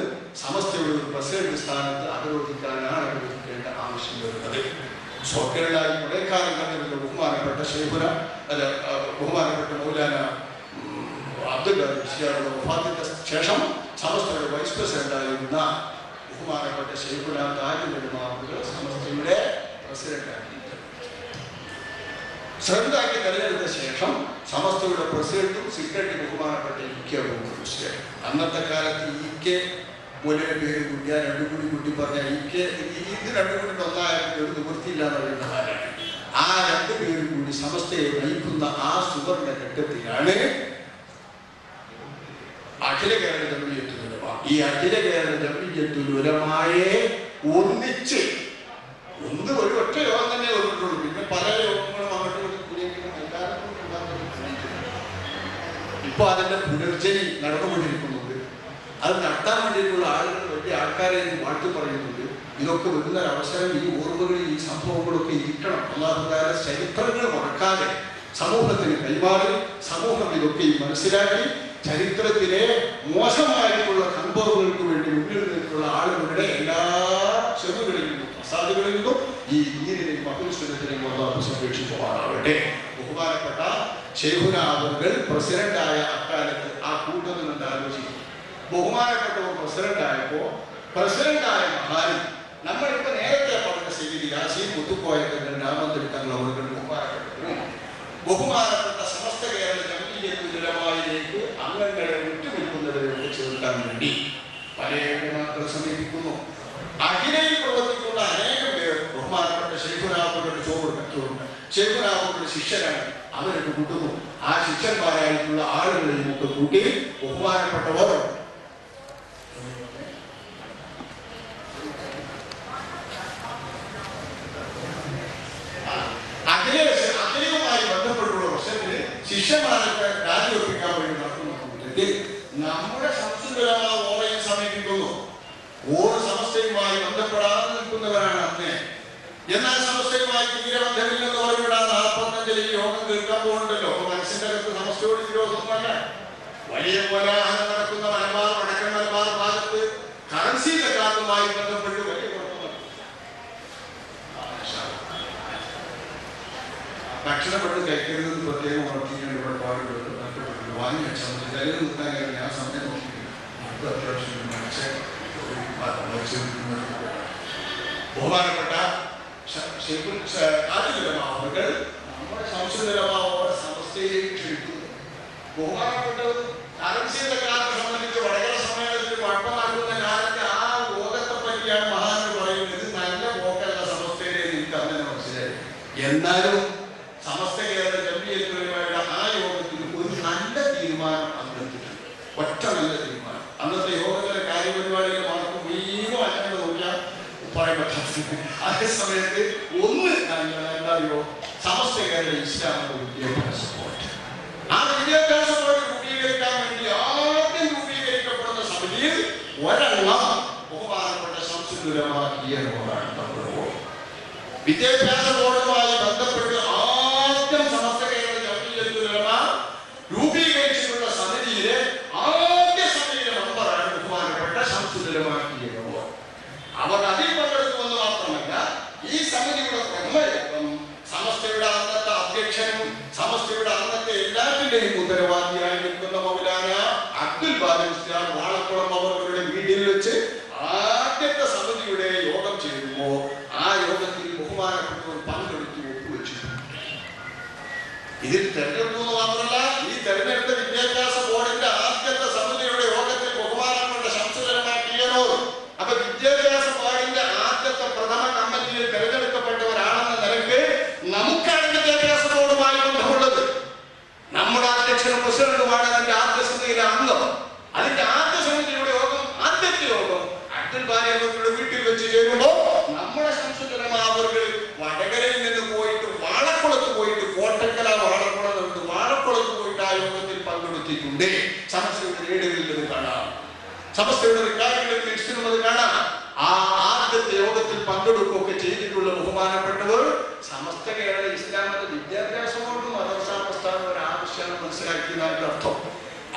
സമസ്തയുടെ പ്രസിഡന്റ് സ്ഥാനത്ത് അവരോധിക്കാനാണ് അനുവദിക്കേണ്ട ആവശ്യം വരുന്നത്. സ്വക്കരലായി കുറെ കാലം കണ്ടിരുന്ന ബഹുമാനപ്പെട്ട ശൈഖുന ബഹുമാനപ്പെട്ട മൗലാന അബ്ദുൽ ബാരി മുസ്ലിയാരുടെ വഫാത്തിന്റെ ശേഷം സമസ്തയുടെ വൈസ് പ്രസിഡന്റായിരുന്ന ബഹുമാനപ്പെട്ട ശൈഖുന താജുൽ ഉലമാ സമസ്തയുടെ പ്രസിഡന്റാക്കി ശ്രദ്ധാക്കി തെരഞ്ഞെടുത്ത ശേഷം സമസ്തയുടെ പ്രസിഡന്റും സെക്രട്ടറി ബഹുമാനപ്പെട്ട ഇ.കെ. അബൂബക്കർ മുസ്ലിയാർ. അന്നത്തെ കാലത്ത് ഇ.കെ. പോലെ പേര് കുട്ടിയാ 2 കൂടി കുട്ടി പറഞ്ഞ ഇ.കെ. ഇത് 2 കൂടി ഒന്നായാലും ഒരു നിവൃത്തിയില്ലാതെ പറയുന്ന കാലാണ്. ആ 2 പേരും കൂടി സമസ്തയെ നയിക്കുന്ന ആ സുവർണ ഘട്ടത്തിലാണ് അഖില കേരള ജംഇയ്യത്തുൽ ഉലമ. ഈ അഖില കേരള ജംഇയ്യത്തുൽ ഉലമയെ ഒന്നിച്ച് ഒരു ഒറ്റ യോഗം തന്നെ വന്നിട്ടുള്ളൂ. പിന്നെ പല യോഗങ്ങളും അങ്ങോട്ട് കൂടിയെങ്കിലും എല്ലാവർക്കും ഇപ്പൊ അതിന്റെ പുനർജനി നടന്നുകൊണ്ടിരിക്കുന്നുണ്ട്. അത് നടത്താൻ വേണ്ടിയിട്ടുള്ള ആളുകൾ വലിയ ആൾക്കാരെ വാഴ്ത്തി പറയുന്നുണ്ട്. ഇതൊക്കെ വരുന്നൊരവസരം ഈ ഓർമ്മകളിൽ ഈ സംഭവങ്ങളൊക്കെ ഇരിക്കണം. അല്ലാഹു തആല ചരിത്രങ്ങൾ മറക്കാതെ സമൂഹത്തിന് കൈമാറി സമൂഹം ഇതൊക്കെ മനസ്സിലാക്കി ചരിത്രത്തിലെ മോശമായിട്ടുള്ള സംഭവങ്ങൾക്ക് വേണ്ടി മുന്നിൽ നിൽക്കുന്ന ആളുകളുടെ എല്ലാ ചെറുകളിൽ നിന്നും പ്രസാദുകളിൽ നിന്നും ഈ നീരിനെയും മഹുസ്വരത്തിനെയും അല്ലാഹു സംരക്ഷിക്കുമാറാവട്ടെ. ബഹുമാനപ്പെട്ട ശൈഖുന അവറുകൾ പ്രസിഡന്റായ അക്കാലത്ത് ആ കൂട്ടത്തിൽ നിന്ന് ആലോചിക്കും. ബഹുമാനപ്പെട്ടവർ പ്രസിഡന്റായപ്പോ പ്രസിഡന്റായ മഹാൻ നമ്മളിപ്പോ നേരത്തെ പറഞ്ഞ സയ്യിദ് യാസീൻ മുത്തുക്കോയത്തിന്റെ നാമത്തിൽ തങ്ങൾ അവർക്ക് ബഹുമാനപ്പെട്ട സമസ്ത കേരള ജംഇയ്യത്തുൽ ഉലമായിലേക്ക് അംഗങ്ങളെ വിട്ടുനിൽക്കുന്നവരെ ചേർക്കാൻ വേണ്ടി പലരെ സമീപിക്കുന്നു. അഖിലയിൽ പ്രവർത്തിക്കുന്ന അനേകം പേർ ബഹുമാനപ്പെട്ട ശൈഖുന അവറുകളുടെ ചോറുണ്ട്. ശൈഖുന അവറുകളുടെ ശിഷ്യരാണ്. അവരൊക്കെ കൂട്ടുന്നു. ആ ശിഷ്യന്മാരായിട്ടുള്ള ആളുകളെയും ഒക്കെ കൂട്ടി ബഹുമാനപ്പെട്ടവർ അഖില ശിഷ്യന്മാരൊക്കെ രാജിവെപ്പിക്കാൻ വേണ്ടി നടത്തുന്നുണ്ട്. നമ്മുടെ സംസ്കൃതമായ ഓറയെ സമീപിക്കുന്നു. ഓരോ സമസ്തയുമായി ബന്ധപ്പെടാതെ നിൽക്കുന്നവരാണ് അന്നേ. എന്നാൽ സമസ്തയുമായി തീരെ ബന്ധമില്ലെന്ന് പറഞ്ഞുവിടാൻ 45 ഈ യോഗം തീർക്കാൻ പോകുന്നുണ്ടല്ലോ. മനസ്സിന്റെ അകത്ത് സമസ്തയോട് വിരോധമല്ല. വലിയ കോലാഹലം നടക്കുന്ന മലബാർ, വടക്കൻ മലബാർ ഭാഗത്ത് കറൻസി കക്കാത്തുമായി ബന്ധപ്പെട്ട് വലിയ കുഴപ്പമാണ്. ഭക്ഷണപ്പെട്ട് കഴിക്കരുതെന്ന് പ്രത്യേകം ഉറപ്പിക്കേണ്ട ഇവിടെ പാടുകൾ ബന്ധപ്പെട്ടിട്ട് വാങ്ങി വെച്ചാൽ മതി. ചിലവ് നിർത്താൻ ഞാൻ സമയം നോക്കിയില്ല. അത്യാവശ്യം ബഹുമാനപ്പെട്ട ആദിലമാവുകൾ നമ്മുടെ സംസ്കൃതമാവോടെ സമസ്തയിലേക്ക് ക്ഷണിക്കുന്നു. ബഹുമാനപ്പെട്ടത് കറൻസിയുടെ കാലത്തെ സംബന്ധിച്ച് വടകര സമ്മേളനത്തിൽ കുഴപ്പമാക്കുന്ന കാലത്ത് ആ ലോകത്തെ പറ്റിയാണ് മഹാനോട് പറയുന്നത്. നല്ല പോക്കല്ല സമസ്തയിലെ എനിക്ക് അങ്ങനെ മനസ്സിലായി. എന്നാലും സമസ്ത കേരള ജംഇയ്യത്തുലമായുടെ ആ യോഗത്തിൽ ഒരു നല്ല തീരുമാനം അന്നെടുത്തിട്ടുണ്ട്. ഒറ്റ നല്ല തീരുമാനം. അന്നത്തെ യോഗത്തിലെ കാര്യപരിപാടികൾ മാത്രം വീണ്ടും അല്ലാതെ നോക്കിയാൽ പറയാൻ പറ്റാത്ത അതേ സമയത്ത് ഒന്ന് എന്തായോ സമസ്ത കേരള ഇസ്ലാമിക വിദ്യാഭ്യാസ ബോർഡ്. ആ വിദ്യാഭ്യാസ ബോർഡ് രൂപീകരിക്കാൻ വേണ്ടി ആദ്യം രൂപീകരിക്കപ്പെടുന്ന സമിതിയിൽ ഒരെണ്ണം ബഹുമാനപ്പെട്ട സംസ്കൃതമാക്കിയാണ്. വിദ്യാഭ്യാസ ബോർഡുമായി ബന്ധപ്പെട്ട് ആദ്യം സമസ്ത കേരള ജംഇയ്യത്തുലമ രൂപീകരിച്ചിട്ടുള്ള സമിതിയിലെ ആദ്യ സമിതിയിലെ മെമ്പറാണ് ബഹുമാനപ്പെട്ട സംസ്കൃതമാക്കിയ. അവർ അതിൽ പങ്കെടുക്കുമെന്ന് മാത്രമല്ല, ഈ സമിതിയുടെ പ്രഥമയോഗം സമസ്തയുടെ അന്നത്തെ അധ്യക്ഷനും സമസ്തയുടെ അന്നത്തെ എല്ലാത്തിന്റെയും ഉത്തരവാദിയായി നിൽക്കുന്ന മൗലാന അബ്ദുൽ ബാരി ഉസ്താദ് വാളക്കുളം അവരുടെ വീട്ടിൽ വെച്ച് ആദ്യത്തെ സമിതിയുടെ യോഗം ചേരുമ്പോൾ ആ യോഗത്തിൽ ബഹുമാനപ്പെട്ടവർ പങ്കെടുത്ത് ഒപ്പുവെച്ചിട്ടുണ്ട്. ഇതിൽ തെരഞ്ഞെടുപ്പ് മാത്രമല്ല, ഈ തെരഞ്ഞെടുത്ത വിദ്യാഭ്യാസ ബോർഡിന്റെ ആദ്യത്തെ സമിതിയുടെ യോഗത്തിൽ ബഹുമാനപ്പെട്ട ശംസുലമാക്കിയനോ അപ്പൊ വിദ്യാഭ്യാസ ബോർഡിന്റെ ആദ്യത്തെ പ്രഥമ കമ്മിറ്റിയിൽ തെരഞ്ഞെടുക്കപ്പെട്ടവരാണെന്ന നിലയ്ക്ക് നമുക്കാണ് വിദ്യാഭ്യാസ ബോർഡുമായി ബന്ധമുള്ളത്. നമ്മുടെ അധ്യക്ഷനും പ്രസിഡന്റുമാണ് അതിന്റെ ആദ്യ സമിതിയിലെ അംഗം. അതിന്റെ ആദ്യ സമിതിയുടെ യോഗം, ആദ്യത്തെ യോഗം അബ്ദുൽ ബാരി അവരുടെ വീട്ടിൽ വെച്ച് ചേരുമ്പോൾ നമ്മുടെ സംസ്കൃതമാവർക്ക് വടകരയിൽ നിന്ന് പോയിട്ട് വാഴക്കുളത്ത് പോയിട്ട് കോട്ടക്കല വാഴക്കുളം ഉണ്ട്, വാഴക്കുളത്ത് പോയിട്ട് ആ യോഗത്തിൽ പങ്കെടുത്തിട്ടുണ്ട്. സമസ്തയുടെ റേഡിയോയിൽ കാണാം, സമസ്തയുടെ റിക്കാർഡുകളിൽ ലിസ്റ്റിലുള്ളത് കാണാം. ആ ആദ്യത്തെ യോഗത്തിൽ പങ്കെടുക്കുകയൊക്കെ ചെയ്തിട്ടുള്ള ബഹുമാനപ്പെട്ടവർ സമസ്ത കേരള ഇസ്ലാമിക വിദ്യാഭ്യാസ ബോർഡും മദ്രസാ പ്രസ്ഥാനം ഒരു ആവശ്യമാണ് മനസ്സിലാക്കിയതിന്റെ അർത്ഥം.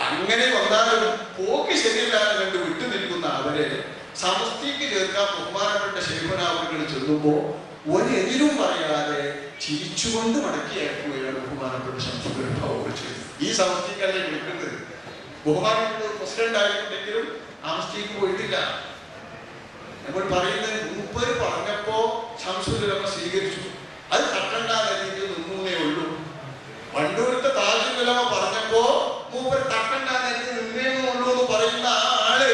അങ്ങനെ വന്നാലും പോക്ക് ശരിയില്ലാതെ കണ്ട് വിട്ടു നിൽക്കുന്ന അവരെ സമസ്തയ്ക്ക് ചേർക്കാൻ ബഹുമാനപ്പെട്ട ശൈഖുനാവുകൾ ചെല്ലുമ്പോൾ ഒരെതിരും പറയാതെ ചിരിച്ചുകൊണ്ട് മടക്കി അയക്കുകയാണ് ബഹുമാനപ്പെട്ട ശംസുലമാവുകൾ ചെയ്തത്. ഈ സമസ്തയ്ക്കല്ലേ വിളിക്കുന്നത്. ബഹുമാനപ്പെട്ട പ്രസിഡന്റ് ആയിട്ടുണ്ടെങ്കിലും സമസ്തയ്ക്ക് പോയിട്ടില്ല. നമ്മൾ പറയുന്നത് മൂപ്പര് പറഞ്ഞപ്പോ ശംസുലമ സ്വീകരിച്ചു. അത് തട്ടണ്ടാതെ രീതിയിൽ നിന്നേ ഉള്ളൂ. വണ്ടൂരത്തെ താജുലമ പറഞ്ഞപ്പോ മൂപ്പര് തട്ടണ്ടാതെ നിന്നേ ഉള്ളൂ എന്ന് പറയുന്ന ആ ആള്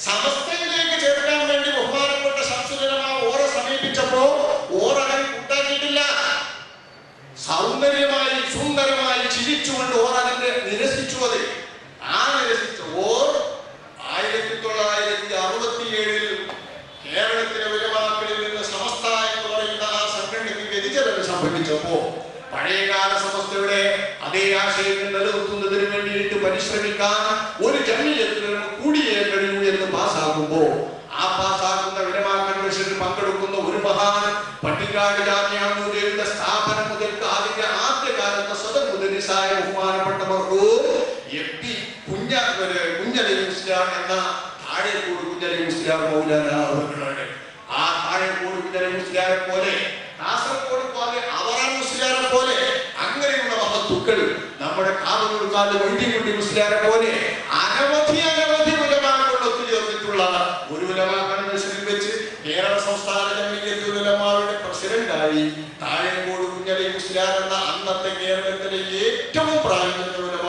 സമസ്തയിലേക്ക് ചേർക്കാൻ വേണ്ടി ബഹുമാനപ്പെട്ട ശംസുലമ ഓറെ സമീപിച്ചപ്പോ ഓറകൾ കൂട്ടാക്കിയിട്ടില്ല. സൗന്ദര്യമായി സുന്ദരമായി ചിരിച്ചുകൊണ്ട് ഓറതിന്റെ നിരസിച്ചു. അത് ആ നിരസിച്ച ഓർ 1967 കേരളത്തിലെ ഉലമാക്കളിൽ നിന്ന് സമസ്ത എന്ന് പറയുന്ന ആ സംഘടനയ്ക്ക് വ്യതിചലനം സംഭവിച്ചപ്പോ പഴയകാല സമസ്തയുടെ അതേ ആശയങ്ങൾ നിലനിർത്തുന്നതിന് വേണ്ടിയിട്ട് പരിശ്രമിക്കാൻ ഒരു ജംഇയ്യത്തുലമ കൂടിയേ കഴിയൂ എന്ന് പാസ്സാകുമ്പോ ആ പാസ്സാക്കുന്ന ഉലമാ കൺവെൻഷനിൽ പങ്കെടുക്കുന്ന ഒരു മഹാൻ പട്ടിക്കാട് ജാമിഅ നൂരിയയുടെ സ്ഥാപനം മുതൽക്ക് അതിന്റെ ആദ്യകാലത്തെ സ്വതം മുതലിസായ ബഹുമാനപ്പെട്ടവർക്ക് കുഞ്ഞലി മുസ്ലിയാർ എന്ന താഴേക്കോട് കുഞ്ഞലി മുസ്ലിയാർ മൗലാന അവர்களാണ്. ആ താഴേക്കോട് കുഞ്ഞലി മുസ്ലിയാരെ പോലെ കാസർഗോഡ് പോലെ അവറാൻ മുസ്ലിയാരെ പോലെ അങ്ങനെയുള്ള മഹത്തുക്കൾ നമ്മുടെ കാതൂർക്കാട് വൈദ്യകുട്ടി മുസ്ലിയാരെ പോലെ അനവധി ഉലമാക്കൾ ഒത്തുചേർന്നിട്ടുള്ള ഒരു ഉലമാ കൺവെൻഷനിൽ വെച്ച് കേരള സംസ്ഥാന ജംഇയ്യത്തുലമായുടെ പ്രസിഡന്റായി താഴേക്കോട് കുഞ്ഞലി മുസ്ലിയാർ എന്ന അന്നത്തെ കേരളത്തിലെ ഏറ്റവും പ്രായമുള്ള ഉലമ,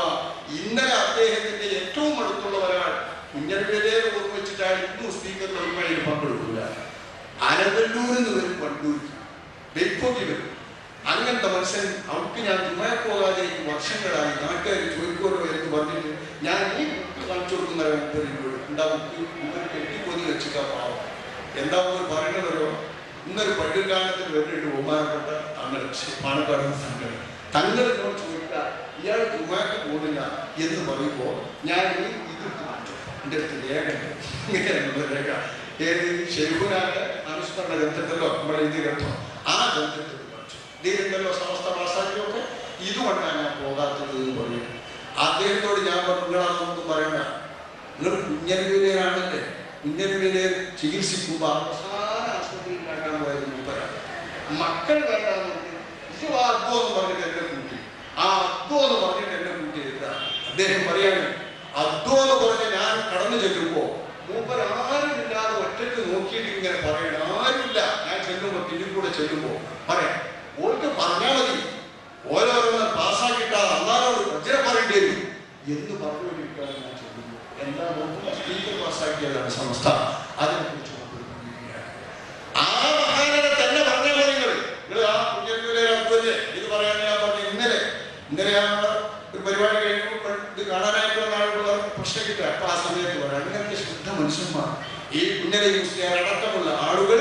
ഇന്നലെ അദ്ദേഹത്തിന്റെ ഏറ്റവും അടുത്തുള്ള ഒരാൾ കുഞ്ഞലിയെ ഓർമ്മിച്ചിട്ടാണ് ഇന്നും സ്പീക്കർ ഉൾമയിൽ പങ്കെടുക്കില്ല. അരവല്ലൂരിൽ നിന്ന് വരും, വണ്ടൂർ വെപ്പൊക്കി വരും. അങ്ങനത്തെ മനുഷ്യൻ അവർക്ക് ഞാൻ ദുബായി പോകാതെ വർഷങ്ങളായി നാട്ടുകാർ ചോദിക്കോട് വരുന്നു പറഞ്ഞിട്ട് ഞാൻ ഈ ബുക്ക് കാണിച്ചു കൊടുക്കുന്ന എന്താ ബുക്ക് ഇവർ കെട്ടിപ്പൊതി വെച്ചിട്ടാ പാവം. എന്താ പറയുന്നതോ, ഇന്നൊരു പള്ളിക്കാലത്തിൽ വരുന്നുണ്ട് ബഹുമാനപ്പെട്ട തങ്ങൾ പാണക്കാട് തങ്ങൾ തങ്ങൾ ചോദിക്കുക ഇയാൾ ജുമാക്ക് പോകുന്നില്ല എന്ന് പറയുമ്പോൾ ഞാൻ ഇത് കാണിച്ചു. എൻ്റെ അടുത്ത് രേഖ ഇങ്ങനെയുള്ള രേഖ ഏത് ഷെയ്ഖുനാന്റെ അനുസ്മരണ ഗ്രന്ഥത്തിലോ നമ്മുടെ ഇത് ഗ്രന്ഥം ആ ഗ്രന്ഥത്തിൽ കാണിച്ചു. ഇതേണ്ടല്ലോ സമസ്ത പാസാക്കിയൊക്കെ ഇതുകൊണ്ടാണ് ഞാൻ പോകാത്തത് എന്ന് പറയും. അദ്ദേഹത്തോട് ഞാൻ പറഞ്ഞു, നിങ്ങളതൊന്നും പറയണ്ട, നിങ്ങൾ കുഞ്ഞനുവിനെയാണല്ലേ, കുഞ്ഞനുവിനെ ചികിത്സിക്കുമ്പോൾ അവസാന ആശുപത്രിയിൽ ഉണ്ടാക്കാൻ പോയത് മൂപ്പരാണ്. മക്കൾ വേണ്ടാന്ന് ഇത് അദ്വോ എന്ന് പറഞ്ഞിട്ട് എന്നെ കൂട്ടി, ആ അദ്വോ എന്ന് പറഞ്ഞിട്ട് എന്നെ കൂട്ടി എഴുതാ. അദ്ദേഹം പറയാണ്, അദ്വോ എന്ന് പറഞ്ഞ് ഞാൻ കടന്നു ചെല്ലുമ്പോ മൂപ്പർ ആരുമില്ലാതെ ഒറ്റയ്ക്ക് നോക്കിയിട്ട് ഇങ്ങനെ പറയണം, ആരുമില്ല. ഞാൻ ചെല്ലുമ്പോ പിന്നിൽ കൂടെ ചെല്ലുമ്പോ പറയാം, ഓർക്ക് പറഞ്ഞാൽ മതി, ഓരോരോന്ന് പാസ്സാക്കിയിട്ടാൽ അന്നാരോട് വജ്രം പറയേണ്ടി വരും എന്ന് പറഞ്ഞുകൊണ്ടിരിക്കുകയാണ്. ഞാൻ ചെല്ലുമ്പോൾ എന്താ നോക്കുമ്പോൾ സ്പീക്കർ പാസ്സാക്കിയതാണ് സമസ്ത. അതിനെക്കുറിച്ച് ആ മഹാനനെ തന്നെ പറഞ്ഞാൽ മതി. നിങ്ങൾ ആ കുഞ്ഞിലെ ഇത് പറയാൻ ഞാൻ പറഞ്ഞു. ഇന്നലെ ഒരു പരിപാടി കഴിയുമ്പോൾ ഇത് കാണാനായിട്ടുള്ള ആളുകൾ പ്രശ്നം കിട്ടുക. അപ്പൊ ആ സമയത്ത് പറയാം, അങ്ങനത്തെ ശുദ്ധ മനുഷ്യന്മാർ ഈ കുഞ്ഞിലെ മുസ്ലിം അടക്കമുള്ള ആളുകൾ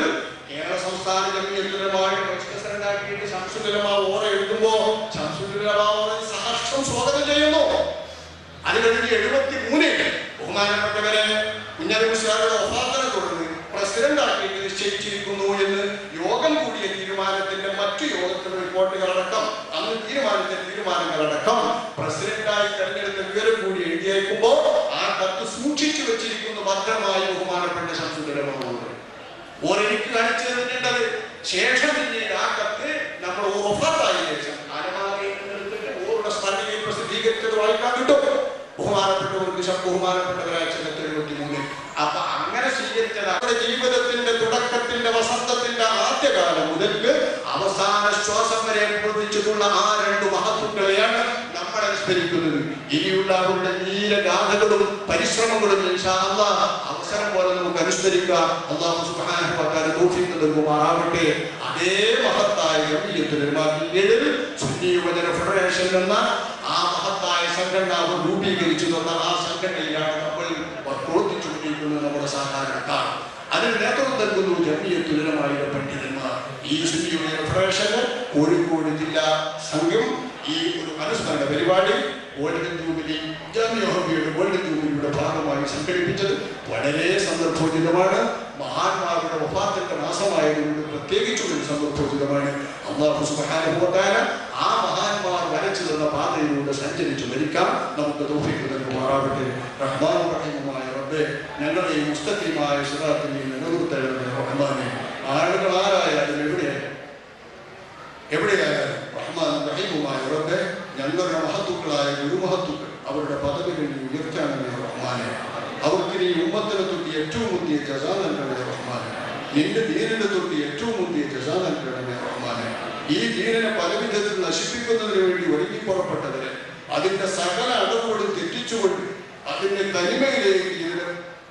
കേരള സംസ്ഥാന ജമീയത്തുലമായിട്ട് പ്രശ്നസരണ്ടാക്കിയിട്ട് ശംസുലുലമാ ഓറ എഴുതുമ്പോ ശംസുലുലമാ സഹർഷം സ്വാഗതം ചെയ്യുന്നു. അത് കഴിഞ്ഞ് 73 ബഹുമാനപ്പെട്ടവരെ കുഞ്ഞാലി മുസ്ലിയാരുടെ വഫാത്തിനെ തുടർന്ന് പ്രസിഡന്റ് ആക്കിയിട്ട് നിശ്ചയിച്ചിരിക്കുന്നു എന്ന് യോഗം കൂടിയ തീരുമാനത്തിന്റെ മറ്റു യോഗത്തിന്റെ റിപ്പോർട്ടുകളടക്കം അന്ന് തീരുമാനങ്ങളടക്കം പ്രസിഡന്റായി തെരഞ്ഞെടുത്ത വിവരം കൂടി എഴുതിയേക്കുമ്പോ ആ കത്ത് സൂക്ഷിച്ചു വെച്ചിരിക്കുന്നു ഭദ്രമായി ബഹുമാനപ്പെട്ട ശംസുലുലമാവുണ്ട്. ഓരെനിക്ക് കാണിച്ചു തന്നിട്ടുണ്ടത്. ശേഷം പിന്നീട് ആ കത്ത് നമ്മൾ വഫാത്തായ ശേഷം ഓരുടെ സ്ഥലങ്ങളിൽ പ്രസിദ്ധീകരിച്ചത് വായിക്കാൻ കിട്ടും. ബഹുമാനപ്പെട്ടവർക്ക് ബഹുമാനപ്പെട്ടവരായ 73. അപ്പൊ അങ്ങനെ സ്വീകരിച്ചത് നമ്മുടെ ജീവിതത്തിന്റെ തുടക്കത്തിന്റെ വസന്തത്തിന്റെ ആദ്യകാലം മുതൽക്ക് അവസാന ശ്വാസം വരെ പ്രവർത്തിച്ചിട്ടുള്ള ആ 2 മഹത്തുക്കളെയാണ് നമ്മൾ അനുസ്മരിക്കുന്നത്. ഇനിയുള്ള അവരുടെ നീലഗാഥകളും പരിശ്രമങ്ങളും ഇൻഷാ അല്ലാഹ് അവസരം പോലെ നമുക്ക് അനുസ്മരിക്കാം. അല്ലാഹു സുബ്ഹാനഹു വ തആല തൗഫീഖ് നൽകുമാറാവട്ടെ. അതേ മഹത്തായ ജമീയത്തുൽ ഉലമായിൽ സുന്നി യുവജന ഫെഡറേഷൻ എന്ന ആ മഹത്തായ സംഘടന അവർ രൂപീകരിച്ചു തന്ന ആ സംഘടനയിലാണ് നമ്മൾ പ്രവർത്തിച്ചുകൊണ്ടിരിക്കുന്നത്. നമ്മുടെ സാധാരണക്കാർ അതിന് നേതൃത്വം നൽകുന്നു ജമീയത്തുൽ ഉലമായിലെ പണ്ഡിതന്മാർ. ഈ സുന്നി യുവജന ഫെഡറേഷൻ കോഴിക്കോട് ജില്ലാ സംഘം ഈ ഒരു അനുസ്മരണ പരിപാടി ഗോൾഡൻ ജൂബിലി ജാമിഅയുടെ ഗോൾഡൻ ജൂബിലിയുടെ ഭാഗമായി സംഘടിപ്പിച്ചത് വളരെ സന്ദർഭോചിതമാണ്. മഹാന്മാരുടെ വഫാത്തിന്റെ മാസമായതുകൊണ്ട് പ്രത്യേകിച്ചും സന്ദർഭോചിതമാണ്. അല്ലാഹു സുബ്ഹാനഹു വ തആല ആ മഹാന്മാർ വരച്ചു തന്ന പാതയിലൂടെ സഞ്ചരിച്ചു മരിക്കാം നമുക്ക് തൗഫീഖ് നൽകുമാറാവട്ടെ. റഹ്മാൻ റഹീമായ റബ്ബേ, ഞങ്ങളുടെ ഈ മുസ്തഖീമായ സിറാത്തിൽ നിലനിർത്തണമേ റഹ്മാനെ. ആളുകൾ ആരായാലും എവിടെയായാലും റഹ്മാൻ റഹീമുമായ റബ്ബേ, ഞങ്ങളുടെ മഹത്തുക്കളായ ഗുരുമഹത്തുക്കൾ അവരുടെ പദവികളിൽ ഉയർത്താനമേ റഹ്മാനെ. അവർക്ക് ഈ ഉമ്മത്തിനെ തൊട്ട് ഏറ്റവും മുന്തിയ ജസാ നൽകണമേ റഹ്മാനെ. നിന്റെ ദീനിനെ തൊട്ട് ഏറ്റവും മുന്തിയ ജസാ നൽകണമേ റഹ്മാനെ. ഈ ദീനിനെ പലവിധത്തിൽ നശിപ്പിക്കുന്നതിന് വേണ്ടി ഒരുങ്ങി പുറപ്പെട്ടവരെ അതിന്റെ സകല അടവുകളും തെറ്റിച്ചുകൊണ്ട് അതിന്റെ തനിമയിലേക്ക് ഇതിനെ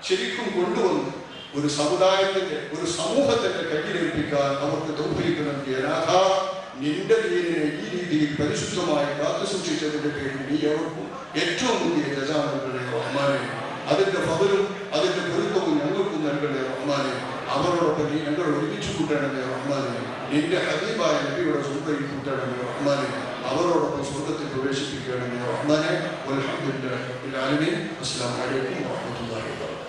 ശരിക്കും കൊണ്ടുവന്ന് ഒരു സമുദായത്തിന്റെ ഒരു സമൂഹത്തിന്റെ കയ്യിലേൽപ്പിക്കാൻ അവർക്ക് തൗഫീഖ് നൽകിയ നാഥ, നിന്റെ ദീനിനെ ഈ രീതിയിൽ പരിശുദ്ധമായി കാത്തു സൂക്ഷിച്ചതിന്റെ പേരിൽ നീ അവർക്കും ഏറ്റവും മുന്തിയ ജസാ നൽകണേ റഹ്മാനെ. അതിന്റെ ഫദലും അതിന്റെ പൊരുത്തവും ഞങ്ങൾക്കും നൽകണേ റഹ്മാനെ. അവരോടൊപ്പം നീ ഞങ്ങൾ ഒരുമിച്ച് കൂട്ടണമേ റഹ്മാനെ. നിന്റെ ഹബീബായ നബിയുടെ സുഹൃത്തിൽ കൂട്ടണമേ റഹ്മാനെ. അവരോടൊപ്പം സ്വർഗ്ഗത്തിൽ പ്രവേശിപ്പിക്കണമേ റഹ്മാനെ. വൽഹംദുലില്ലാഹി റബ്ബിൽ ആലമീൻ. അസ്സലാമു അലൈക്കും വറഹ്മത്തുള്ളാഹി വബറകാതുഹു.